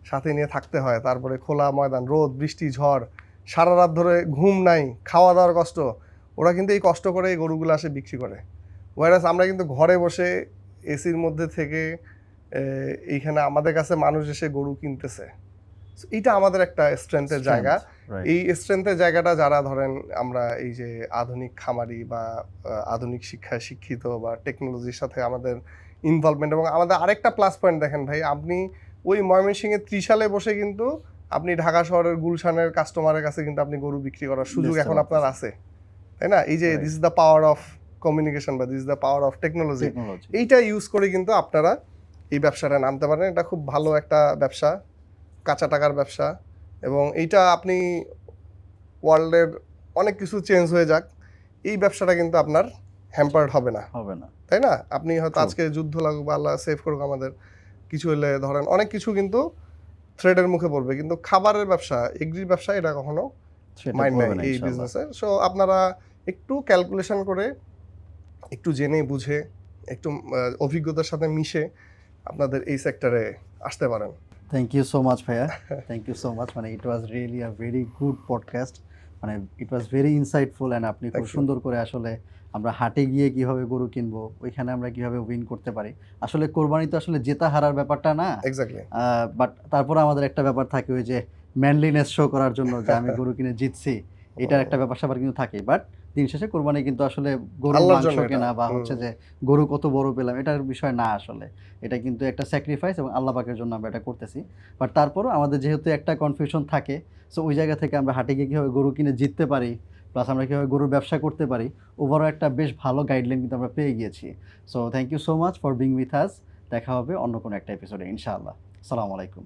সাথে নিয়ে থাকতে হয়, তারপরে খোলা ময়দান, রোদ বৃষ্টি ঝড়, সারা রাত ধরে ঘুম নাই, খাওয়া দাওয়ার কষ্ট, ওরা কিন্তু এই কষ্ট করে এই গরুগুলো আসে বিক্রি করে। ওয়ারাস আমরা কিন্তু ঘরে বসে এসির মধ্যে থেকে এইখানে আমাদের কাছে মানুষ এসে গরু কিনতেছে। So, এইটা আমাদের একটা স্ট্রেংথের জায়গা। এই স্ট্রেংথের জায়গাটা যারা ধরেন আমরা এই যে আধুনিক খামারি বা আধুনিক শিক্ষায় শিক্ষিত বা টেকনোলজির সাথে আমাদের ইনভলভমেন্ট, এবং আমাদের আরেকটা প্লাস পয়েন্ট দেখেন ভাই, আপনি ওই ময়মনসিংহের ত্রিশালে বসে কিন্তু আপনি ঢাকা শহরের গুলশানের কাস্টমারের কাছে কিন্তু আপনি গরু বিক্রি করার সুযোগ এখন আপনার আছে, তাই না? এই যে this is the power of communication বা this is the power of technology. এইটা ইউজ করে কিন্তু আপনারা এই ব্যবসাটা নামতে পারেন। এটা খুব ভালো একটা ব্যবসা, কাঁচা টাকার ব্যবসা, এবং এইটা আপনি ওয়ার্ল্ডের অনেক কিছু চেঞ্জ হয়ে যাক, এই ব্যবসাটা কিন্তু আপনার হ্যাম্পার্ড হবে না, তাই না? আপনি হয়তো আজকে যুদ্ধ লাগুক বা আল্লাহ সেভ করুক আমাদের, কিছু হলে ধরেন অনেক কিছু কিন্তু থ্রেডের মুখে পড়বে, কিন্তু খাবারের ব্যবসা, এগ্রির ব্যবসা, এটা কখনো মাইন্ড নাই এই বিজনেসে। সো আপনারা একটু ক্যালকুলেশন করে, একটু জেনে বুঝে, একটু অভিজ্ঞতার সাথে মিশে আপনাদের এই সেক্টরে আসতে পারেন। থ্যাংক ইউ সো মাচ ভাইয়া, থ্যাংক ইউ সো মাচ। মানে it was really a very good podcast, মানে it was very insightful. And আপনি খুব সুন্দর করে আসলে আমরা হাটে গিয়ে কিভাবে গরু কিনবো, ওইখানে আমরা কিভাবে উইন করতে পারি। আসলে কোরবানি তো আসলে জেতা হারার ব্যাপারটা না, এক্স্যাক্টলি, বাট তারপরে আমাদের একটা ব্যাপার থাকে ওই যে ম্যানলিনেস শো করার জন্য যে আমি গরু কিনে জিতছি, এটার একটা ব্যাপার স্যাপার কিন্তু থাকে। বাট দিন শেষে কোরবানি কিন্তু আসলে গরুর মাংস কেনা বা হচ্ছে যে গরু কত বড় পেলাম এটার বিষয় না, আসলে এটা কিন্তু একটা স্যাক্রিফাইস এবং আল্লাহ পাকের জন্য আমরা এটা করতেছি। বাট তারপরও আমাদের যেহেতু একটা কনফিউশন থাকে, সো ওই জায়গা থেকে আমরা হাটে গিয়ে কীভাবে গরু কিনে জিততে পারি, প্লাস আমরা কীভাবে গরুর ব্যবসা করতে পারি, ওভারঅল একটা বেশ ভালো গাইডলাইন কিন্তু আমরা পেয়ে গিয়েছি। So thank you so much for being with us. দেখা হবে অন্য কোনো একটা এপিসোডে ইনশাআল্লাহ। আসসালামু আলাইকুম।